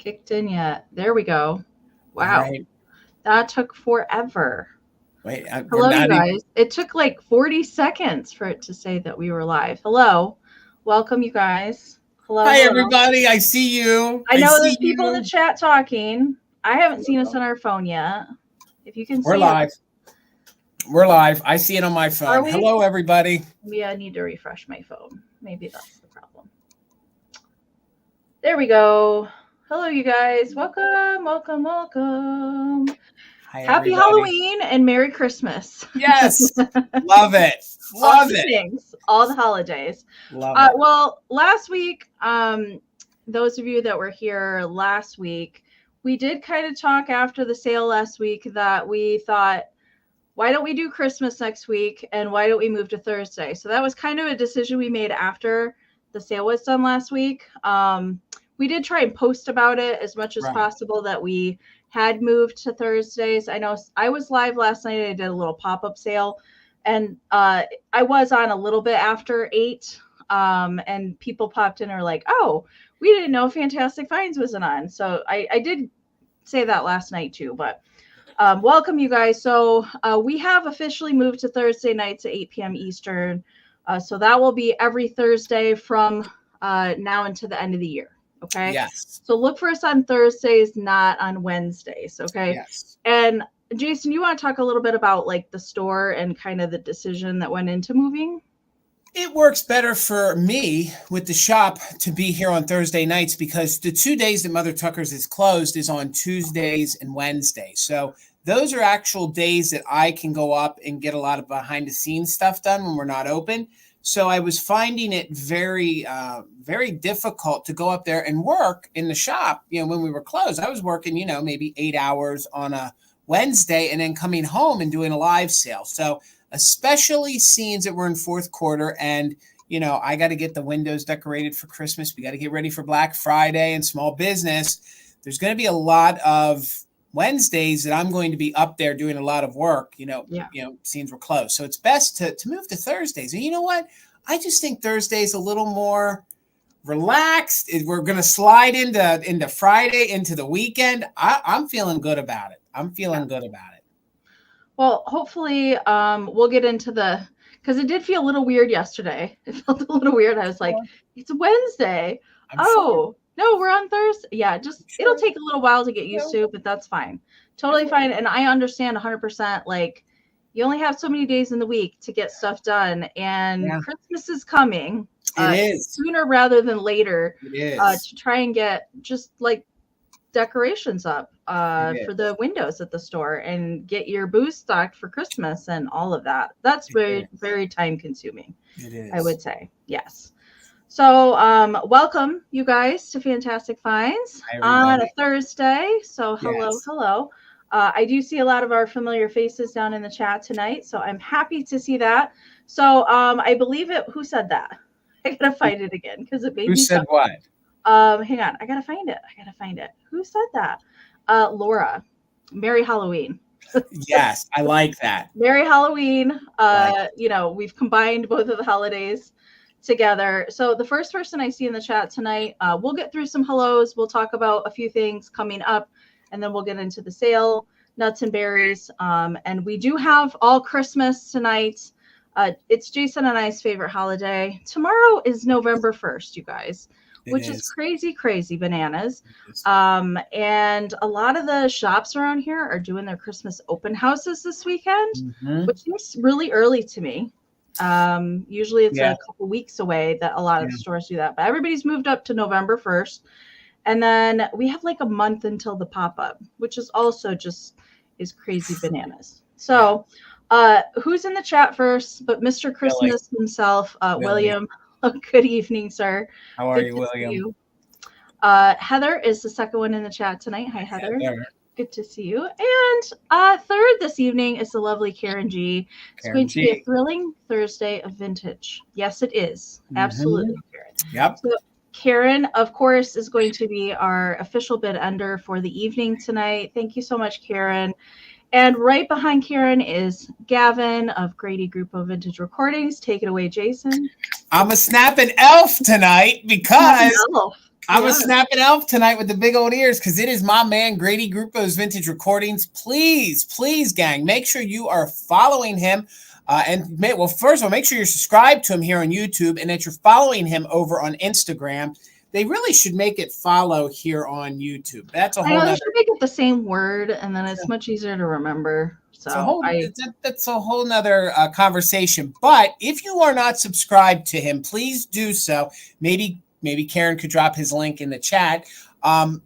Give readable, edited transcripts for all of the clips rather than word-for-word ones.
kicked in yet. There we go. Wow. Right. That took forever. Wait, Hello, you guys. It took like 40 seconds for it to say that we were live. Hello. Welcome, you guys. Hello. Hi, hello. everybody. I see you. I know there's people in the chat talking. I haven't seen us on our phone yet. If you can see We're live. We're live. I see it on my phone. Hello, everybody. Maybe I need to refresh my phone. Maybe that's the problem. There we go. Hello, you guys. Welcome, welcome, welcome. Hi, Happy Halloween and Merry Christmas. Yes. Love it. Love it. Things, all the holidays. Love it. Well, last week, those of you that were here last week, we did kind of talk after the sale last week that we thought, why don't we do Christmas next week? And why don't we move to Thursday? So that was kind of a decision we made after the sale was done last week. We did try and post about it as much as possible that we had moved to Thursdays. I know I was live last night. I did a little pop-up sale, and I was on a little bit after 8, and people popped in and were like, oh, we didn't know Fantastic Finds wasn't on. So I did say that last night too, but welcome, you guys. So we have officially moved to Thursday nights at 8 p.m. Eastern. So that will be every Thursday from now until the end of the year. Okay. Yes. So look for us on Thursdays, not on Wednesdays. Okay. Yes. And Jason, you want to talk a little bit about like the store and kind of the decision that went into moving? It works better for me with the shop to be here on Thursday nights because the 2 days that Mother Tucker's is closed is on Tuesdays and Wednesdays. So those are actual days that I can go up and get a lot of behind the scenes stuff done when we're not open. So I was finding it very, very difficult to go up there and work in the shop. You know, when we were closed, I was working, you know, maybe 8 hours on a Wednesday and then coming home and doing a live sale. So especially scenes that were in fourth quarter. And, you know, I got to get the windows decorated for Christmas. We got to get ready for Black Friday and small business. There's going to be a lot of Wednesdays that I'm going to be up there doing a lot of work, you know, scenes were closed. So it's best to move to Thursdays. And you know what? I just think Thursday's a little more relaxed. We're going to slide into Friday, into the weekend. I'm feeling good about it. I'm feeling good about it. Well, hopefully we'll get into because it did feel a little weird yesterday. It felt a little weird. I was like, it's Wednesday. Sure. No, we're on Thursday. Yeah, it'll take a little while to get used to, but that's fine. Totally fine. And I understand 100%. Like, you only have so many days in the week to get stuff done. And Christmas is coming. It is. Sooner rather than later. It is. To try and get just like decorations up for the windows at the store and get your booths stocked for Christmas and all of that. That's very, very time consuming. It is. I would say. Yes. So welcome, you guys, to Fantastic Finds on a Thursday. So hello. I do see a lot of our familiar faces down in the chat tonight, so I'm happy to see that. So I believe it. Who said that? I gotta find it again because it made me. Who said what? Hang on, I gotta find it. Who said that? Laura. Merry Halloween. Yes, I like that. Merry Halloween. You know, we've combined both of the holidays together. So the first person I see in the chat tonight, we'll get through some hellos. We'll talk about a few things coming up, and then we'll get into the sale, nuts and berries. And we do have all Christmas tonight. It's Jason and I's favorite holiday. Tomorrow is November 1st, you guys, which is crazy bananas. And a lot of the shops around here are doing their Christmas open houses this weekend, which seems really early to me. Usually it's a couple weeks away that a lot of the stores do that, but everybody's moved up to November 1st. And then we have like a month until the pop-up, which is also just is crazy bananas. So who's in the chat first? But Mr. Christmas himself, William. Good evening, sir. How are you, William? Heather is the second one in the chat tonight. Hi, Heather. Good to see you. And third this evening is the lovely Karen G. It's going to be a thrilling Thursday of vintage. Yes, it is. Absolutely, Karen. Yep. So Karen, of course, is going to be our official bid ender for the evening tonight. Thank you so much, Karen. And right behind Karen is Gavin of Grady Group of Vintage Recordings. Take it away, Jason. I'm a snapping elf tonight because I'm a snapping elf tonight with the big old ears because it is my man Grady Gruppo's Vintage Recordings. Please, gang, make sure you are following him. First of all, make sure you're subscribed to him here on YouTube and that you're following him over on Instagram. They really should make it follow here on YouTube. That's a whole. They should make it the same word, and then it's much easier to remember. So that's a whole nother conversation. But if you are not subscribed to him, please do so. Maybe Karen could drop his link in the chat.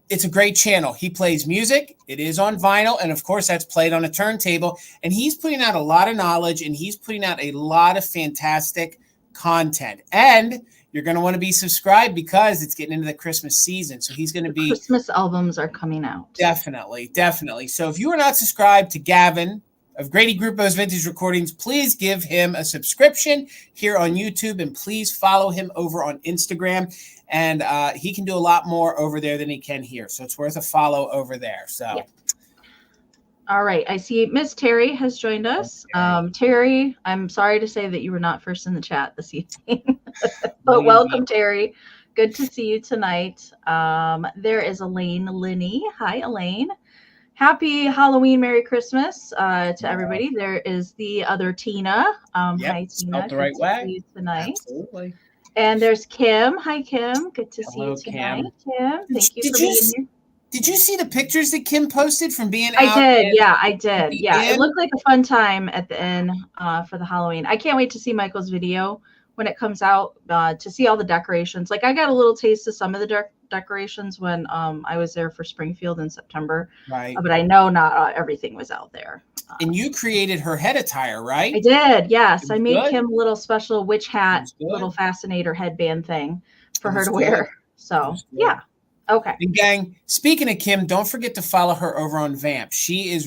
It's a great channel. He plays music. It is on vinyl. And of course, that's played on a turntable. And he's putting out a lot of knowledge and he's putting out a lot of fantastic content. And you're going to want to be subscribed because it's getting into the Christmas season. So he's going to be. Christmas albums are coming out. Definitely. So if you are not subscribed to Gavin of Grady Gruppo's Vintage Recordings, please give him a subscription here on YouTube and please follow him over on Instagram. And he can do a lot more over there than he can here. So it's worth a follow over there. So. Yeah. All right. I see Miss Terry has joined us. Terry, I'm sorry to say that you were not first in the chat this evening, but welcome, Terry. Good to see you tonight. There is Elaine Linney. Hi, Elaine. Happy Halloween, Merry Christmas to everybody. There is the other Tina. Hi, Tina. The right way. See you tonight. Absolutely. And there's Kim. Hi, Kim. Good to see you tonight, Kim. Thank you for being here. Did you see the pictures that Kim posted from being out? I did. Yeah. It looked like a fun time at the inn for the Halloween. I can't wait to see Michael's video when it comes out to see all the decorations. Like I got a little taste of some of the decorations when I was there for Springfield in September. Right. But I know not everything was out there. And you created her head attire, right? I did. Yes. I made Kim a little special witch hat, little fascinator headband thing for her to wear. So yeah. Okay. And gang, speaking of Kim, don't forget to follow her over on Vamp. She is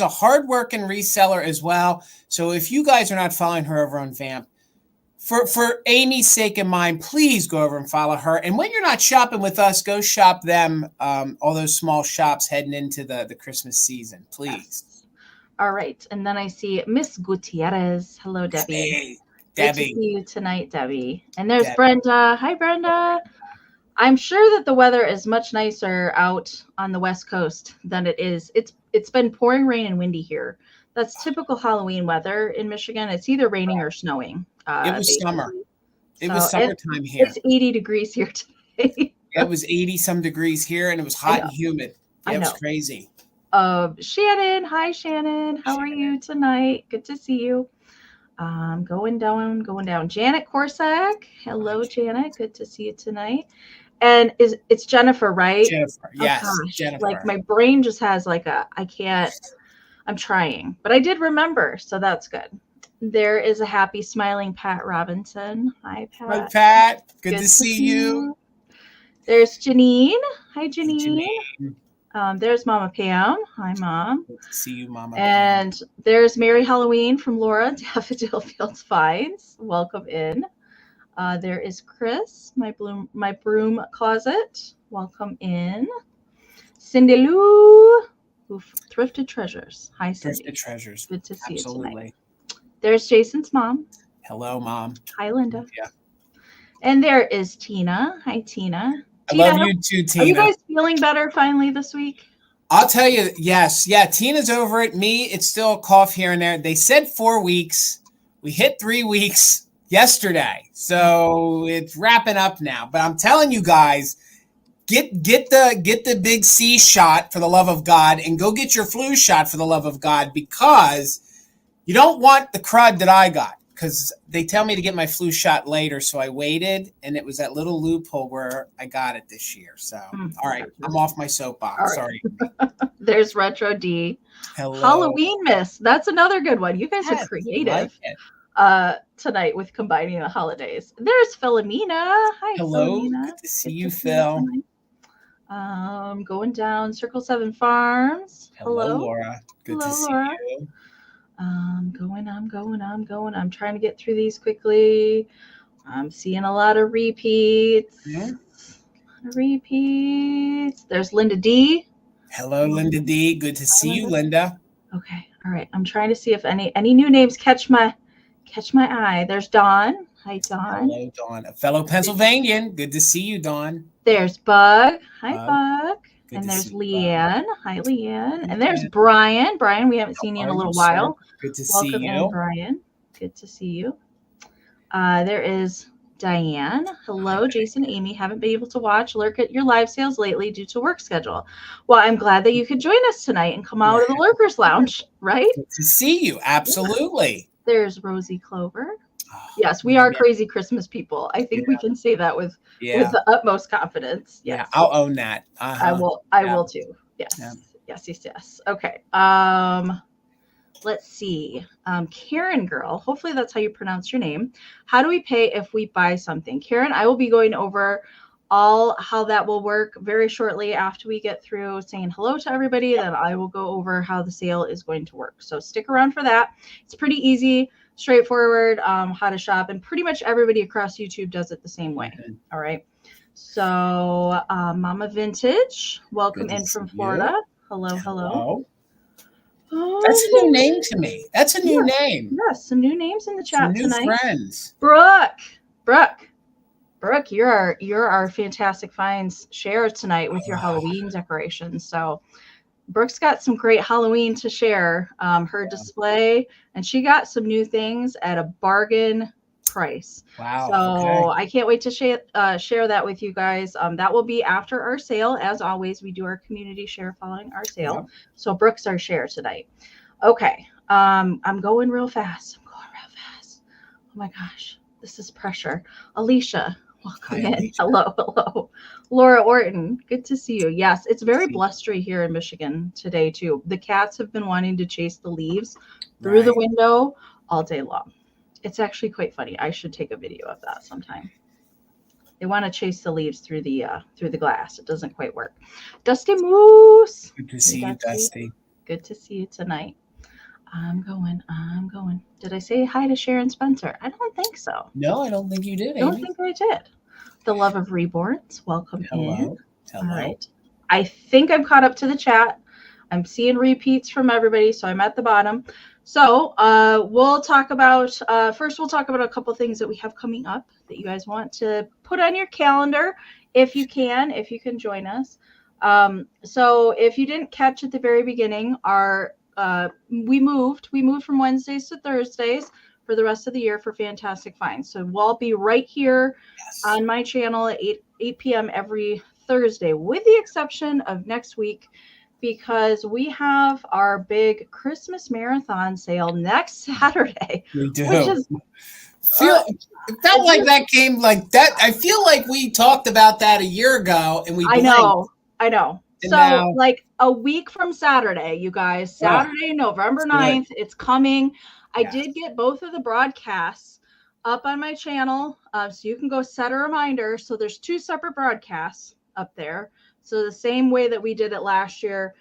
a hardworking reseller as well. So if you guys are not following her over on Vamp, for Amy's sake and mine, please go over and follow her. And when you're not shopping with us, go shop them. All those small shops heading into the Christmas season, please. Yes. All right. And then I see Miss Gutierrez. Hello, Debbie. Hey, Debbie. Good to see you tonight, Debbie. And there's Brenda. Hi, Brenda. I'm sure that the weather is much nicer out on the West Coast than it is. It's been pouring rain and windy here. That's typical Halloween weather in Michigan. It's either raining or snowing. It was summer. It was summertime here. It's 80 degrees here today. It was 80-some degrees here, and it was hot and humid. It was crazy. Shannon. Hi, Shannon. How are you tonight? Good to see you. Going down. Janet Corsack. Hello, Janet. Good to see you tonight. And it's Jennifer, right? Jennifer, yes. Jennifer. Like my brain just has I'm trying, but I did remember, so that's good. There is a happy smiling Pat Robinson. Hi, Pat. Hi, Pat. Good to see you. There's Janine. Hi, Janine. There's Mama Pam. Hi, Mom. Good to see you, Mama. And there's Merry Halloween from Laura Daffodil Fields Finds. Welcome in. There is Chris, my broom closet. Welcome in. Cindy Lou, Thrifted Treasures. Hi, Cindy. Thrifted Treasures. Good to see you tonight. There's Jason's mom. Hello, Mom. Hi, Linda. Yeah. And there is Tina. Hi, Tina. I love you too, Tina. Are you guys feeling better finally this week? I'll tell you, yes. Yeah, Tina's over it. Me, it's still a cough here and there. They said 4 weeks. We hit 3 weeks yesterday. So it's wrapping up now. But I'm telling you guys, get the big C shot for the love of God and go get your flu shot for the love of God, because you don't want the crud that I got, because they tell me to get my flu shot later. So I waited, and it was that little loophole where I got it this year. So, all right, I'm off my soapbox. Right. Sorry. There's Retro D. Hello. Halloween Miss. That's another good one. You guys are creative tonight with combining the holidays. There's Philomena. Hi, hello. Philomena. Good to see you, Phil. Going down Circle 7 Farms. Hello, Laura. Good to see Laura. you. I'm going. I'm trying to get through these quickly. I'm seeing a lot of repeats. Yeah. Repeats. There's Linda D. Hello, Linda D. Good to see you, Linda. Okay. All right. I'm trying to see if any new names catch my eye. There's Dawn. Hi, Dawn. Hello, Dawn. A fellow Pennsylvanian. Good to see you, Dawn. There's Bug. Hi, Bug. Bug. Good And to there's see you, Leanne. Hi, Leanne. And there's Leanne. Brian. Brian, we haven't seen you in How a are little you, sir? while. Good to see Welcome in, you. Brian. Good to see you. There is Diane. Hello, Hi, Jason, Amy. Haven't been able to lurk at your live sales lately due to work schedule. Well, I'm glad that you could join us tonight and come out of the Lurkers Lounge, right? Good to see you. Absolutely. There's Rosie Clover. Oh, Yes, we are crazy Christmas people. I think we can say that with the utmost confidence. Yes. Yeah, I'll own that. I will too. Yes. Yeah. Yes. Okay. Let's see. Karen girl, hopefully that's how you pronounce your name. How do we pay if we buy something? Karen, I will be going over how that will work very shortly after we get through saying hello to everybody. Then I will go over how the sale is going to work. So stick around for that. It's pretty easy, straightforward, how to shop, and pretty much everybody across YouTube does it the same way. All right. So Mama Vintage, welcome in from Florida. Hello. Oh, that's a new name to me. That's a new name. Yes, some new names in the chat tonight. New friends. Brooke, you're our fantastic finds share tonight with your Halloween decorations. So Brooke's got some great Halloween to share. Her display, and she got some new things at a bargain price. Wow. So I can't wait to share that with you guys. That will be after our sale. As always, we do our community share following our sale. Yep. So Brooke's our share tonight. Okay. I'm going real fast. Oh my gosh. This is pressure. Alicia, welcome in. Alicia. Hello. Laura Orton, good to see you. Yes, it's very blustery here in Michigan today too. The cats have been wanting to chase the leaves through the window all day long. It's actually quite funny. I should take a video of that sometime. They want to chase the leaves through the glass. It doesn't quite work. Dusty Moose. Good to see you, Dusty. Good to see you tonight. I'm going. Did I say hi to Sharon Spencer? I don't think so. No, I don't think you did. I don't think I did. The Love of Reborns. Welcome in. Hello. All right. I think I'm caught up to the chat. I'm seeing repeats from everybody, so I'm at the bottom. So we'll talk about first. We'll talk about a couple things that we have coming up that you guys want to put on your calendar if you can join us. So if you didn't catch at the very beginning, we moved from Wednesdays to Thursdays for the rest of the year for Fantastic Finds. So we'll be right here on my channel at 8 p.m. every Thursday, with the exception of next week, because we have our big Christmas marathon sale next Saturday. We do. Which is, it felt like that came like that. I feel like we talked about that a year ago, and I know. And so now, like a week from Saturday, you guys, Saturday, November 9th, it's coming. I did get both of the broadcasts up on my channel, so you can go set a reminder. So there's 2 separate broadcasts up there. So the same way that we did it last year.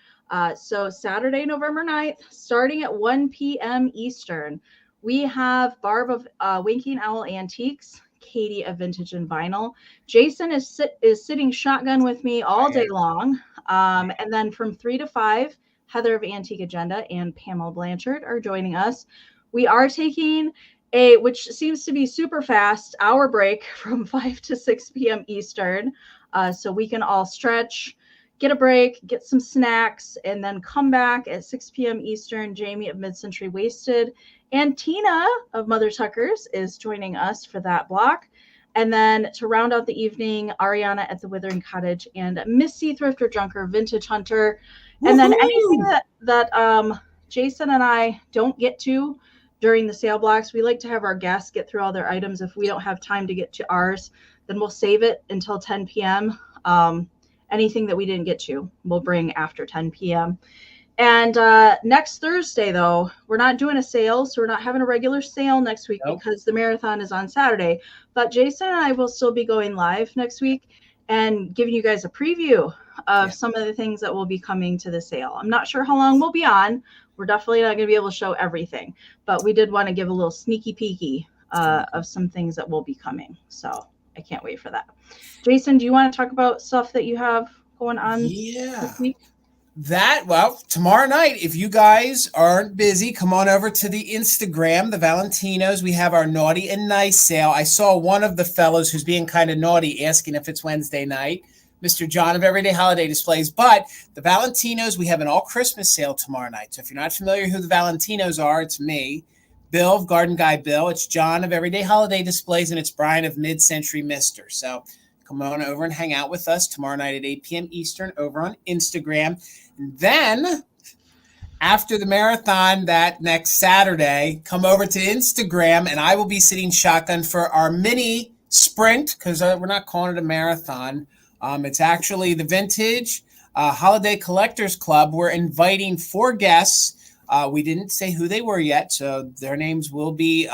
So Saturday, November 9th, starting at 1 p.m. Eastern, we have Barb of Winking Owl Antiques, Katie of Vintage and Vinyl. Jason is sitting shotgun with me all day long. And then from 3 to 5, Heather of Antique Agenda and Pamela Blanchard are joining us. We are taking which seems to be super fast, hour break from 5 to 6 p.m. Eastern. So we can all stretch, get a break, get some snacks, and then come back at 6 p.m. Eastern. Jamie of Mid-Century Wasted and Tina of Mothertuckers is joining us for that block. And then to round out the evening, Ariana at the Withering Cottage and Missy Thrifter Junker, Vintage Hunter. And then anything that Jason and I don't get to during the sale blocks, we like to have our guests get through all their items. If we don't have time to get to ours, then we'll save it until 10 p.m. Anything that we didn't get to, we'll bring after 10 p.m. And next Thursday, though, we're not doing a sale, so we're not having a regular sale next week because the marathon is on Saturday. But Jason and I will still be going live next week and giving you guys a preview of some of the things that will be coming to the sale. I'm not sure how long we'll be on. We're definitely not going to be able to show everything, but we did want to give a little sneaky peeky of some things that will be coming. So I can't wait for that. Jason, do you want to talk about stuff that you have going on this week? Tomorrow night, if you guys aren't busy, come on over to the Instagram, the Valentinos. We have our Naughty and Nice sale. I saw one of the fellows who's being kind of naughty asking if it's Wednesday night. Mr. John of Everyday Holiday Displays. But the Valentinos, we have an all Christmas sale tomorrow night. So if you're not familiar who the Valentinos are, it's me, Bill of Garden Guy Bill. It's John of Everyday Holiday Displays, and it's Brian of Mid-Century Mister. So come on over and hang out with us tomorrow night at 8 p.m. Eastern over on Instagram. And then after the marathon that next Saturday, come over to Instagram, and I will be sitting shotgun for our mini sprint, because we're not calling it a marathon. It's actually the Vintage Holiday Collectors Club. We're inviting 4 guests. We didn't say who they were yet, so their names will be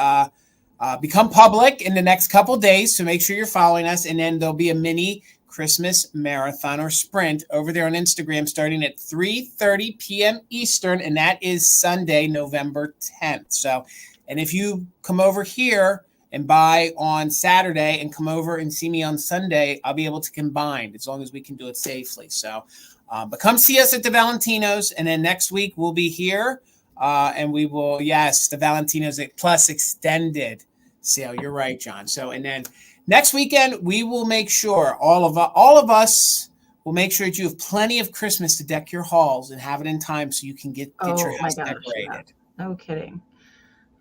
become public in the next couple days, so make sure you're following us. And then there'll be a mini Christmas marathon or sprint over there on Instagram starting at 3:30 p.m. Eastern, and that is Sunday, November 10th. So, and if you come over here and buy on Saturday and come over and see me on Sunday, I'll be able to combine as long as we can do it safely. So, but come see us at the Valentinos, and then next week we'll be here, and we will, yes, the Valentinos plus extended sale. You're right, John. So, and then next weekend, we will make sure, all of us will make sure that you have plenty of Christmas to deck your halls and have it in time so you can get your house decorated. Yeah. No kidding.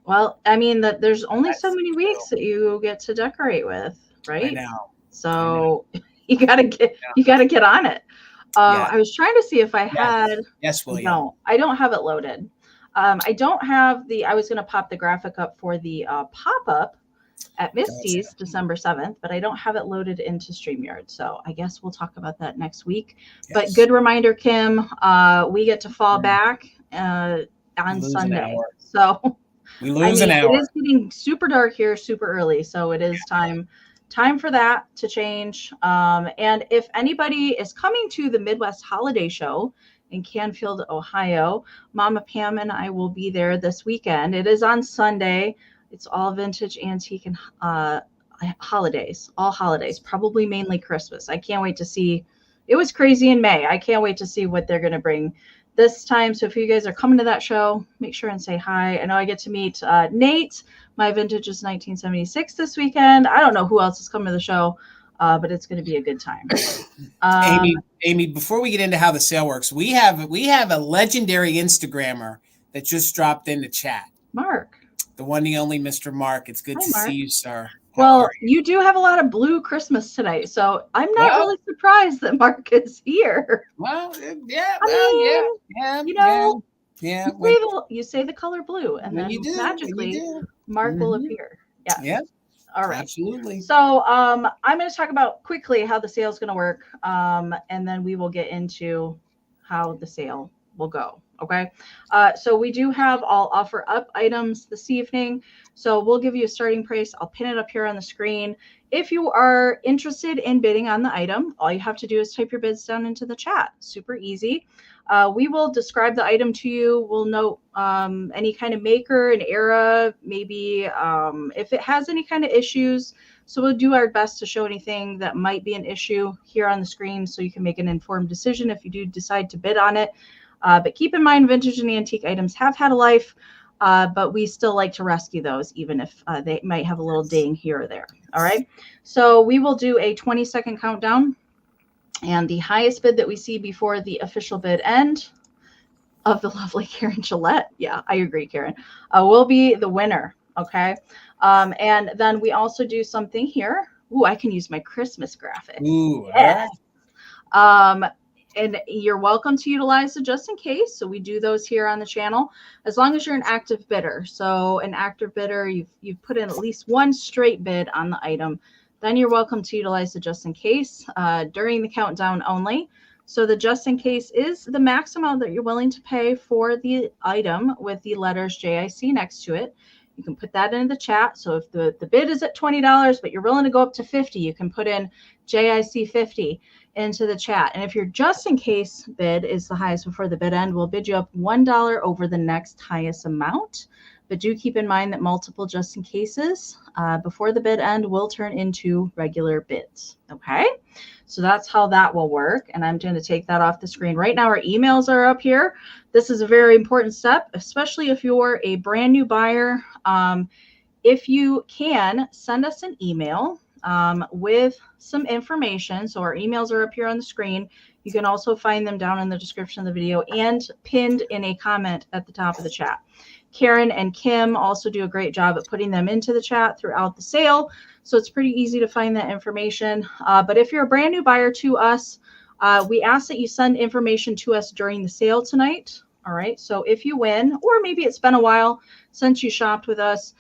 Well, I mean, there's only so many weeks that you get to decorate with, right? I know. So you gotta get on it. I was trying to see if I had. Yes, William. No, I don't have it loaded. I don't have I was going to pop the graphic up for the pop-up at Misty's December 7th, but I don't have it loaded into StreamYard. So I guess we'll talk about that next week. Yes. But good reminder, Kim, we get to fall back on Sunday. So we lose an hour. It is getting super dark here, super early. So it is time for that to change. And if anybody is coming to the Midwest Holiday Show in Canfield, Ohio, Mama Pam and I will be there this weekend. It is on Sunday. It's all vintage, antique, and holidays, all holidays, probably mainly Christmas. I can't wait to see. It was crazy in May. I can't wait to see what they're going to bring this time. So if you guys are coming to that show, make sure and say hi. I know I get to meet Nate. My vintage is 1976 this weekend. I don't know who else is coming to the show, but it's going to be a good time. Amy, before we get into how the sale works, we have a legendary Instagrammer that just dropped in the chat. Mark. The one, the only Mr. Mark. It's good to see you, sir. Well, you do have a lot of blue Christmas tonight, so I'm not really surprised that Mark is here. Well, yeah. You say the color blue, and then magically Mark will appear. Yeah. Yeah. All right. Absolutely. So I'm going to talk about quickly how the sale is going to work, and then we will get into how the sale will go. Okay. So we do have all offer up items this evening. So we'll give you a starting price. I'll pin it up here on the screen. If you are interested in bidding on the item, all you have to do is type your bids down into the chat. Super easy. We will describe the item to you. We'll note any kind of maker and era, maybe if it has any kind of issues. So we'll do our best to show anything that might be an issue here on the screen so you can make an informed decision if you do decide to bid on it. But keep in mind, vintage and antique items have had a life, but we still like to rescue those, even if they might have a little ding here or there. All right. So we will do a 20-second countdown. And the highest bid that we see before the official bid end of the lovely Karen Gillette, yeah, I agree, Karen, will be the winner. Okay. And then we also do something here. Ooh, I can use my Christmas graphic. Ooh, yes. And you're welcome to utilize it just in case. So we do those here on the channel, as long as you're an active bidder. So an active bidder, you've put in at least one straight bid on the item. Then you're welcome to utilize the just in case during the countdown only. So the just in case is the max amount that you're willing to pay for the item with the letters JIC next to it. You can put that in the chat. So if the bid is at $20, but you're willing to go up to $50, you can put in JIC 50 into the chat. And if your just in case bid is the highest before the bid end, we'll bid you up $1 over the next highest amount. But do keep in mind that multiple just in cases before the bid end will turn into regular bids. Okay, so that's how that will work. And I'm going to take that off the screen. Right now, our emails are up here. This is a very important step, especially if you're a brand new buyer. If you can, send us an email with some information. So our emails are up here on the screen. You can also find them down in the description of the video and pinned in a comment at the top of the chat. Karen and Kim also do a great job at putting them into the chat throughout the sale. So it's pretty easy to find that information. But if you're a brand new buyer to us, we ask that you send information to us during the sale tonight. All right. So if you win, or maybe it's been a while since you shopped with us,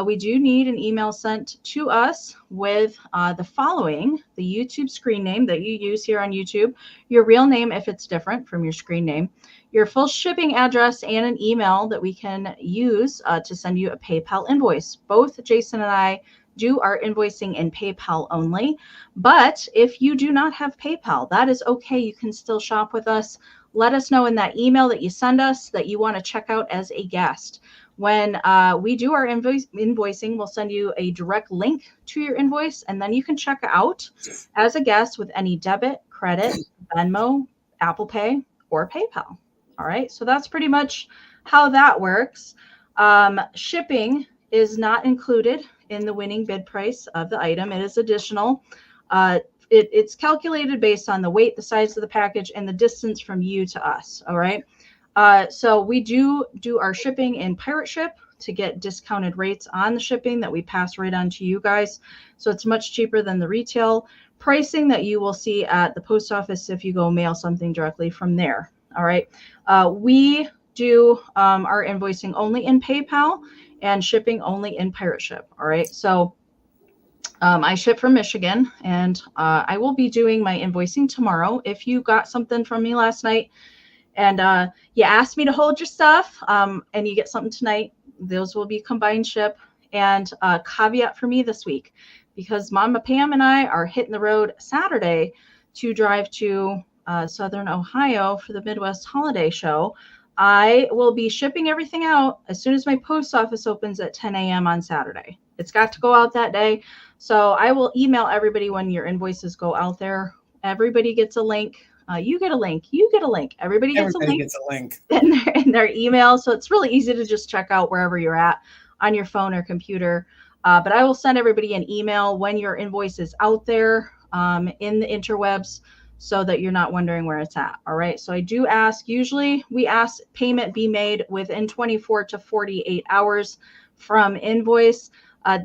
we do need an email sent to us with the following: the YouTube screen name that you use here on YouTube, your real name if it's different from your screen name, your full shipping address, and an email that we can use to send you a PayPal invoice. Both Jason and I do our invoicing in PayPal only. But if you do not have PayPal, that is okay. You can still shop with us. Let us know in that email that you send us that you want to check out as a guest. When we do our invoicing, we'll send you a direct link to your invoice, and then you can check out as a guest with any debit, credit, Venmo, Apple Pay, or PayPal. All right, so that's pretty much how that works. Shipping is not included in the winning bid price of the item. It is additional. It's calculated based on the weight, the size of the package, and the distance from you to us. All right. So we do our shipping in pirate ship to get discounted rates on the shipping that we pass right on to you guys. So it's much cheaper than the retail pricing that you will see at the post office if you go mail something directly from there. All right. We do our invoicing only in PayPal and shipping only in pirate ship. All right. So I ship from Michigan, and I will be doing my invoicing tomorrow. If you got something from me last night and you asked me to hold your stuff and you get something tonight, those will be combined ship. And caveat for me this week, because Mama Pam and I are hitting the road Saturday to drive to Southern Ohio for the Midwest Holiday Show. I will be shipping everything out as soon as my post office opens at 10 a.m. on Saturday. It's got to go out that day. So I will email everybody when your invoices go out there. Everybody gets a link. You get a link. You get a link. Everybody gets a link in their email. So it's really easy to just check out wherever you're at on your phone or computer. But I will send everybody an email when your invoice is out there in the interwebs, so that you're not wondering where it's at. All right. So I do ask, usually we ask payment be made within 24 to 48 hours from invoice.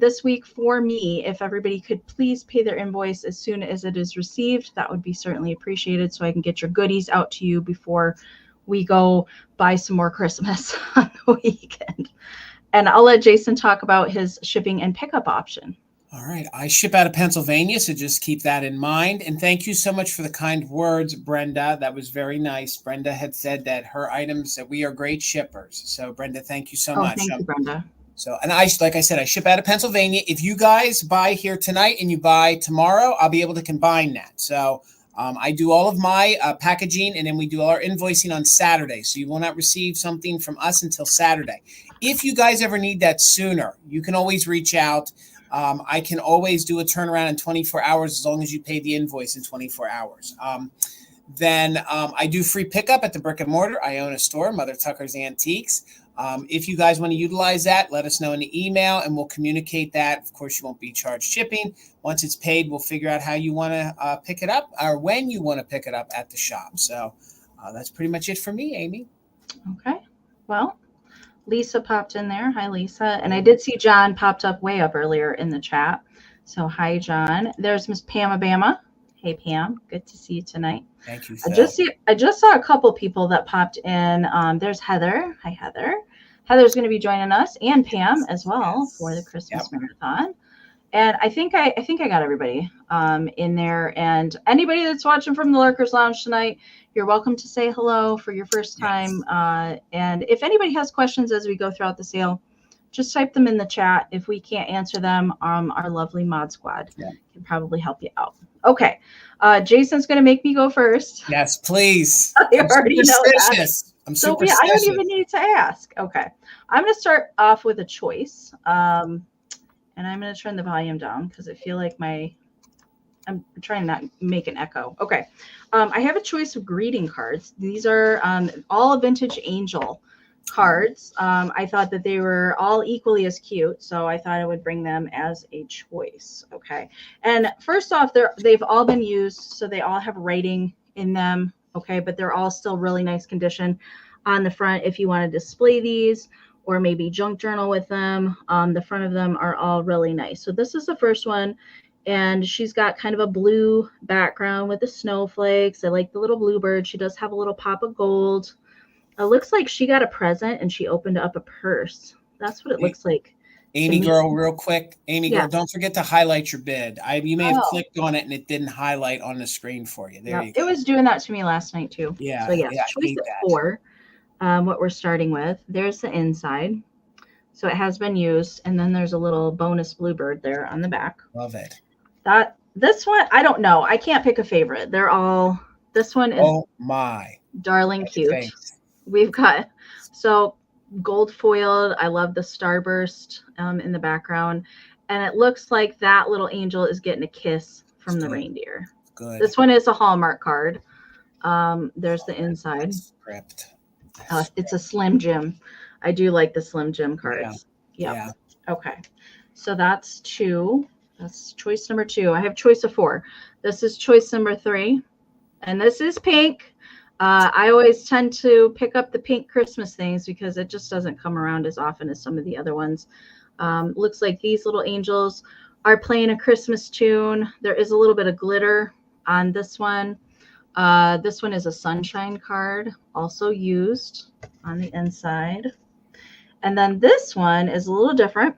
This week for me, if everybody could please pay their invoice as soon as it is received, that would be certainly appreciated, so I can get your goodies out to you before we go buy some more Christmas on the weekend. And I'll let Jason talk about his shipping and pickup option. All right. I ship out of Pennsylvania, so just keep that in mind. And thank you so much for the kind words, Brenda. That was very nice. Brenda had said that her items, that we are great shippers. So, Brenda, thank you so much. Thank you, Brenda. So, and like I said, I ship out of Pennsylvania. If you guys buy here tonight and you buy tomorrow, I'll be able to combine that. So I do all of my packaging, and then we do all our invoicing on Saturday. So you will not receive something from us until Saturday. If you guys ever need that sooner, you can always reach out. I can always do a turnaround in 24 hours as long as you pay the invoice in 24 hours. Then I do free pickup at the brick and mortar. I own a store, MotherTuckersAntiques. If you guys want to utilize that, let us know in the email and we'll communicate that. Of course, you won't be charged shipping. Once it's paid, we'll figure out how you want to pick it up or when you want to pick it up at the shop. So that's pretty much it for me, Amy. Okay. Well, Lisa popped in there. Hi, Lisa. And I did see John popped up way up earlier in the chat. So hi, John. There's Miss Pam Abama. Hey, Pam. Good to see you tonight. Thank you, Phil. I just saw a couple people that popped in. There's Heather. Hi, Heather. Heather's going to be joining us and Pam as well for the Christmas marathon. And I think I got everybody in there. And anybody that's watching from the Lurkers Lounge tonight, you're welcome to say hello for your first time. And if anybody has questions as we go throughout the sale, just type them in the chat. If we can't answer them, our lovely mod squad can probably help you out. Okay. Jason's going to make me go first. Yes, please. I already know that. I'm so I don't even need to ask. Okay. I'm going to start off with a choice. And I'm going to turn the volume down because I feel like I'm trying not to make an echo. Okay. I have a choice of greeting cards. These are all a vintage angel cards. I thought that they were all equally as cute, so I thought I would bring them as a choice. Okay. And first off, they've all been used, so they all have writing in them. Okay, but they're all still really nice condition on the front if you want to display these or maybe junk journal with them. The front of them are all really nice. So this is the first one, and she's got kind of a blue background with the snowflakes. I like the little bluebird. She does have a little pop of gold. It looks like she got a present and she opened up a purse. That's what it looks like. Amy girl, real quick. Amy girl, Yes. don't forget to highlight your bid. You may have clicked on it and it didn't highlight on the screen for you. There you go. It was doing that to me last night too. Yeah. So yes, choice at 4. What we're starting with. There's the inside. So it has been used, and then there's a little bonus bluebird there on the back. Love it. This one, I don't know. I can't pick a favorite. They're all. This one is darling cute. Face. We've got gold foiled. I love the starburst in the background, and it looks like that little angel is getting a kiss from the reindeer. Good. This one is a Hallmark card. There's the inside. It's a Slim Jim. I do like the Slim Jim cards. Yeah. Okay. So that's 2. That's choice number 2. I have choice of 4. This is choice number 3. And this is pink. I always tend to pick up the pink Christmas things because it just doesn't come around as often as some of the other ones. Looks like these little angels are playing a Christmas tune. There is a little bit of glitter on this one. This one is a sunshine card, also used on the inside. And then this one is a little different.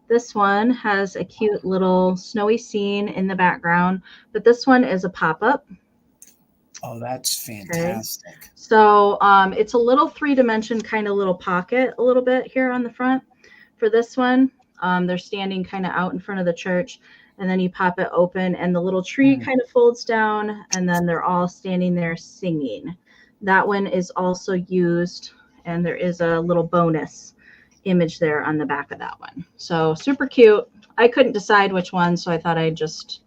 This one has a cute little snowy scene in the background, but this one is a pop-up. Oh, that's fantastic. Okay. So it's a little 3-dimension kind of little pocket a little bit here on the front for this one. They're standing kind of out in front of the church, and then you pop it open and the little tree kind of folds down, and then they're all standing there singing. That one is also used, and there is a little bonus image there on the back of that one. So super cute. I couldn't decide which one, so I thought I'd just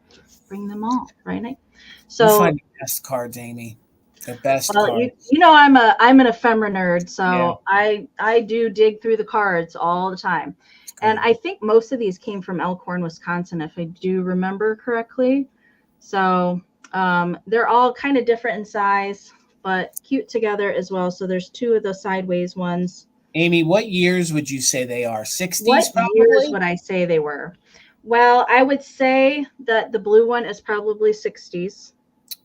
bring them all, right? So you find the best cards, Amy. The best cards. You know I'm an ephemera nerd, so yeah. I do dig through the cards all the time. And I think most of these came from Elkhorn, Wisconsin, if I do remember correctly. So they're all kind of different in size, but cute together as well. So there's 2 of the sideways ones. Amy, what years would you say they are? 60s what probably? Years would I say they were? Well, I would say that the blue one is probably 60s.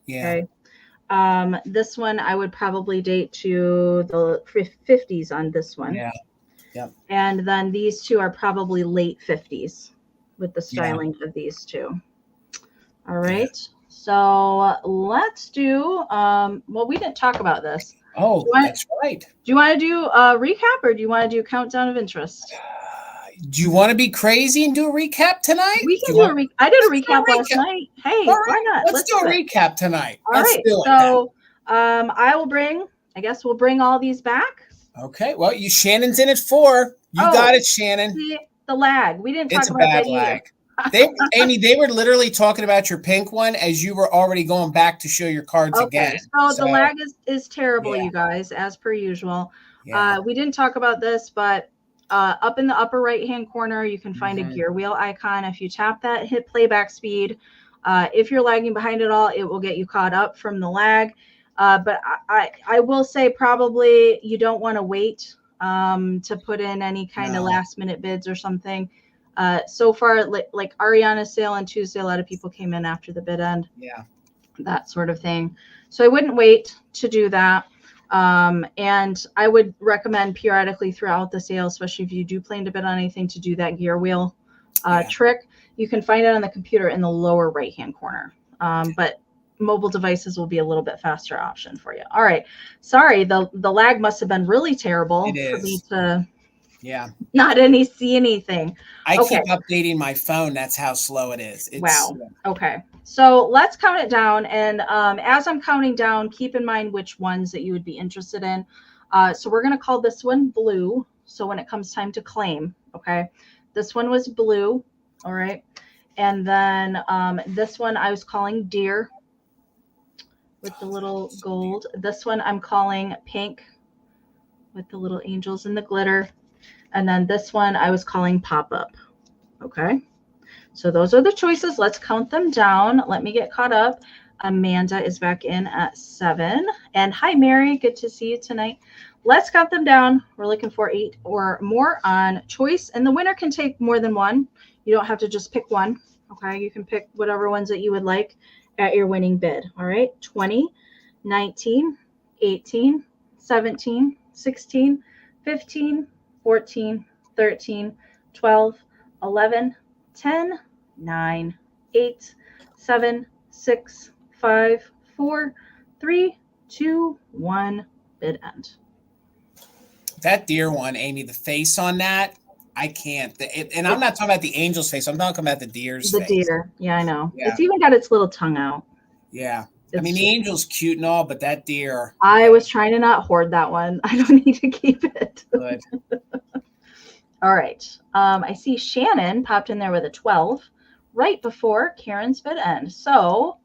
Yeah. Okay. This one I would probably date to the 50s on this one. Yeah. Yep. And then these 2 are probably late 50s with the styling of these 2. All right. Yeah. So let's do, well, we didn't talk about this. Oh, that's right. Do you want to do a recap or do you want to do countdown of interest? Do you want to be crazy and do a recap tonight? We can do a recap. I did a recap last night. Hey, why not? Let's do a recap tonight. All right. So we'll bring all these back. Okay. Well, Shannon's in at 4. You got it, Shannon. The lag. We didn't talk about that lag. Amy, they were literally talking about your pink one as you were already going back to show your cards again. So the lag is terrible, you guys, as per usual. Yeah. We didn't talk about this, but up in the upper right-hand corner, you can find a gear wheel icon. If you tap that, hit playback speed. If you're lagging behind at all, it will get you caught up from the lag. But I will say probably you don't want to wait to put in any kind of last-minute bids or something. So far, like Ariana's sale on Tuesday, a lot of people came in after the bid end. Yeah. That sort of thing. So I wouldn't wait to do that. And I would recommend periodically throughout the sale, especially if you do plan to bid on anything, to do that gear wheel trick. You can find it on the computer in the lower right-hand corner. But mobile devices will be a little bit faster option for you. All right. Sorry, the lag must have been really terrible for me to not see anything. I keep updating my phone. That's how slow it is. Wow. Okay. So let's count it down. And as I'm counting down, keep in mind which ones that you would be interested in. So we're going to call this one blue. So when it comes time to claim, this one was blue. All right. And then this one I was calling deer with the little gold. This one I'm calling pink with the little angels and the glitter. And then this one I was calling pop-up. Okay. So those are the choices. Let's count them down. Let me get caught up. Amanda is back in at 7. And hi, Mary. Good to see you tonight. Let's count them down. We're looking for 8 or more on choice. And the winner can take more than one. You don't have to just pick one. Okay. You can pick whatever ones that you would like at your winning bid. All right. 20, 19, 18, 17, 16, 15, 14, 13, 12, 11, 10, 9, 8, 7, 6, 5, 4, 3, 2, 1. Bid end. That deer one, Amy, the face on that, I can't. And I'm not talking about the angel's face. I'm talking about the deer's face. The deer. Yeah, I know. Yeah. It's even got its little tongue out. Yeah. I mean, the angel's cute and all, but that deer. I was trying to not hoard that one. I don't need to keep it. Good. All right. I see Shannon popped in there with a 12 right before Karen's bid end. So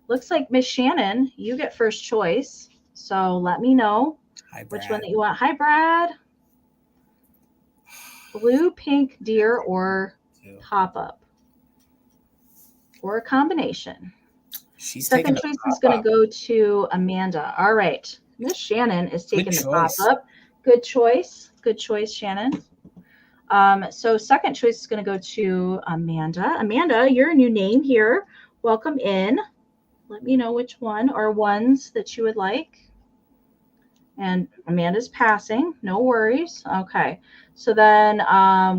looks like Miss Shannon, you get first choice. So let me know which one that you want. Hi, Brad. Blue, pink, deer, or pop-up, or a combination. Second choice is going to go to Amanda. All right. Miss Shannon is taking the pop-up. Good choice. Good choice, Shannon. So second choice is going to go to Amanda. Amanda, you're a new name here. Welcome in. Let me know which one or ones that you would like. And Amanda's passing. No worries. Okay. So then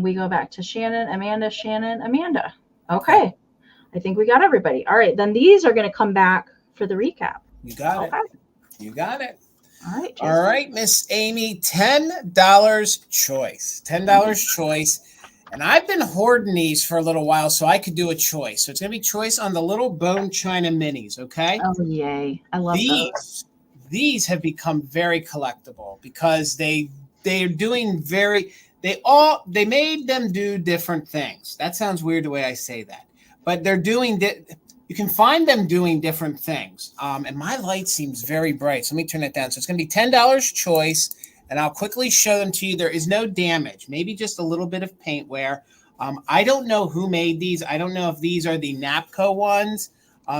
we go back to Shannon, Amanda, Shannon, Amanda. Okay. I think we got everybody. All right. Then these are going to come back for the recap. You got it. You got it. All right. Jason. All right, Miss Amy, $10 choice. $10 choice. And I've been hoarding these for a little while so I could do a choice. So it's going to be choice on the little bone china minis, okay? Oh, yay. I love those. These have become very collectible because they're doing they made them do different things. That sounds weird the way I say that. But they're doing you can find them doing different things. And my light seems very bright. So let me turn it down. So it's going to be $10 choice. And I'll quickly show them to you. There is no damage, maybe just a little bit of paint wear. I don't know who made these. I don't know if these are the Napco ones.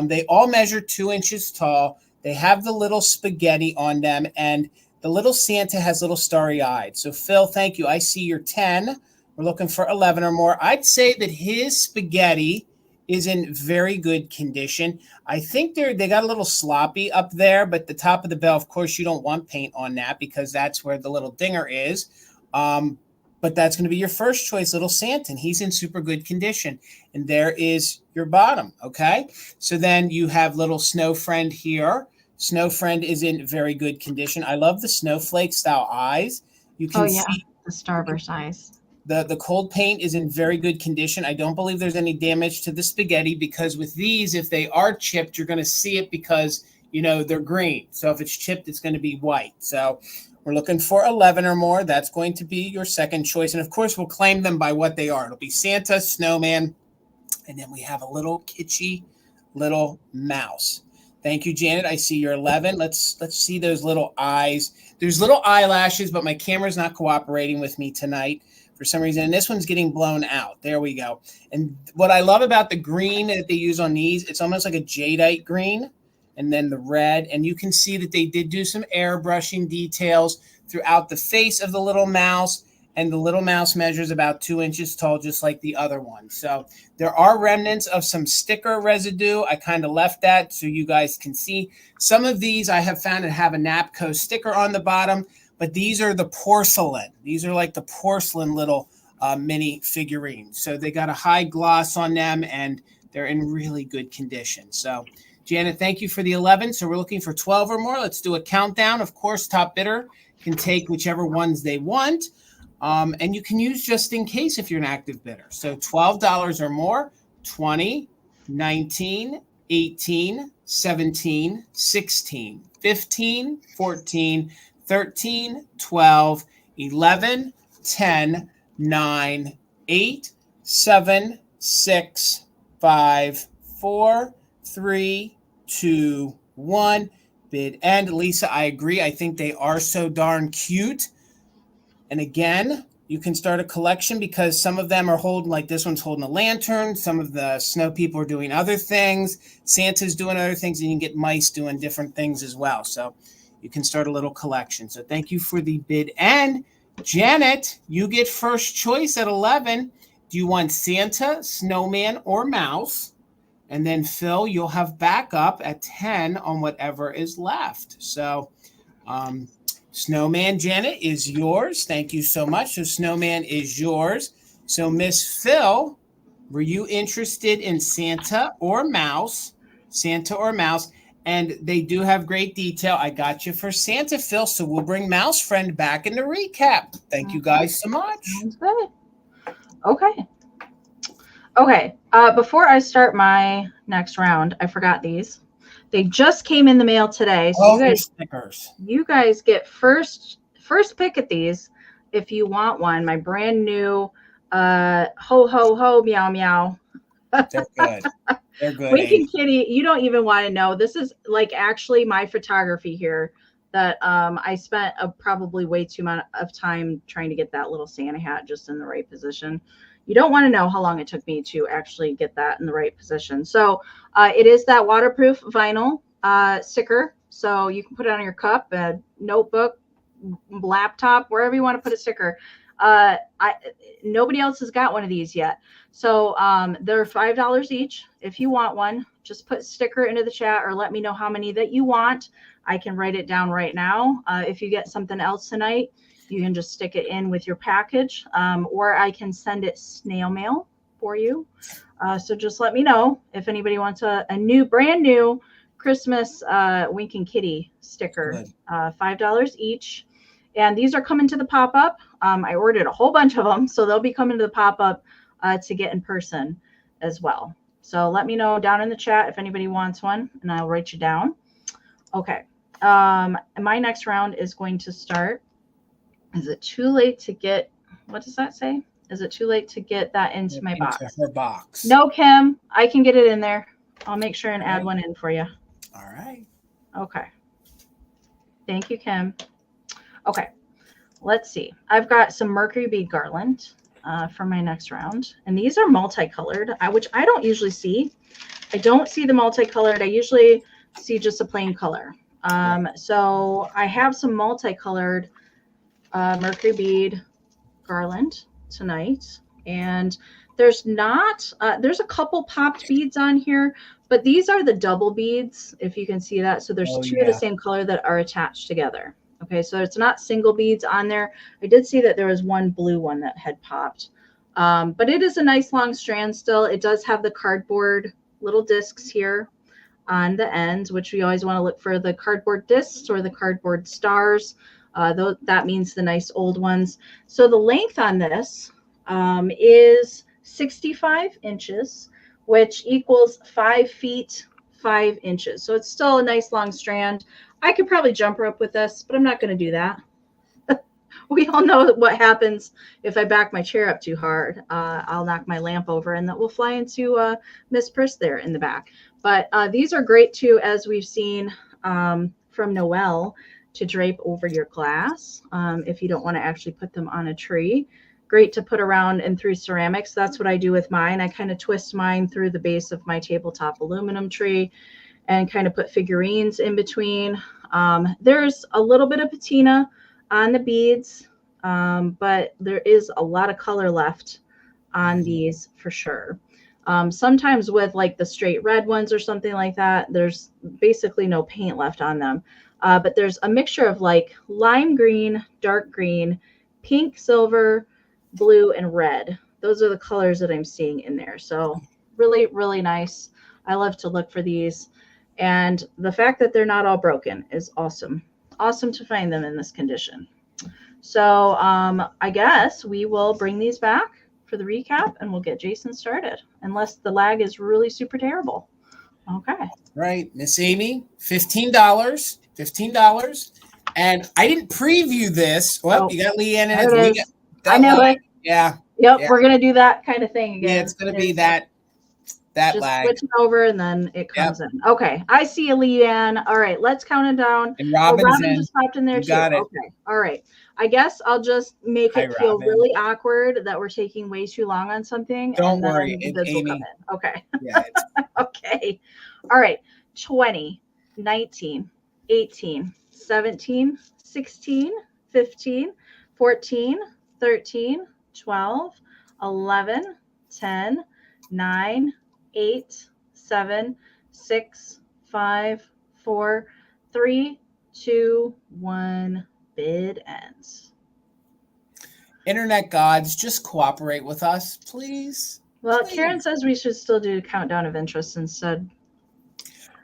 They all measure 2 inches tall. They have the little spaghetti on them. And the little Santa has little starry eyes. So Phil, thank you. I see your 10. We're looking for 11 or more. I'd say that his spaghetti is in very good condition. I think they got a little sloppy up there, but the top of the bell, of course, you don't want paint on that because that's where the little dinger is. But that's going to be your first choice, little Santa. He's in super good condition. And there is your bottom, okay? So then you have little Snow Friend here. Snow Friend is in very good condition. I love the snowflake style eyes. You can see the starburst eyes. The cold paint is in very good condition. I don't believe there's any damage to the spaghetti because with these, if they are chipped, you're going to see it because, they're green. So if it's chipped, it's going to be white. So we're looking for 11 or more. That's going to be your second choice. And of course, we'll claim them by what they are. It'll be Santa, Snowman, and then we have a little kitschy little mouse. Thank you, Janet. I see your 11. Let's see those little eyes. There's little eyelashes, but my camera's not cooperating with me tonight for some reason. And this one's getting blown out. There we go. And what I love about the green that they use on these, it's almost like a jadeite green. And then the red. And you can see that they did do some airbrushing details throughout the face of the little mouse. And the little mouse measures about 2 inches tall, just like the other one. So there are remnants of some sticker residue. I kind of left that so you guys can see. Some of these I have found that have a Napco sticker on the bottom. But these are the porcelain. These are like the porcelain little mini figurines. So they got a high gloss on them, and they're in really good condition. So, Janet, thank you for the 11. So we're looking for 12 or more. Let's do a countdown. Of course, top bidder can take whichever ones they want. And you can use just in case if you're an active bidder. So $12 or more, 20, 19, 18, 17, 16, 15, 14, 13, 12, 11, 10, 9, 8, 7, 6, 5, 4, 3, 2, 1. Bid end. Lisa, I agree. I think they are so darn cute. And again, you can start a collection because some of them are holding, like this one's holding a lantern. Some of the snow people are doing other things. Santa's doing other things, and you can get mice doing different things as well. So you can start a little collection. So thank you for the bid. And Janet, you get first choice at 11. Do you want Santa, snowman, or mouse? And then Phil, you'll have backup at 10 on whatever is left. So Snowman, Janet, is yours. Thank you so much. So Snowman is yours. So Miss Phil, were you interested in Santa or mouse? Santa or mouse? And they do have great detail. I got you for Santa, Phil. So we'll bring Mouse Friend back in the recap. Thank you guys so much. Sounds good. Okay. Okay. Before I start my next round, I forgot these. They just came in the mail today. So stickers. You guys get first pick at these if you want one. My brand new ho ho ho meow meow. They're good. They're good. Winking Kitty, you don't even want to know. This is like actually my photography here that I spent probably way too much of time trying to get that little Santa hat just in the right position. You don't want to know how long it took me to actually get that in the right position. So it is that waterproof vinyl sticker. So you can put it on your cup, a notebook, laptop, wherever you want to put a sticker. Nobody else has got one of these yet. So they're $5 each. If you want one, just put sticker into the chat or let me know how many that you want. I can write it down right now. If you get something else tonight, you can just stick it in with your package, or I can send it snail mail for you. So just let me know if anybody wants a brand new Christmas Winking Kitty sticker. $5 each. And these are coming to the pop-up. I ordered a whole bunch of them, so they'll be coming to the pop-up to get in person as well. So let me know down in the chat if anybody wants one, and I'll write you down. Okay. My next round is going to start. Is it too late to get, what does that say? Is it too late to get that into my box? Her box. No, Kim, I can get it in there. I'll make sure and add one in for you. All right. Okay. Thank you, Kim. Okay. Let's see. I've got some Mercury bead garland for my next round. And these are multicolored, which I don't usually see. I don't see the multicolored. I usually see just a plain color. So I have some multicolored Mercury bead garland tonight, and there's a couple popped beads on here, but these are the double beads, if you can see that. So there's two of the same color that are attached together. Okay, so it's not single beads on there. I did see that there was one blue one that had popped, but it is a nice long strand still. It does have the cardboard little discs here on the ends, which we always want to look for the cardboard discs or the cardboard stars. That means the nice old ones. So the length on this is 65 inches, which equals 5 feet, 5 inches. So it's still a nice long strand. I could probably jump rope with this, but I'm not going to do that. We all know what happens if I back my chair up too hard. I'll knock my lamp over, and that will fly into Miss Pris there in the back. But these are great too, as we've seen from Noelle, to drape over your glass if you don't want to actually put them on a tree. Great to put around and through ceramics. That's what I do with mine. I kind of twist mine through the base of my tabletop aluminum tree and kind of put figurines in between. There's a little bit of patina on the beads, but there is a lot of color left on these for sure. Sometimes with like the straight red ones or something like that, there's basically no paint left on them. But there's a mixture of like lime green, dark green, pink, silver, blue, and red. Those are the colors that I'm seeing in there. So really, really nice. I love to look for these. And the fact that they're not all broken is awesome. Awesome to find them in this condition. So I guess we will bring these back for the recap, and we'll get Jason started, unless the lag is really super terrible. Okay. Right. Miss Amie, $15. And I didn't preview this. Well, you got Leanne in it. I know it. Yeah. Yep. Yeah. We're going to do that kind of thing again. Yeah, it's going to be that. that just lag. switch it over and then it comes in. Okay. I see you, Leanne. All right. Let's count it down. And Robin just popped in there you too. got it. Okay. All right. I guess I'll just make Hi, it feel Robin. really awkward that we're taking way too long on something. Don't worry. The bids will come in. Okay. Yeah, Okay. All right. 20, 19, 18, 17, 16, 15, 14, 13, 12, 11, 10, 9, 8, 7, 6, 5, 4, 3, 2, 1. Bid ends. Internet gods, just cooperate with us, please. Well, Please. Karen says we should still do countdown of interest instead.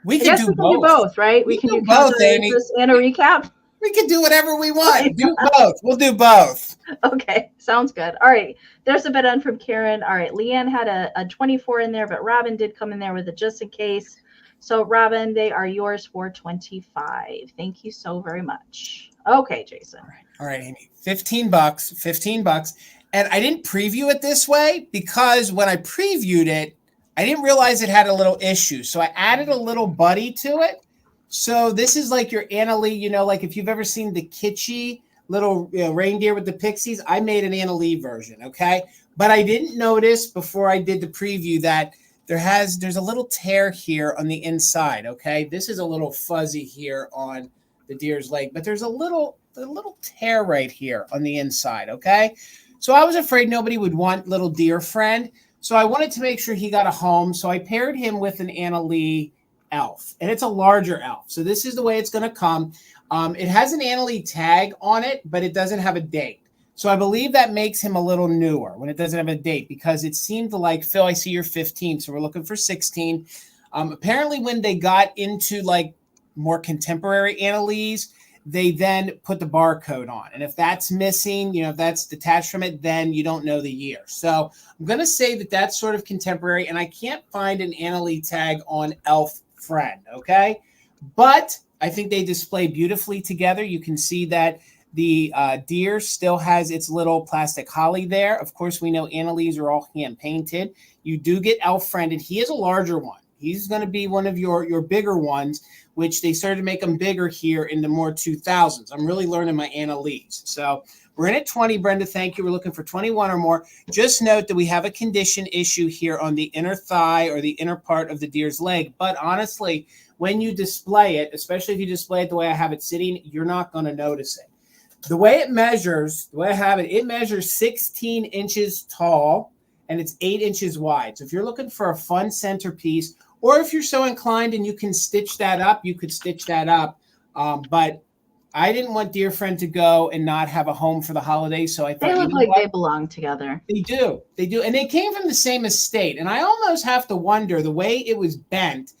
We can do both, right? We can do both, Amy. And a recap. We can do whatever we want. Do both. We'll do both. Okay, sounds good. All right, there's a bid end from Karen. All right, Leanne had a 24 in there, but Robin did come in there with a just in case. So Robin, they are yours for 25. Thank you so very much. Okay, Jason. All right, Amy. $15. And I didn't preview it this way because when I previewed it, I didn't realize it had a little issue. So I added a little buddy to it. So this is like your Anna Lee, you know, like if you've ever seen the kitschy little reindeer with the pixies, I made an Anna Lee version, okay? But I didn't notice before I did the preview that there's a little tear here on the inside, okay? This is a little fuzzy here on the deer's leg, but there's a little tear right here on the inside, okay? So I was afraid nobody would want little deer friend. So I wanted to make sure he got a home. So I paired him with an Anna Lee elf, and it's a larger elf. So this is the way it's going to come. It has an Anna Lee tag on it, but it doesn't have a date. So I believe that makes him a little newer when it doesn't have a date, because it seemed like, Phil, I see you're 15, so we're looking for 16. Apparently when they got into like more contemporary Anna Lees, they then put the barcode on. And if that's missing, you know, if that's detached from it, then you don't know the year. So I'm going to say that that's sort of contemporary, and I can't find an Anna Lee tag on Elf Friend, okay? But I think they display beautifully together. You can see that the deer still has its little plastic holly there. Of course, we know Anna Lees are all hand-painted. You do get Elf Friend, and he is a larger one. He's going to be one of your bigger ones, which they started to make them bigger here in the more 2000s. I'm really learning my Anna Lees. So we're in at 20, Brenda. Thank you. We're looking for 21 or more. Just note that we have a condition issue here on the inner thigh or the inner part of the deer's leg. But honestly, when you display it, especially if you display it the way I have it sitting, you're not going to notice it. The way it measures, the way I have it, it measures 16 inches tall and it's 8 inches wide. So if you're looking for a fun centerpiece, or if you're so inclined and you can stitch that up, you could stitch that up. But I didn't want Dear Friend to go and not have a home for the holidays. So I thought they look like they belong together. They do. They do. And they came from the same estate. And I almost have to wonder, the way it was bent,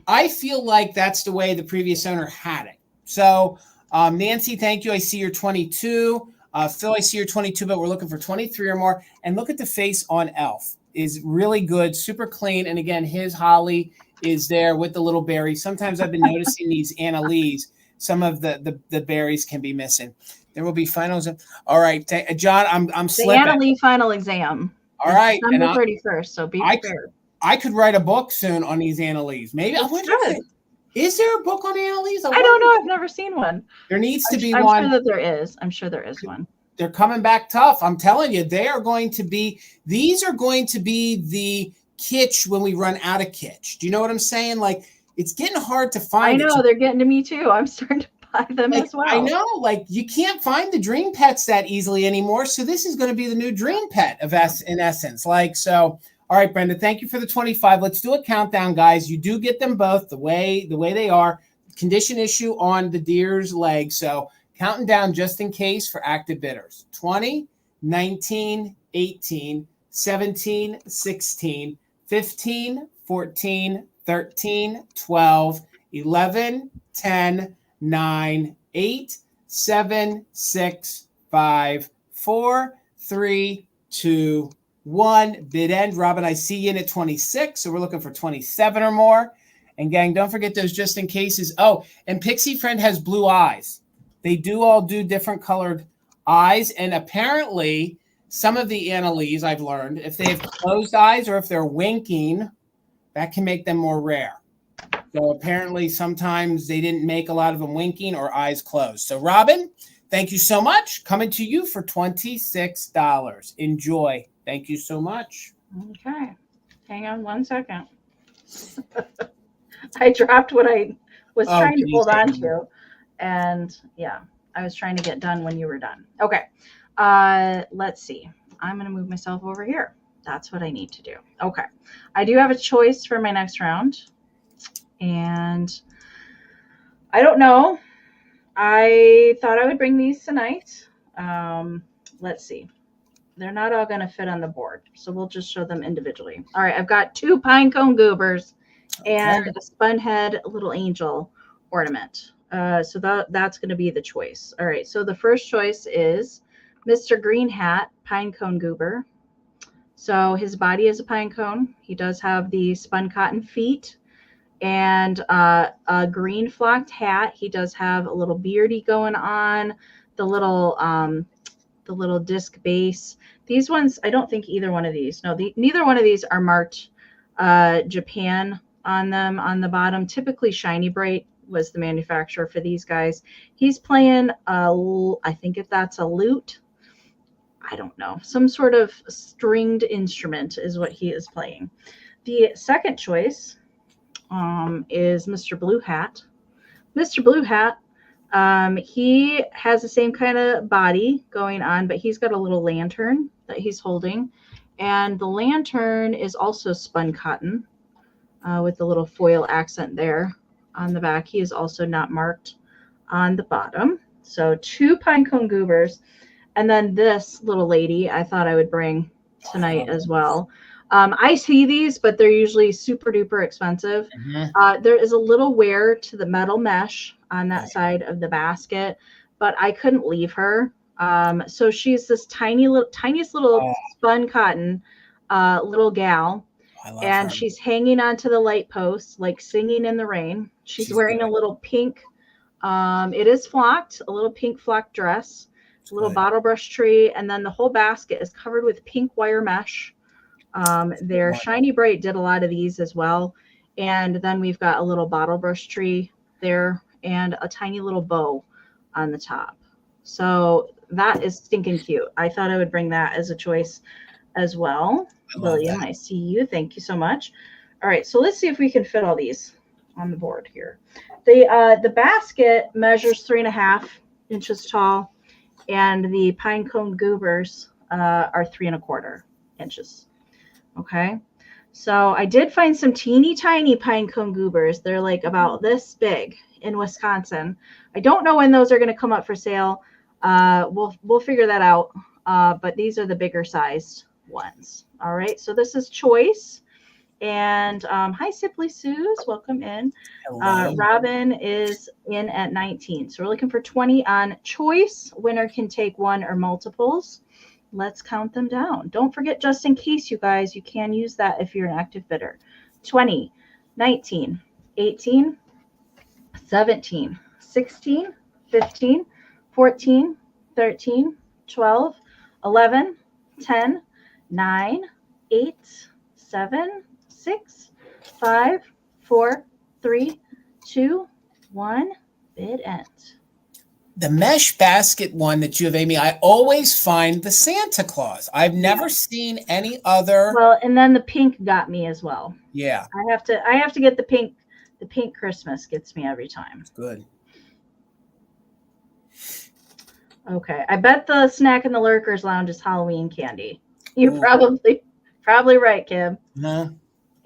I feel like that's the way the previous owner had it. So Nancy, thank you. I see you're 22. Phil, I see you're 22, but we're looking for 23 or more. And look at the face on Elf. Is really good, super clean. And again, his holly is there with the little berries. Sometimes I've been noticing these Anna Lees, some of the berries can be missing. There will be finals. All right, John, I'm slipping. The Anna Lee final exam. All right. December 31st, so be prepared. I could write a book soon on these Anna Lees. Maybe I wonder is there a book on Anna Lees? I don't know. I've never seen one. There needs to be one. I'm sure that there is. I'm sure there is one. They're coming back tough. I'm telling you, these are going to be the kitsch when we run out of kitsch. Do you know what I'm saying? Like, it's getting hard to find. I know, they're getting to me too. I'm starting to buy them as well. I know, like, you can't find the dream pets that easily anymore. So this is going to be the new dream pet in essence. Like, so, all right, Brenda, thank you for the 25. Let's do a countdown, guys. You do get them both the way they are. Condition issue on the deer's leg. So counting down just in case for active bidders. 20, 19, 18, 17, 16, 15, 14, 13, 12, 11, 10, 9, 8, 7, 6, 5, 4, 3, 2, 1. Bid end. Robin, I see you in at 26. So we're looking for 27 or more. And gang, don't forget those just in cases. Oh, and Pixie Friend has blue eyes. They do all do different colored eyes. And apparently some of the Anna Lees I've learned, if they have closed eyes or if they're winking, that can make them more rare. So apparently sometimes they didn't make a lot of them winking or eyes closed. So Robin, thank you so much. Coming to you for $26. Enjoy. Thank you so much. Okay. Hang on 1 second. I dropped what I was trying to hold on to. And yeah, I was trying to get done when you were done. Okay. Let's see. I'm going to move myself over here. That's what I need to do. Okay. I do have a choice for my next round. And I don't know. I thought I would bring these tonight. Let's see. They're not all going to fit on the board, so we'll just show them individually. All right, I've got 2 Pinecone goobers and a spun head little angel ornament. So that's going to be the choice. All right, so the first choice is Mr. Green Hat Pinecone goober. So his body is a pinecone. He does have the spun cotton feet and a green flocked hat. He does have a little beardy going on, the little disc base. These ones, I don't think either one of these. No, neither one of these are marked Japan on them on the bottom. Typically, Shiny Bright was the manufacturer for these guys. He's playing I think if that's a lute. I don't know. Some sort of stringed instrument is what he is playing. The second choice is Mr. Blue Hat. Mr. Blue Hat, he has the same kind of body going on, but he's got a little lantern that he's holding. And the lantern is also spun cotton with the little foil accent there on the back. He is also not marked on the bottom. So 2 Pinecone goobers. And then this little lady I thought I would bring tonight as well. I see these, but they're usually super duper expensive. There is a little wear to the metal mesh on that side of the basket, but I couldn't leave her. So she's this tiniest little spun cotton little gal, and she's hanging onto the light post, like singing in the rain. She's wearing a little pink. It is flocked, a little pink flocked dress, a little bottle brush tree, and then the whole basket is covered with pink wire mesh. Their Shiny Bright did a lot of these as well. And then we've got a little bottle brush tree there and a tiny little bow on the top. So that is stinking cute. I thought I would bring that as a choice as well. William, I see you. Thank you so much. All right, so let's see if we can fit all these on the board here. The basket measures 3.5 inches tall, and the Pinecone goobers are 3.25 inches. Okay, so I did find some teeny tiny Pinecone goobers. They're like about this big in Wisconsin. I don't know when those are going to come up for sale. We'll figure that out. But these are the bigger sized ones. All right, so this is choice. And hi, Simply Suze, welcome in. Robin is in at 19. So we're looking for 20 on choice. Winner can take 1 or multiples. Let's count them down. Don't forget, just in case, you guys, you can use that if you're an active bidder. 20, 19, 18, 17, 16, 15, 14, 13, 12, 11, 10, 9, 8, 7, 6, 5, 4, 3, 2, 1. Bid end. The mesh basket one that you have, Amy, I always find the Santa Claus. I've never seen any other. Well, and then the pink got me as well. Yeah. I have to get the pink. The pink Christmas gets me every time. Good. Okay. I bet the snack in the Lurkers Lounge is Halloween candy. You're probably right, Kim. No.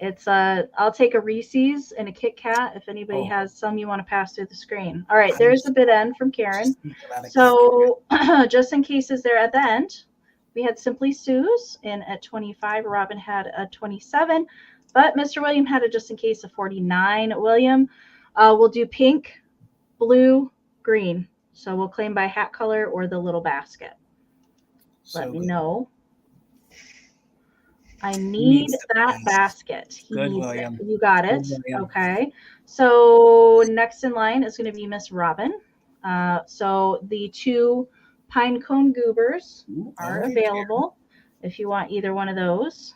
It's I'll take a Reese's and a Kit Kat if anybody has some you want to pass through the screen. All right, there's the bid end from Karen. So just in case is there at the end, we had Simply Suze in at 25. Robin had a 27, but Mr. William had a just in case of 49. William, we'll do pink, blue, green. So we'll claim by hat color or the little basket. Let me know. I need that basket. Good, William. You got it. Okay. So next in line is going to be Miss Robin. So the 2 Pinecone goobers are available if you want either one of those.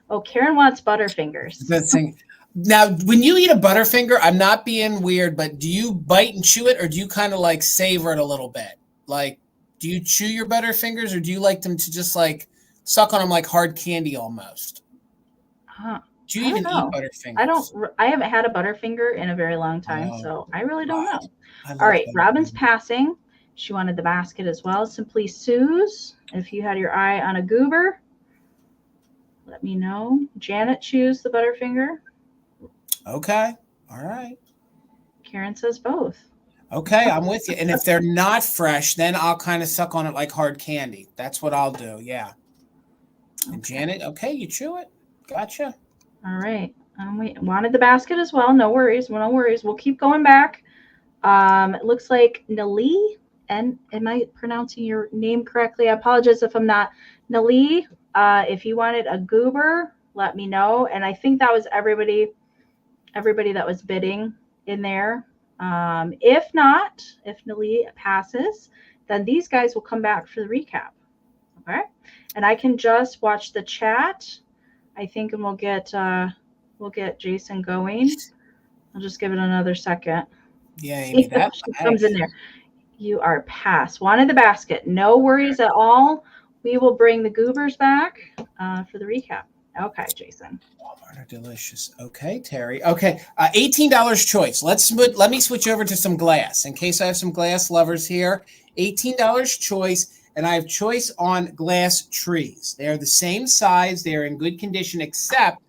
Oh, Karen wants Butterfingers. That thing. Now, when you eat a Butterfinger, I'm not being weird, but do you bite and chew it, or do you kind of like savor it a little bit? Like, do you chew your Butterfingers, or do you like them to just like suck on them like hard candy almost? Do you even eat Butterfingers? I haven't had a Butterfinger in a very long time, so I really don't know. All right, Robin's passing. She wanted the basket as well. Simply Sue's. If you had your eye on a goober, let me know. Janet choose the Butterfinger. Okay. All right. Karen says both. Okay, I'm with you. And if they're not fresh, then I'll kind of suck on it like hard candy. That's what I'll do. Yeah. Okay. And Janet, okay, you chew it. Gotcha. All right. We wanted the basket as well. No worries. No worries. We'll keep going back. It looks like Nali. And am I pronouncing your name correctly? I apologize if I'm not. Nali, if you wanted a goober, let me know. And I think that was everybody that was bidding in there. If not, if Nali passes, then these guys will come back for the recap. Okay. And I can just watch the chat, I think, and we'll get Jason going. I'll just give it another second. Yeah, Amy, that comes in there. You are passed. Wanted the basket. No worries at all. We will bring the goobers back for the recap. Okay, Jason. Walmart are delicious. Okay, Terry. Okay, $18 choice. Let me switch over to some glass in case I have some glass lovers here. $18 choice, and I have choice on glass trees. They are the same size. They are in good condition, except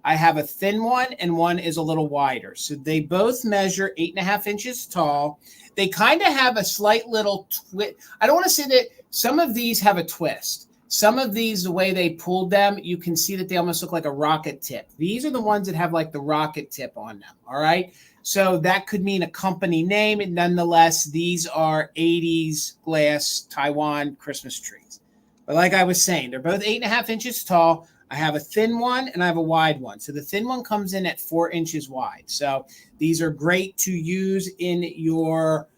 I have a thin one and one is a little wider. So they both measure 8.5 inches tall. They kind of have a slight little twist. I don't want to say that some of these have a twist. Some of these, the way they pulled them, you can see that they almost look like a rocket tip. These are the ones that have like the rocket tip on them. All right. So that could mean a company name. And nonetheless, these are 80s glass Taiwan Christmas trees. But like I was saying, they're both 8.5 inches tall. I have a thin one and I have a wide one. So the thin one comes in at 4 inches wide. So these are great to use in your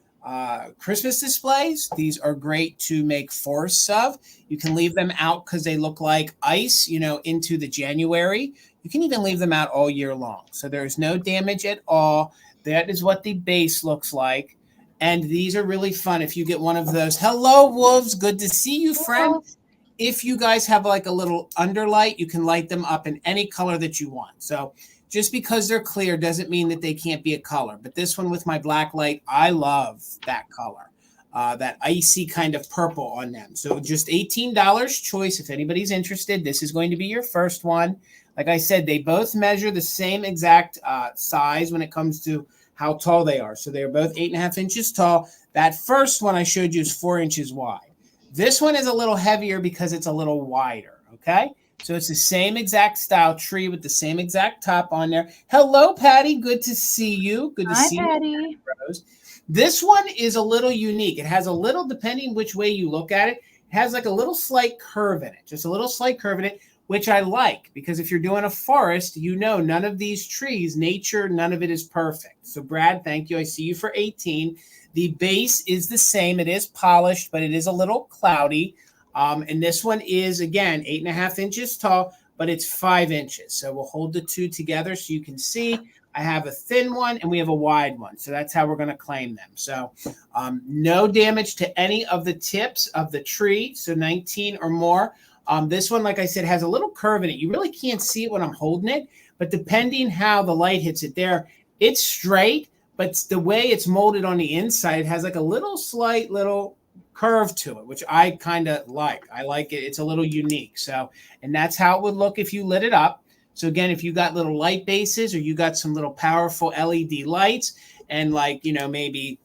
Christmas displays. These are great to make forests of. You can leave them out because they look like ice, into the January. You can even leave them out all year long. So there's no damage at all. That is what the base looks like. And these are really fun if you get one of those. Hello, wolves. Good to see you, friend. If you guys have like a little underlight, you can light them up in any color that you want. So just because they're clear doesn't mean that they can't be a color. But this one with my black light, I love that color, that icy kind of purple on them. So just $18 choice. If anybody's interested, this is going to be your first one. Like I said, they both measure the same exact size when it comes to how tall they are. So they're both 8.5 inches tall. That first one I showed you is 4 inches wide. This one is a little heavier because it's a little wider, okay? So it's the same exact style tree with the same exact top on there. Hello, Patty. Good to see you. Good to see you. Hi, Patty. This one is a little unique. It has a little, depending which way you look at it, it has like a little slight curve in it, just a little slight curve in it, which I like because if you're doing a forest, none of these trees, nature, none of it is perfect. So, Brad, thank you. I see you for 18. The base is the same. It is polished, but it is a little cloudy. And this one is, again, 8.5 inches tall, but it's 5 inches. So we'll hold the two together so you can see. I have a thin one and we have a wide one. So that's how we're going to claim them. So no damage to any of the tips of the tree. So 19 or more. This one, like I said, has a little curve in it. You really can't see it when I'm holding it, but depending how the light hits it there, it's straight. But the way it's molded on the inside, it has like a little slight little curve to it, which I kind of like. I like it. It's a little unique. So, and that's how it would look if you lit it up. So again, if you got little light bases or you got some little powerful LED lights and maybe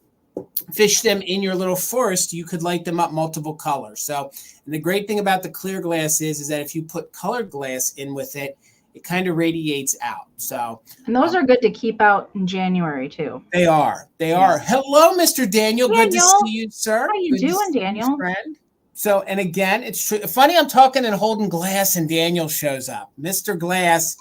fish them in your little forest, you could light them up multiple colors. So, and the great thing about the clear glass is that if you put colored glass in with it, it kind of radiates out. So, and those are good to keep out in January too. They are. Hello, Mr. Daniel. Good to see you, sir. How you doing, Daniel? Friend. So, and again, it's true. Funny, I'm talking and holding glass, and Daniel shows up. Mr. Glass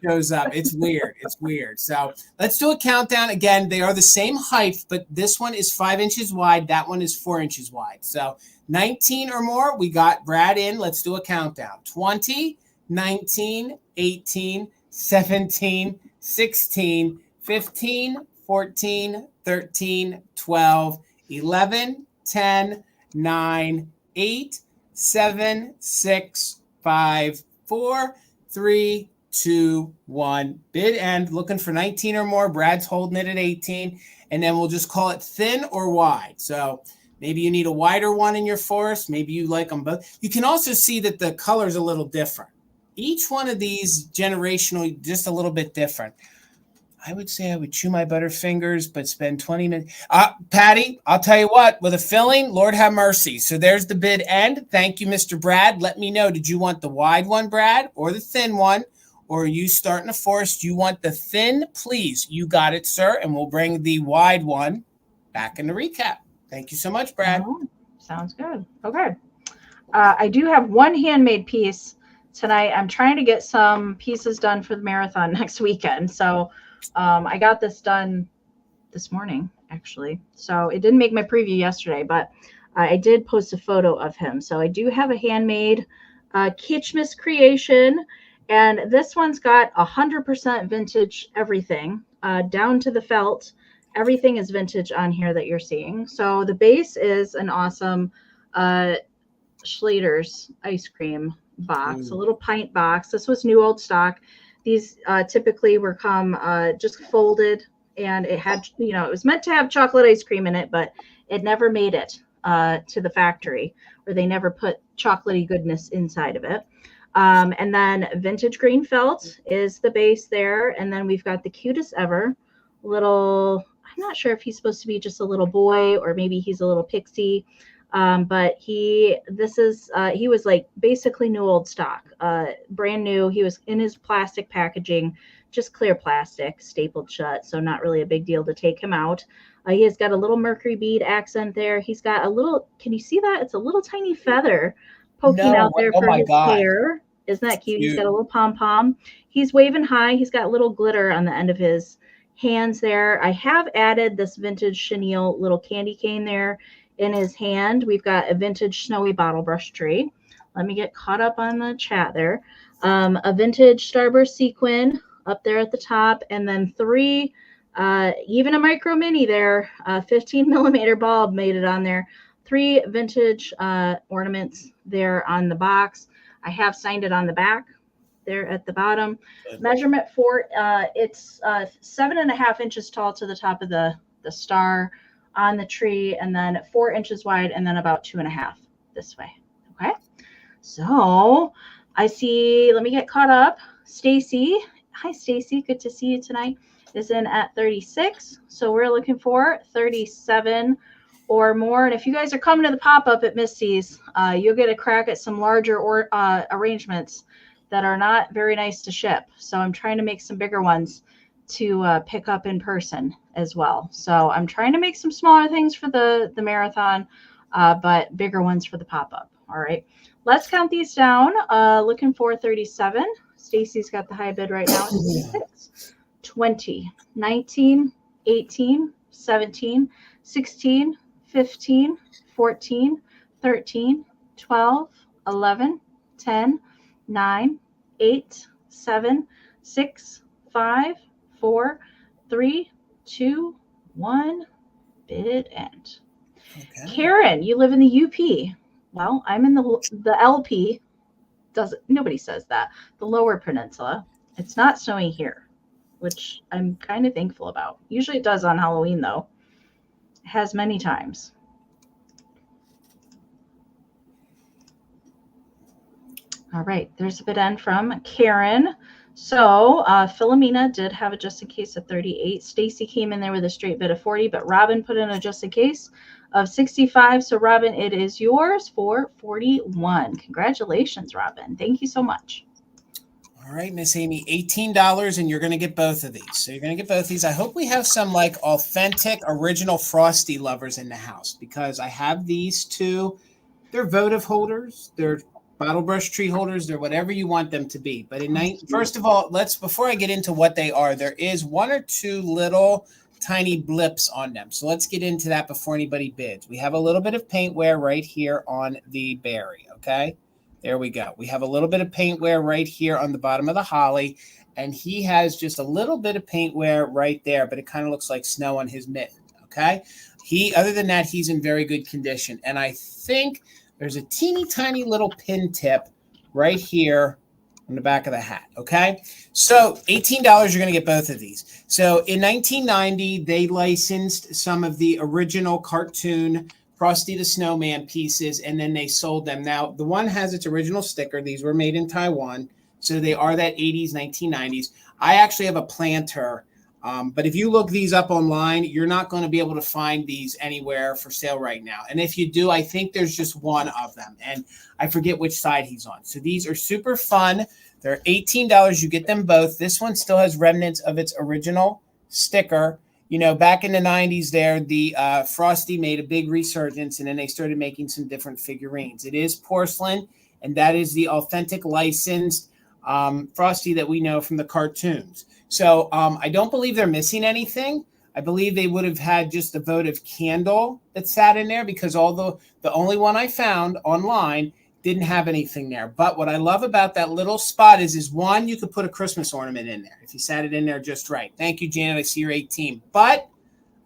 shows up. It's weird. It's weird. So, let's do a countdown again. They are the same height, but this one is 5 inches wide. That one is 4 inches wide. So, 19 or more. We got Brad in. Let's do a countdown. 20. 19, 18, 17, 16, 15, 14, 13, 12, 11, 10, 9, 8, 7, 6, 5, 4, 3, 2, 1. Bid end. Looking for 19 or more. Brad's holding it at 18. And then we'll just call it thin or wide. So maybe you need a wider one in your forest. Maybe you like them both. You can also see that the color's a little different. Each one of these generational, just a little bit different. I would say I would chew my butterfingers, but spend 20 minutes. Patty, I'll tell you what, with a filling, Lord have mercy. So there's the bid end. Thank you, Mr. Brad. Let me know, did you want the wide one, Brad, or the thin one? Or are you starting a forest? You want the thin, please. You got it, sir. And we'll bring the wide one back in the recap. Thank you so much, Brad. Oh, sounds good. Okay. I do have one handmade piece tonight. I'm trying to get some pieces done for the marathon next weekend. So I got this done this morning, actually. So it didn't make my preview yesterday, but I did post a photo of him. So I do have a handmade Kitschmas creation. And this one's got 100% vintage everything, down to the felt. Everything is vintage on here that you're seeing. So the base is an awesome Schlater's ice cream box, a little pint box. This was new old stock. These typically were come just folded, and it had, it was meant to have chocolate ice cream in it, but it never made it to the factory, or they never put chocolatey goodness inside of it. And then vintage green felt is the base there. And then we've got the cutest ever little, I'm not sure if he's supposed to be just a little boy or maybe he's a little pixie. But he was like basically new old stock, brand new. He was in his plastic packaging, just clear plastic, stapled shut. So not really a big deal to take him out. He has got a little Mercury bead accent there. He's got a little, can you see that? It's a little tiny feather poking out there for his hair. Isn't that cute? He's got a little pom-pom. He's waving high. He's got a little glitter on the end of his hands there. I have added this vintage chenille little candy cane there in his hand. We've got a vintage snowy bottle brush tree. Let me get caught up on the chat there. A vintage starburst sequin up there at the top, and then three, even a micro mini there, 15 millimeter bulb made it on there. 3 vintage ornaments there on the box. I have signed it on the back there at the bottom. Measurement for it's 7.5 inches tall to the top of the star on the tree, and then 4 inches wide, and then about 2.5 this way. Okay, so I see, let me get caught up. Stacy, hi Stacy, good to see you tonight, is in at 36. So we're looking for 37 or more. And if you guys are coming to the pop-up at Misty's, you'll get a crack at some larger arrangements that are not very nice to ship. So I'm trying to make some bigger ones to pick up in person as well. So I'm trying to make some smaller things for the marathon, but bigger ones for the pop-up. All right, let's count these down. Looking for 37. Stacy's got the high bid right now. 6, 20, 19, 18, 17, 16, 15, 14, 13, 12, 11, 10, 9, 8, 7, 6, 5, 4, 3, 2, 1. Bid end. Okay. Karen, you live in the UP. Well, I'm in the LP. Nobody says that. The Lower Peninsula. It's not snowing here, which I'm kind of thankful about. Usually it does on Halloween, though. It has many times. All right, there's a bid end from Karen. So Philomena did have a just in case of 38. Stacy came in there with a straight bid of 40, but Robin put in a just in case of 65. So Robin, it is yours for 41. Congratulations, Robin. Thank you so much. All right, Miss Amy, $18, and you're going to get both of these. So you're going to get both these. I hope we have some like authentic, original Frosty lovers in the house, because I have these two. They're votive holders. They're bottle brush tree holders. They're whatever you want them to be. But first of all, before I get into what they are, there is 1 or 2 little tiny blips on them. So let's get into that before anybody bids. We have a little bit of paint wear right here on the berry, okay? There we go. We have a little bit of paint wear right here on the bottom of the holly, and he has just a little bit of paint wear right there, but it kind of looks like snow on his mitten, okay? Other than that, he's in very good condition, and I think there's a teeny tiny little pin tip right here on the back of the hat, okay? So $18, you're going to get both of these. So in 1990, they licensed some of the original cartoon Frosty the Snowman pieces, and then they sold them. Now, the one has its original sticker. These were made in Taiwan, so they are that 80s, 1990s. I actually have a planter, but if you look these up online, you're not going to be able to find these anywhere for sale right now. And if you do, I think there's just one of them, and I forget which side he's on. So these are super fun. They're $18. You get them both. This one still has remnants of its original sticker. You know, back in the 90s there, the Frosty made a big resurgence, and then they started making some different figurines. It is porcelain, and that is the authentic licensed Frosty that we know from the cartoons. So I don't believe they're missing anything. I believe they would have had just a votive candle that sat in there, because although the only one I found online didn't have anything there. But what I love about that little spot is one, you could put a Christmas ornament in there if you sat it in there just right. Thank you, Janet. I see you're 18. But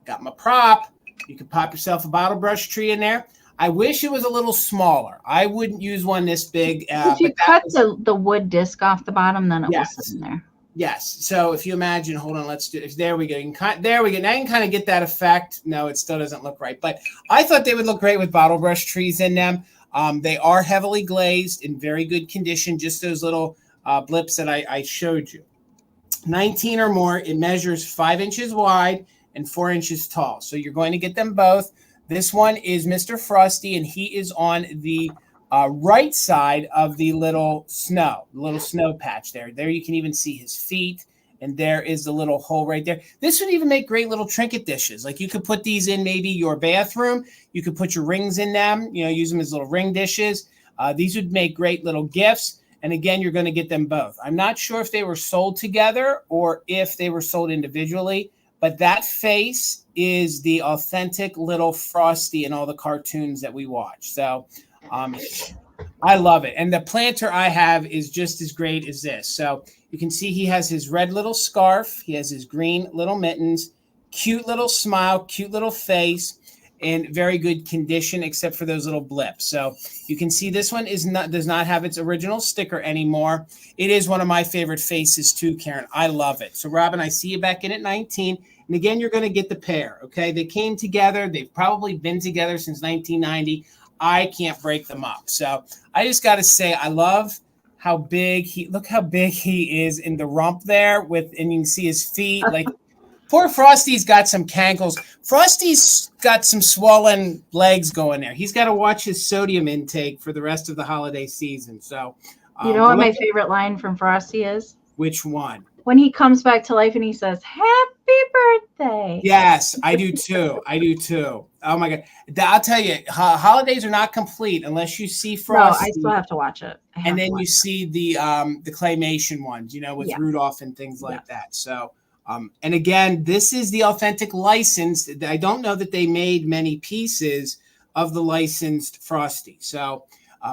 got my prop. You could pop yourself a bottle brush tree in there. I wish it was a little smaller. I wouldn't use one this big. If you cut the wood disc off the bottom, then it will sit in there. Yes. So if you imagine, hold on, let's do it. There we go. There we go. Now you can kind of get that effect. No, it still doesn't look right. But I thought they would look great with bottle brush trees in them. They are heavily glazed, in very good condition, just those little blips that I showed you. 19 or more. It measures 5 inches wide and 4 inches tall. So you're going to get them both. This one is Mr. Frosty, and he is on the right side of the little snow patch there. There you can even see his feet. And there is the little hole right there. This would even make great little trinket dishes. Like you could put these in maybe your bathroom. You could put your rings in them, you know, use them as little ring dishes. These would make great little gifts. And again, you're going to get them both. I'm not sure if they were sold together or if they were sold individually, but that face is the authentic little Frosty in all the cartoons that we watch. So I love it. And the planter I have is just as great as this. So you can see he has his red little scarf. He has his green little mittens, cute little smile, cute little face, in very good condition except for those little blips. So you can see this one does not have its original sticker anymore. It is one of my favorite faces too, Karen. I love it. So Robin, I see you back in at 19. And again, you're going to get the pair, okay? They came together. They've probably been together since 1990. I can't break them up. So I just got to say, I love how big look how big he is in the rump there and you can see his feet. Like poor Frosty's got some cankles. Frosty's got some swollen legs going there. He's got to watch his sodium intake for the rest of the holiday season. So you know what my favorite line from Frosty is? Which one? When he comes back to life and he says, "Happy birthday." Yes, I do too. I do too. Oh my God. I'll tell you, holidays are not complete unless you see Frosty. No, I still have to watch it. And then you see the claymation ones, you know, with Rudolph and things like that. So, and again, this is the authentic licensed. I don't know that they made many pieces of the licensed Frosty. So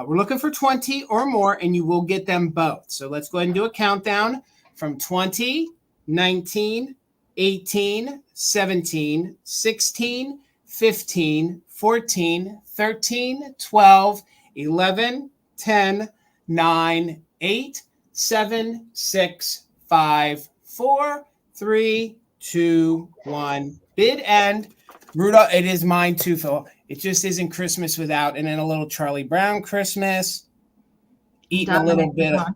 we're looking for 20 or more, and you will get them both. So let's go ahead and do a countdown from 20, 19, 18, 17, 16, 15, 14, 13, 12, 11, 10, 9, 8, 7, 6, 5, 4, 3, 2, 1. Bid end. Rudolph, it is mine too, Phil. It just isn't Christmas without, and then a little Charlie Brown Christmas. Eating a little bit of,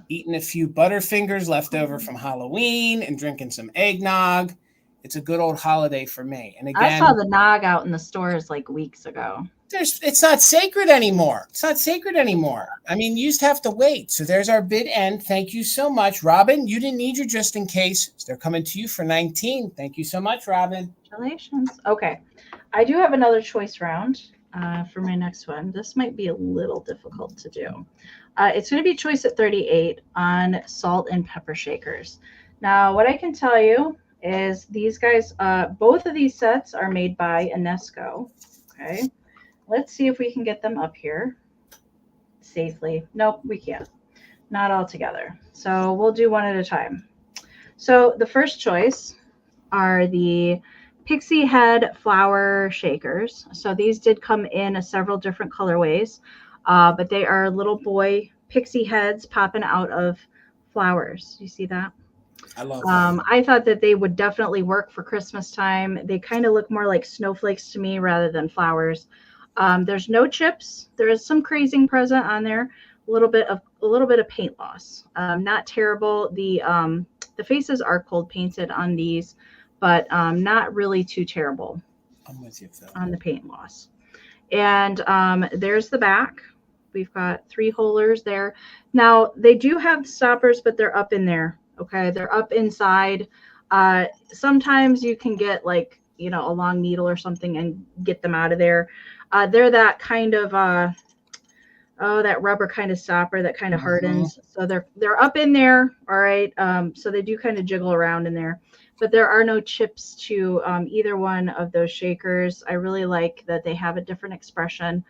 eating a few Butterfingers left over from Halloween and drinking some eggnog. It's a good old holiday for me. And again, I saw the nog out in the stores like weeks ago. It's not sacred anymore. It's not sacred anymore. I mean, you just have to wait. So there's our bid end. Thank you so much. Robin, you didn't need your just in case. So they're coming to you for 19. Thank you so much, Robin. Congratulations. Okay. I do have another choice round for my next one. This might be a little difficult to do. It's going to be choice at 38 on salt and pepper shakers. Now, what I can tell you is these guys, both of these sets are made by Enesco. Okay. Let's see if we can get them up here. safely. Nope, we can't. Not all together. So we'll do one at a time. So the first choice are the Pixie head flower shakers. So these did come in several different colorways, but they are little boy pixie heads popping out of flowers. You see that? I love that. I thought that they would definitely work for Christmas time. They kind of look more like snowflakes to me rather than flowers. There's no chips. There is some crazing present on there. A little bit of paint loss. Not terrible. The faces are cold painted on these, but not really too terrible. I'm with you, Phil. On the paint loss. And there's the back. We've got 3 holers there. Now they do have stoppers, but they're up in there. Okay, they're up inside. Sometimes you can get like, a long needle or something and get them out of there. They're that kind of that rubber kind of stopper that kind of hardens. So they're up in there. All right. So they do kind of jiggle around in there, but there are no chips to either one of those shakers. I really like that they have a different expression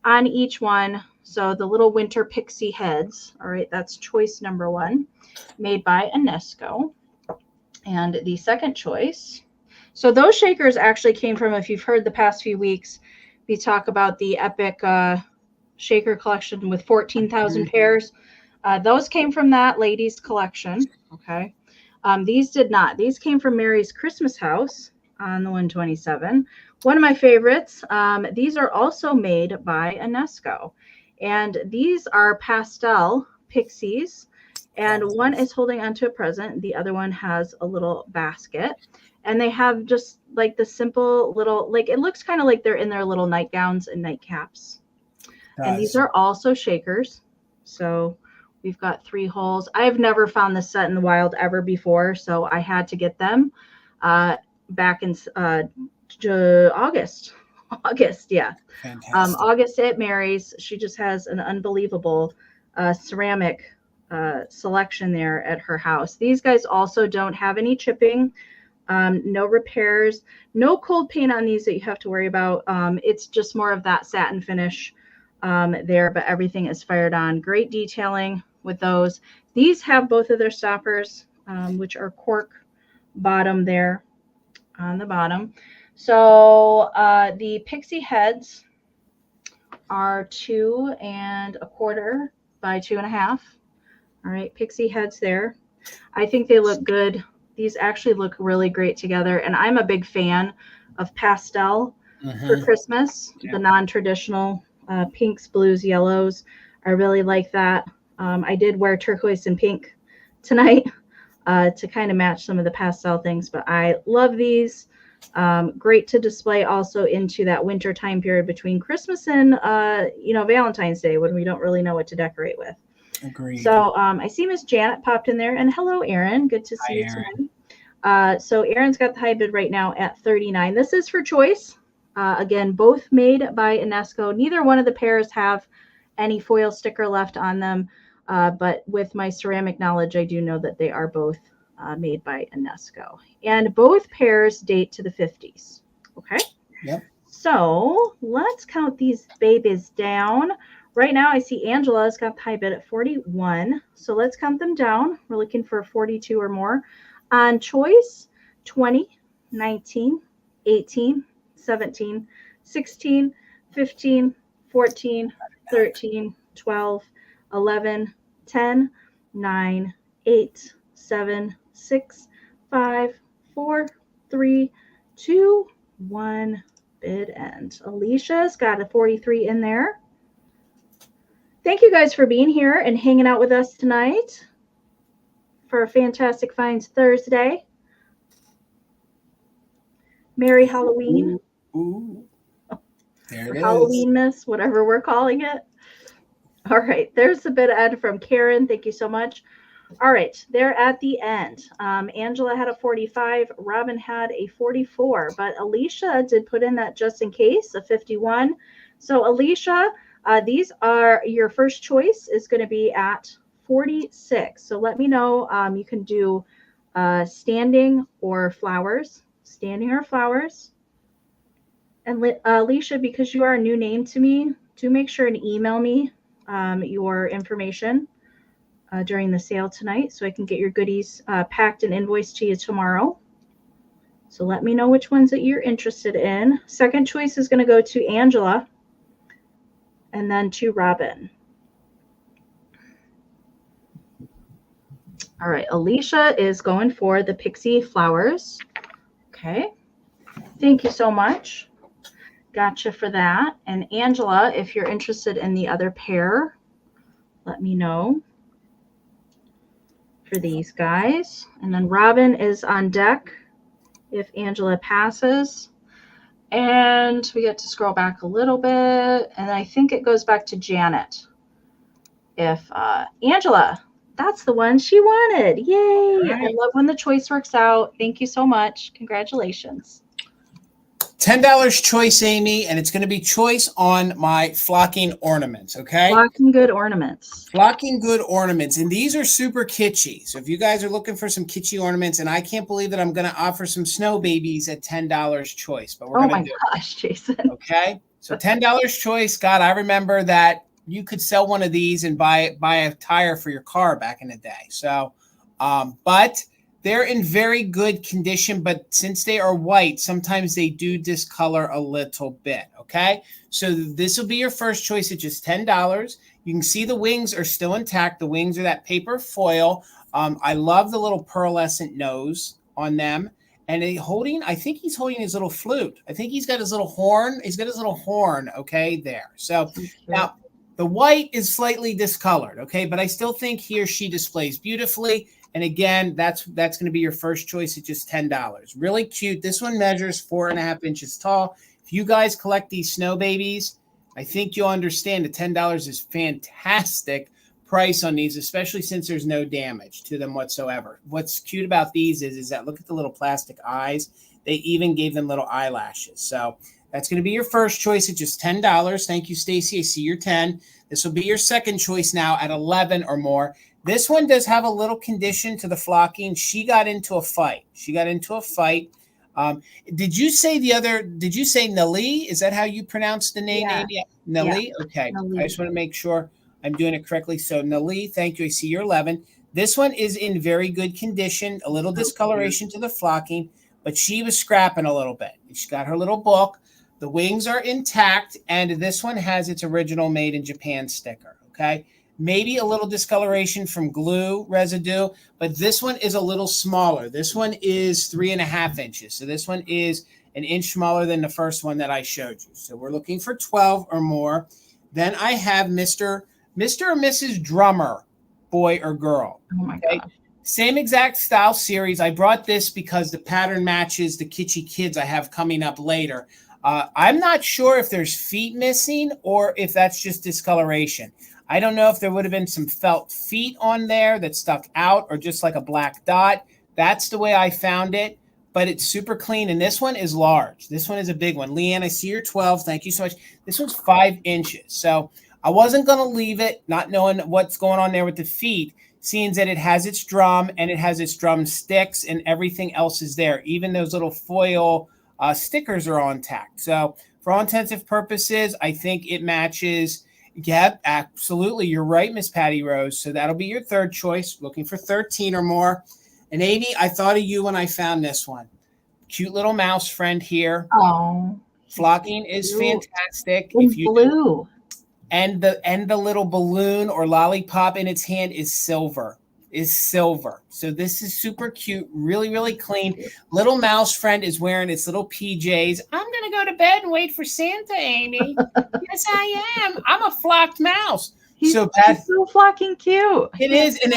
on each one. So the little winter pixie heads. All right. That's choice number 1, made by Enesco. And the second choice. So those shakers actually came from, if you've heard the past few weeks, we talk about the epic shaker collection with 14,000 pairs. Those came from that ladies collection. Okay. These did not. These came from Mary's Christmas house on the 127. One of my favorites. These are also made by Enesco. And these are pastel pixies. And one is holding onto a present. The other one has a little basket. And they have just like the simple little, like it looks kind of like they're in their little nightgowns and nightcaps. And these are also shakers. So we've got 3 holes. I've never found this set in the wild ever before, so I had to get them back in August. August, yeah. Fantastic. August at Mary's. She just has an unbelievable ceramic selection there at her house. These guys also don't have any chipping, no repairs, no cold paint on these that you have to worry about. It's just more of that satin finish there, but everything is fired on. Great detailing with those. These have both of their stoppers, which are cork bottom there on the bottom. So the pixie heads are 2 1/4 by 2 1/2. All right, pixie heads there. I think they look good. These actually look really great together, and I'm a big fan of pastel for Christmas, the non-traditional pinks, blues, yellows. I really like that. I did wear turquoise and pink tonight to kind of match some of the pastel things, but I love these. Great to display also into that winter time period between Christmas and Valentine's Day, when we don't really know what to decorate with. Agreed. So I see Miss Janet popped in there, and hello, Erin. Good to see you tonight. So Erin's got the high bid right now at $39. This is for choice. Again, both made by Enesco. Neither one of the pairs have any foil sticker left on them, but with my ceramic knowledge, I do know that they are both made by Enesco. And both pairs date to the 50s. Okay? Yep. So let's count these babies down. Right now, I see Angela's got the high bid at 41. So let's count them down. We're looking for 42 or more. On choice, 20, 19, 18, 17, 16, 15, 14, 13, 12, 11, 10, 9, 8, 7, 6, 5, 4, 3, 2, 1. Bid end. Alicia's got a 43 in there. Thank you guys for being here and hanging out with us tonight for a Fantastic Finds Thursday. Merry Halloween. Ooh. There it is. Halloween-ness, whatever we're calling it. All right, there's the bid end from Karen. Thank you so much. All right, they're at the end. Angela had a 45. Robin had a 44, but Alicia did put in that just in case, a 51. So Alicia, these are your first choice is going to be at 46. So let me know. You can do standing or flowers. Standing or flowers. And Alicia, because you are a new name to me, do make sure and email me your information during the sale tonight so I can get your goodies packed and invoiced to you tomorrow. So let me know which ones that you're interested in. Second choice is going to go to Angela and then to Robin. All right, Alicia is going for the Pixie flowers. Okay, thank you so much. Gotcha for that. And Angela, if you're interested in the other pair, let me know for these guys. And then Robin is on deck if Angela passes. And we get to scroll back a little bit. And I think it goes back to Janet. If Angela, that's the one she wanted. Yay. Right. I love when the choice works out. Thank you so much. Congratulations. $10 choice, Amy, and it's going to be choice on my flocking ornaments, okay? Flocking good ornaments. Flocking good ornaments, and these are super kitschy. So if you guys are looking for some kitschy ornaments, and I can't believe that I'm going to offer some snow babies at $10 choice, but we're going to do it. Oh my gosh, Jason. Okay, so $10 choice. God, I remember that you could sell one of these and buy a tire for your car back in the day. So, but they're in very good condition, but since they are white, sometimes they do discolor a little bit, okay? So this will be your first choice at just $10. You can see the wings are still intact. The wings are that paper foil. I love the little pearlescent nose on them. And I think he's holding his little flute. I think he's got his little horn. He's got his little horn, okay, there. So now the white is slightly discolored, okay? But I still think he or she displays beautifully. And again, that's going to be your first choice at just $10. Really cute. This one measures 4.5 inches tall. If you guys collect these snow babies, I think you'll understand that $10 is fantastic price on these, especially since there's no damage to them whatsoever. What's cute about these is that look at the little plastic eyes. They even gave them little eyelashes. So that's going to be your first choice at just $10. Thank you, Stacy. I see your 10. This will be your second choice now at 11 or more. This one does have a little condition to the flocking. She got into a fight. Did you say Nali? Is that how you pronounce the name? Yeah. Nali? Yeah. Okay. Nali. I just want to make sure I'm doing it correctly. So Nali, thank you. I see your 11. This one is in very good condition, a little discoloration to the flocking, but she was scrapping a little bit. She got her little book. The wings are intact, and this one has its original made in Japan sticker, okay? Maybe a little discoloration from glue residue, but this one is a little smaller. This one is 3.5 inches. So this one is an inch smaller than the first one that I showed you. So we're looking for 12 or more. Then I have Mr. or Mrs. Drummer, boy or girl. Oh my God. Same exact style series. I brought this because the pattern matches the Kitschy Kids I have coming up later. I'm not sure if there's feet missing or if that's just discoloration. I don't know if there would have been some felt feet on there that stuck out or just like a black dot. That's the way I found it, but it's super clean. And this one is large. This one is a big one. Leanne, I see your 12. Thank you so much. This one's 5 inches. So I wasn't going to leave it not knowing what's going on there with the feet, seeing that it has its drum and it has its drum sticks and everything else is there. Even those little foil stickers are all intact. So for all intensive purposes, I think it matches. Yeah, absolutely. You're right, Miss Patty Rose. So that'll be your third choice, looking for 13 or more. And Amy, I thought of you when I found this one. Cute little mouse friend here. Oh, flocking is fantastic. If you blue. And the little balloon or lollipop in its hand is silver. So this is super cute, really, really clean. Little mouse friend is wearing its little PJs. I'm going to go to bed and wait for Santa, Amy. Yes, I am. I'm a flocked mouse. He's so flocking cute. It is. And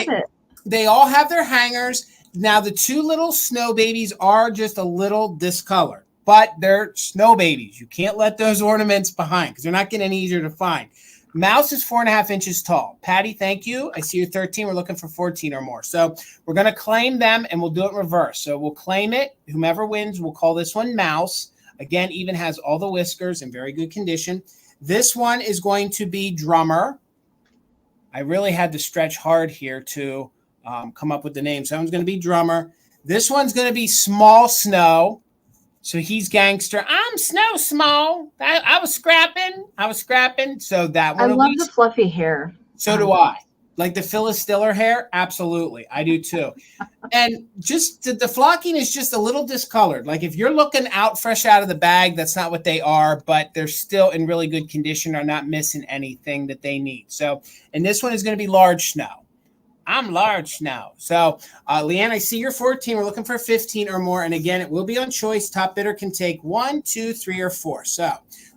they all have their hangers. Now, the two little snow babies are just a little discolored, but they're snow babies. You can't let those ornaments behind because they're not getting any easier to find. Mouse is 4.5 inches tall. Patty, thank you. I see you 13. We're looking for 14 or more. So we're going to claim them, and we'll do it in reverse. So we'll claim it. Whomever wins, we'll call this one Mouse. Again, even has all the whiskers in very good condition. This one is going to be Drummer. I really had to stretch hard here to come up with the name. So that one's going to be Drummer. This one's going to be Small Snow. So he's gangster. I'm Snow Small. I was scrapping. So that I one will love be. the fluffy hair. So do I. Like the Phyllis Diller hair? Absolutely. I do too. And just the flocking is just a little discolored. Like if you're looking out fresh out of the bag, that's not what they are, but they're still in really good condition, are not missing anything that they need. So, and this one is going to be large snow. I'm large snow. So, Leanne, I see you're 14. We're looking for 15 or more. And again, it will be on choice. Top bidder can take 1, 2, 3, or 4. So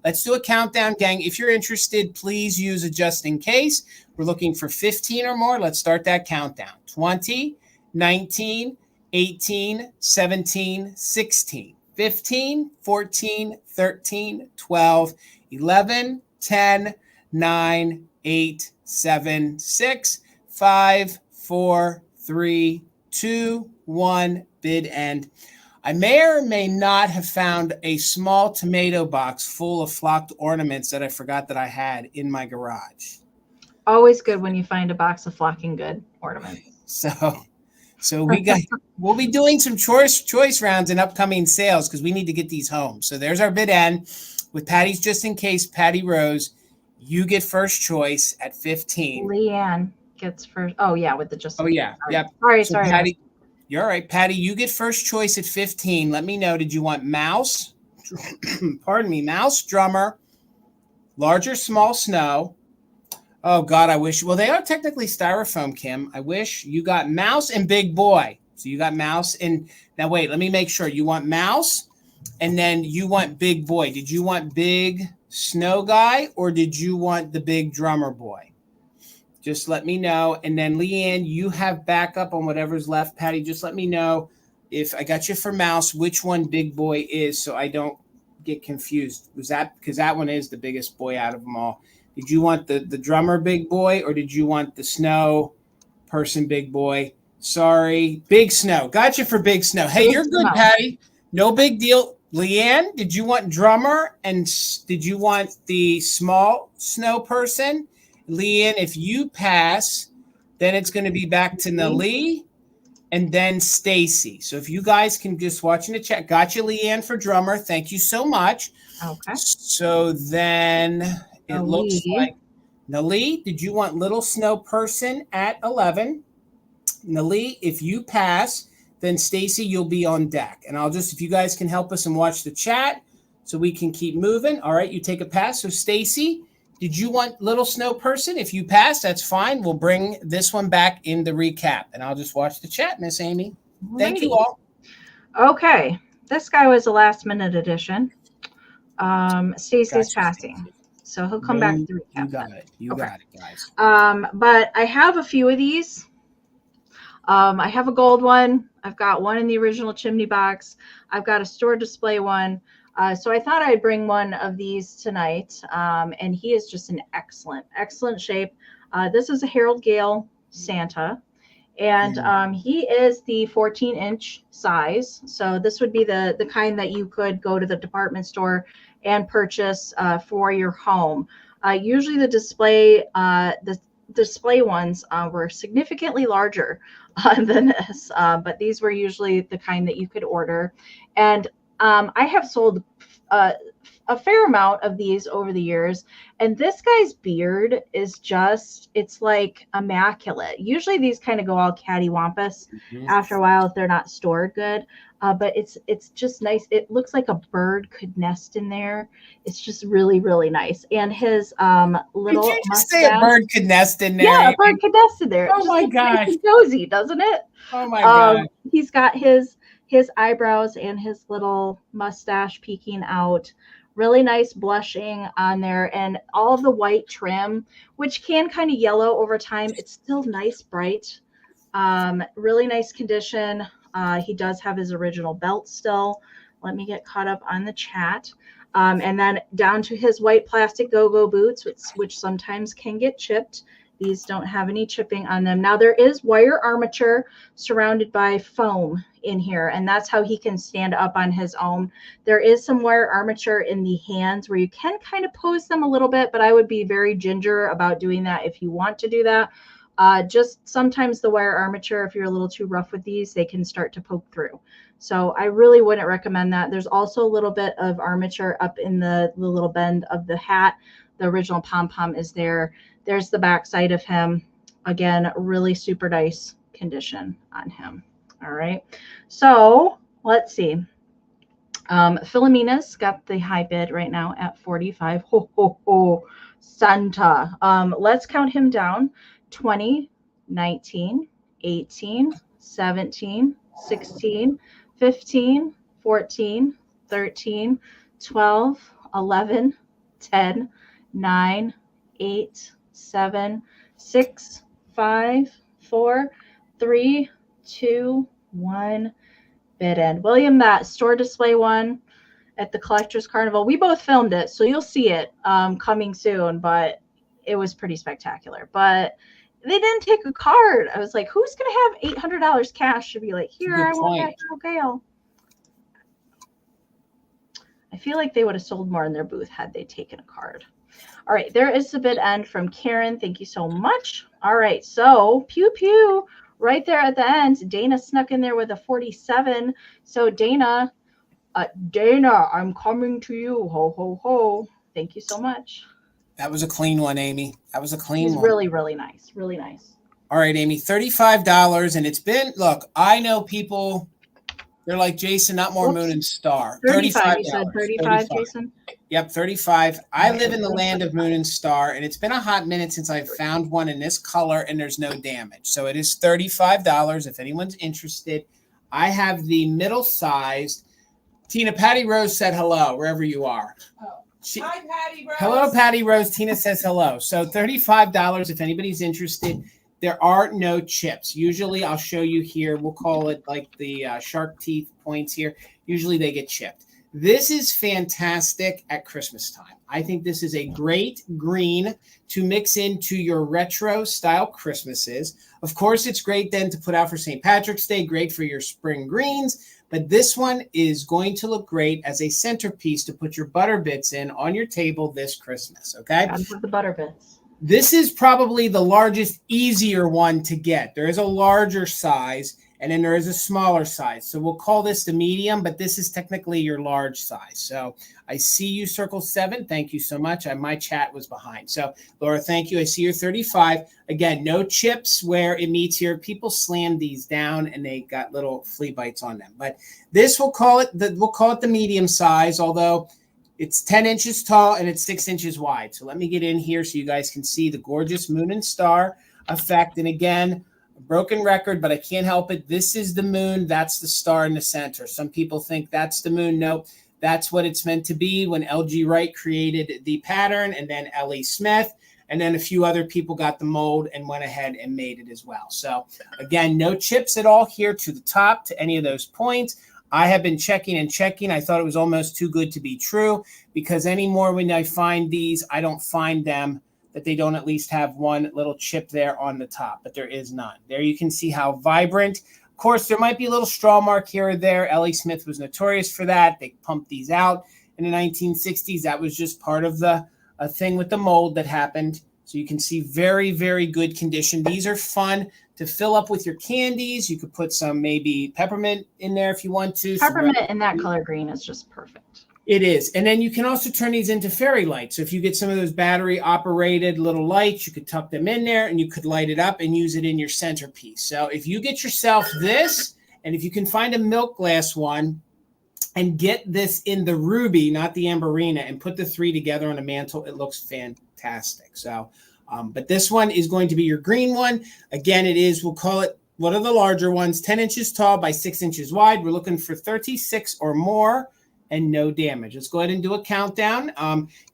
let's do a countdown, gang. If you're interested, please use a just in case. We're looking for 15 or more. Let's start that countdown. 20, 19, 18, 17, 16, 15, 14, 13, 12, 11, 10, 9, 8, 7, 6, 5, 4, 3, 2, 1, bid end. I may or may not have found a small tomato box full of flocked ornaments that I forgot that I had in my garage. Always good when you find a box of flocking good ornaments. So we'll be doing some choice rounds in upcoming sales because we need to get these home. So there's our bid end with Patty's just in case. Patty Rose, you get first choice at 15. Leanne gets first. Oh yeah, with the just. Oh yeah, yep. Sorry. Patty, you're all right. Patty, you get first choice at 15. Let me know. Did you want mouse? Pardon me, mouse, drummer, large or small snow? Oh, God, I wish. Well, they are technically styrofoam, Kim. I wish you got mouse and big boy. So you got mouse. And now, wait, let me make sure. You want mouse and then you want big boy. Did you want big snow guy or did you want the big drummer boy? Just let me know. And then, Leanne, you have backup on whatever's left. Patty, just let me know if I got you for mouse, which one big boy is so I don't get confused. Was that because that one is the biggest boy out of them all? Did you want the drummer big boy or did you want the snow person big boy? Sorry. Big snow. Gotcha for big snow. Hey, Big you're good, snow. Patty. No big deal. Leanne, did you want drummer and did you want the small snow person? Leanne, if you pass, then it's going to be back to Nalee and then Stacy. So if you guys can just watch in the chat. Gotcha, Leanne, for drummer. Thank you so much. Okay. So then it looks Nalee. like Nalee, did you want little snow person at 11? Nalee, if you pass, then Stacy, you'll be on deck. And I'll just, if you guys can help us and watch the chat so we can keep moving. All right, you take a pass. So Stacy, did you want little snow person? If you pass, that's fine. We'll bring this one back in the recap. And I'll just watch the chat, Miss Amy. Thank you all. Okay. This guy was a last minute addition. Stacy's passing. So he'll come back to the recap. You got it. You got it, guys. But I have a few of these. I have a gold one. I've got one in the original chimney box. I've got a store display one. So I thought I'd bring one of these tonight. And he is just in excellent shape. This is a Harold Gale Santa. And he is the 14-inch size. So this would be the kind that you could go to the department store and purchase for your home. Usually the display ones were significantly larger than this, but these were usually the kind that you could order. And I have sold a fair amount of these over the years, and this guy's beard is just, it's like immaculate. Usually these kind of go all cattywampus after a while if they're not stored good, but it's just nice. It looks like a bird could nest in there. It's just really nice. And his little Did you just mustache, say a bird could nest in there? yeah, a bird could nest in there. Oh my gosh. Nice and cozy, doesn't it? Oh my god. He's got his eyebrows and his little mustache peeking out. Really nice blushing on there, and all of the white trim, which can kind of yellow over time. It's still nice, bright, really nice condition. He does have his original belt still. Let me get caught up on the chat. And then down to his white plastic go-go boots, which sometimes can get chipped. These don't have any chipping on them. Now there is wire armature surrounded by foam in here, and that's how he can stand up on his own. There is some wire armature in the hands where you can kind of pose them a little bit, but I would be very ginger about doing that if you want to do that. Just sometimes the wire armature, if you're a little too rough with these, they can start to poke through. So I really wouldn't recommend that. There's also a little bit of armature up in the little bend of the hat. The original pom-pom is there. There's the back side of him. Again, really super nice condition on him. All right. So let's see. Philomena's got the high bid right now at 45. Ho, ho, ho. Santa. Let's count him down. 20, 19, 18, 17, 16, 15, 14, 13, 12, 11, 10, 9, 8, 7, 6, 5, 4, 3, 2, 1. Bid end. William, that store display one at the Collectors Carnival, we both filmed it, so you'll see it coming soon, but it was pretty spectacular. But they didn't take a card. I was like, who's going to have $800 cash to be like, here, I want that Harold Gale. I feel like they would have sold more in their booth had they taken a card. All right, there is the bid end from Karen. Thank you so much. All right, so pew pew right there at the end. Dana snuck in there with a 47. So Dana, I'm coming to you. Ho, ho, ho. Thank you so much. That was a clean one, Amy. That was a clean one. He's really, really nice. Really nice. All right, Amy, $35. And it's been, look, I know people, they're like, Jason, not more moon and star. 35. You said 35, Jason? Yep, 35. I live in the land of moon and star, and it's been a hot minute since I've found one in this color, and there's no damage. So it is $35 if anyone's interested. I have the middle-sized. Tina, Patty Rose said hello, wherever you are. Oh. Hi, Patty Rose. Hello, Patty Rose. Tina says hello. So $35 if anybody's interested. There are no chips. Usually I'll show you here. We'll call it like the shark teeth points here. Usually they get chipped. This is fantastic at Christmas time. I think this is a great green to mix into your retro style Christmases. Of course, it's great then to put out for St. Patrick's Day. Great for your spring greens. But this one is going to look great as a centerpiece to put your butter bits in on your table this Christmas, okay? Gotta put the butter bits. This is probably the largest, easier one to get. There is a larger size, and then there is a smaller size. So we'll call this the medium, but this is technically your large size. So I see you, Circle 7. Thank you so much. My chat was behind. So, Laura, thank you. I see your 35. Again, no chips where it meets here. People slam these down, and they got little flea bites on them. But this, we'll call it the medium size, although it's 10 inches tall and it's 6 inches wide. So let me get in here so you guys can see the gorgeous moon and star effect. And again, a broken record, but I can't help it. This is the moon. That's the star in the center. Some people think that's the moon. Nope. That's what it's meant to be when L.G. Wright created the pattern, and then L.E. Smith, and then a few other people got the mold and went ahead and made it as well. So again, no chips at all here to the top to any of those points. I have been checking and checking. I thought it was almost too good to be true, because anymore when I find these, I don't find them that they don't at least have one little chip there on the top, but there is none. There you can see how vibrant. Of course, there might be a little straw mark here or there. L.E. Smith was notorious for that. They pumped these out in the 1960s. That was just part of the thing with the mold that happened. So you can see very, very good condition. These are fun to fill up with your candies. You could put some maybe peppermint in there if you want to. Peppermint in that color green is just perfect. It is. And then you can also turn these into fairy lights. So if you get some of those battery operated little lights, you could tuck them in there and you could light it up and use it in your centerpiece. So if you get yourself this, and if you can find a milk glass one and get this in the ruby, not the amberina, and put the three together on a mantle, it looks fantastic. So, but this one is going to be your green one. Again, it is, we'll call it, what are the larger ones? 10 inches tall by 6 inches wide. We're looking for 36 or more and no damage. Let's go ahead and do a countdown.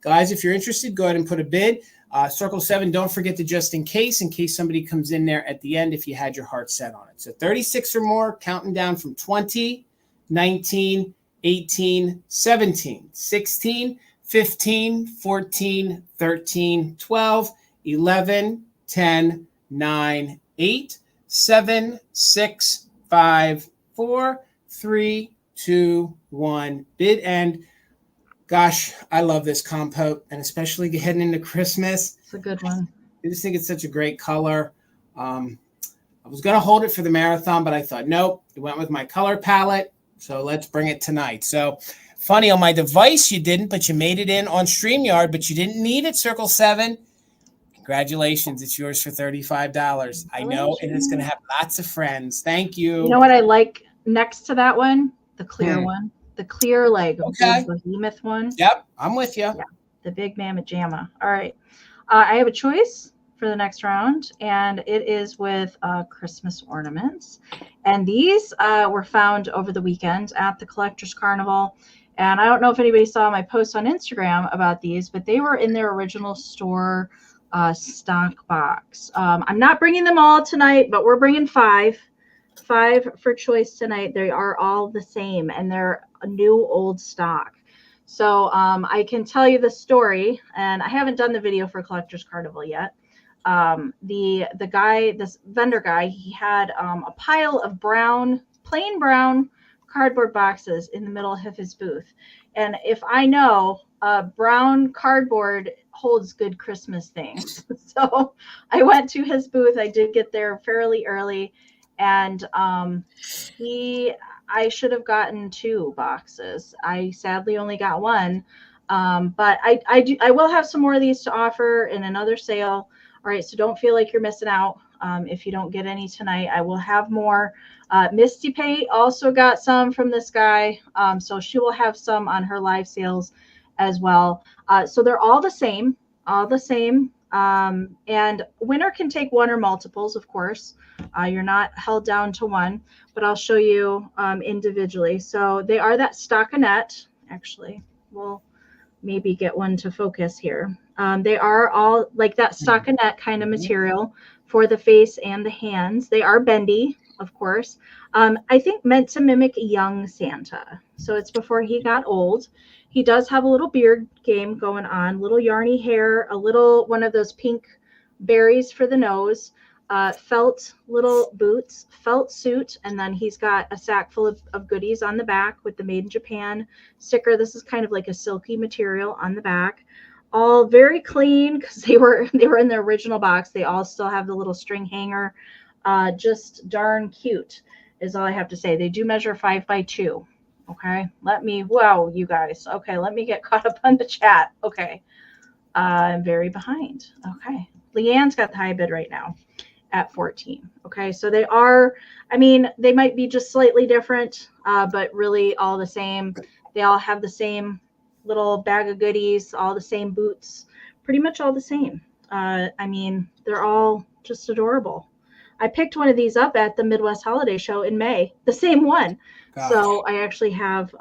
Guys, if you're interested, go ahead and put a bid. Circle 7, don't forget to just in case somebody comes in there at the end if you had your heart set on it. So 36 or more, counting down from 20, 19, 18, 17, 16, 15, 14, 13, 12, 11, 10, 9, 8, 7, 6, 5, 4, 3, 2, 1. Bid end. Gosh, I love this compote, and especially heading into Christmas. It's a good one. I just think it's such a great color. I was going to hold it for the marathon, but I thought, nope, it went with my color palette. So let's bring it tonight. So funny, on my device, you didn't, but you made it in on StreamYard, but you didn't need it, Circle 7. Congratulations. It's yours for $35. I know it is going to have lots of friends. Thank you. You know what I like next to that one? The clear one. The clear, like, big behemoth one. Yep, I'm with you. Yeah, the big mammoth jamma. All right. I have a choice for the next round, and it is with Christmas ornaments. And these were found over the weekend at the Collectors Carnival. And I don't know if anybody saw my post on Instagram about these, but they were in their original store stock box. I'm not bringing them all tonight, but we're bringing five for choice tonight. They are all the same, and they're a new old stock. So I can tell you the story, and I haven't done the video for Collectors Carnival yet. The guy, this vendor guy, he had a pile of plain brown cardboard boxes in the middle of his booth. And if I know, brown cardboard holds good Christmas things. So I went to his booth. I did get there fairly early, and I should have gotten 2 boxes. I sadly only got 1. But I will have some more of these to offer in another sale. All right, so don't feel like you're missing out if you don't get any tonight. I will have more. Misty Pate also got some from this guy, so she will have some on her live sales as well. So they're all the same, and winner can take 1 or multiples, of course. You're not held down to 1, but I'll show you individually. So they are that stockinette. Actually, we'll maybe get one to focus here. They are all like that stockinette kind of material for the face and the hands. They are bendy, of course. I think meant to mimic young Santa. So it's before he got old. He does have a little beard game going on, little yarny hair, a little one of those pink berries for the nose, felt little boots, felt suit, and then he's got a sack full of goodies on the back with the Made in Japan sticker. This is kind of like a silky material on the back. All very clean because they were in the original box. They all still have the little string hanger. Just darn cute is all I have to say. They do measure 5 by 2. Okay, wow, you guys. Okay, let me get caught up on the chat. Okay, I'm very behind. Okay, Leanne's got the high bid right now at 14. Okay, so they are, I mean, they might be just slightly different, but really all the same. They all have the same little bag of goodies, all the same boots, pretty much all the same. I mean, they're all just adorable. I picked one of these up at the Midwest Holiday Show in May, the same one. Gosh. So I actually have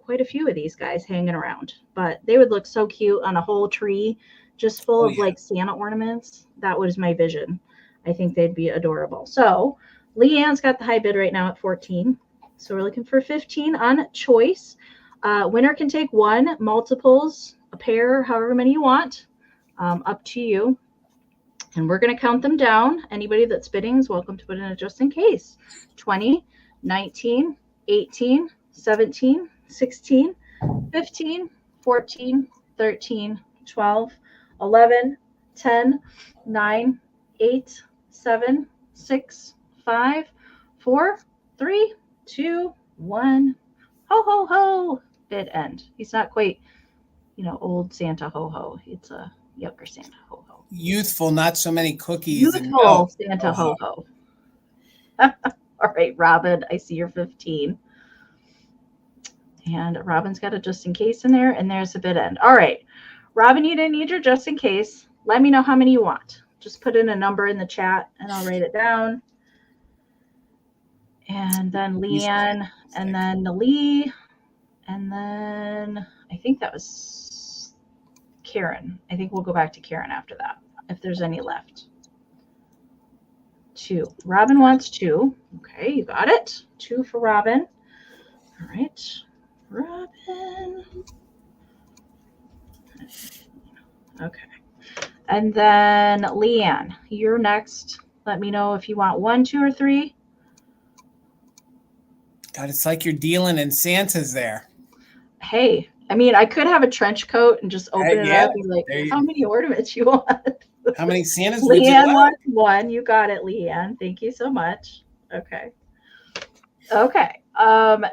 quite a few of these guys hanging around, but they would look so cute on a whole tree, just full of like Santa ornaments. That was my vision. I think they'd be adorable. So Leanne's got the high bid right now at 14. So we're looking for 15 on choice. Winner can take 1, multiples, a pair, however many you want, up to you. And we're going to count them down. Anybody that's bidding is welcome to put in a just in case. 20, 19, 18, 17, 16, 15, 14, 13, 12, 11, 10, 9, 8, 7, 6, 5, 4, 3, 2, 1. Ho, ho, ho. Bid end. He's not quite, old Santa ho, ho. It's a younger Santa ho, ho. Youthful, not so many cookies. Youthful Santa ho, ho. All right, Robin, I see you're 15. And Robin's got a just in case in there, and there's a bid end. All right, Robin, you didn't need your just in case. Let me know how many you want. Just put in a number in the chat, and I'll write it down. And then Leanne, and then Nalee, and then I think that was Karen. I think we'll go back to Karen after that, if there's any left. 2. Robin wants 2. Okay, you got it. 2 for Robin. All right, Robin. Okay. And then Leanne, you're next. Let me know if you want 1, 2, or 3. God, it's like you're dealing in Santa's there. Hey, I mean, I could have a trench coat and just open it up and be like, how many ornaments you want? How many Santas would you Leanne like? wants one. You got it, Leanne. Thank you so much. Okay. Okay.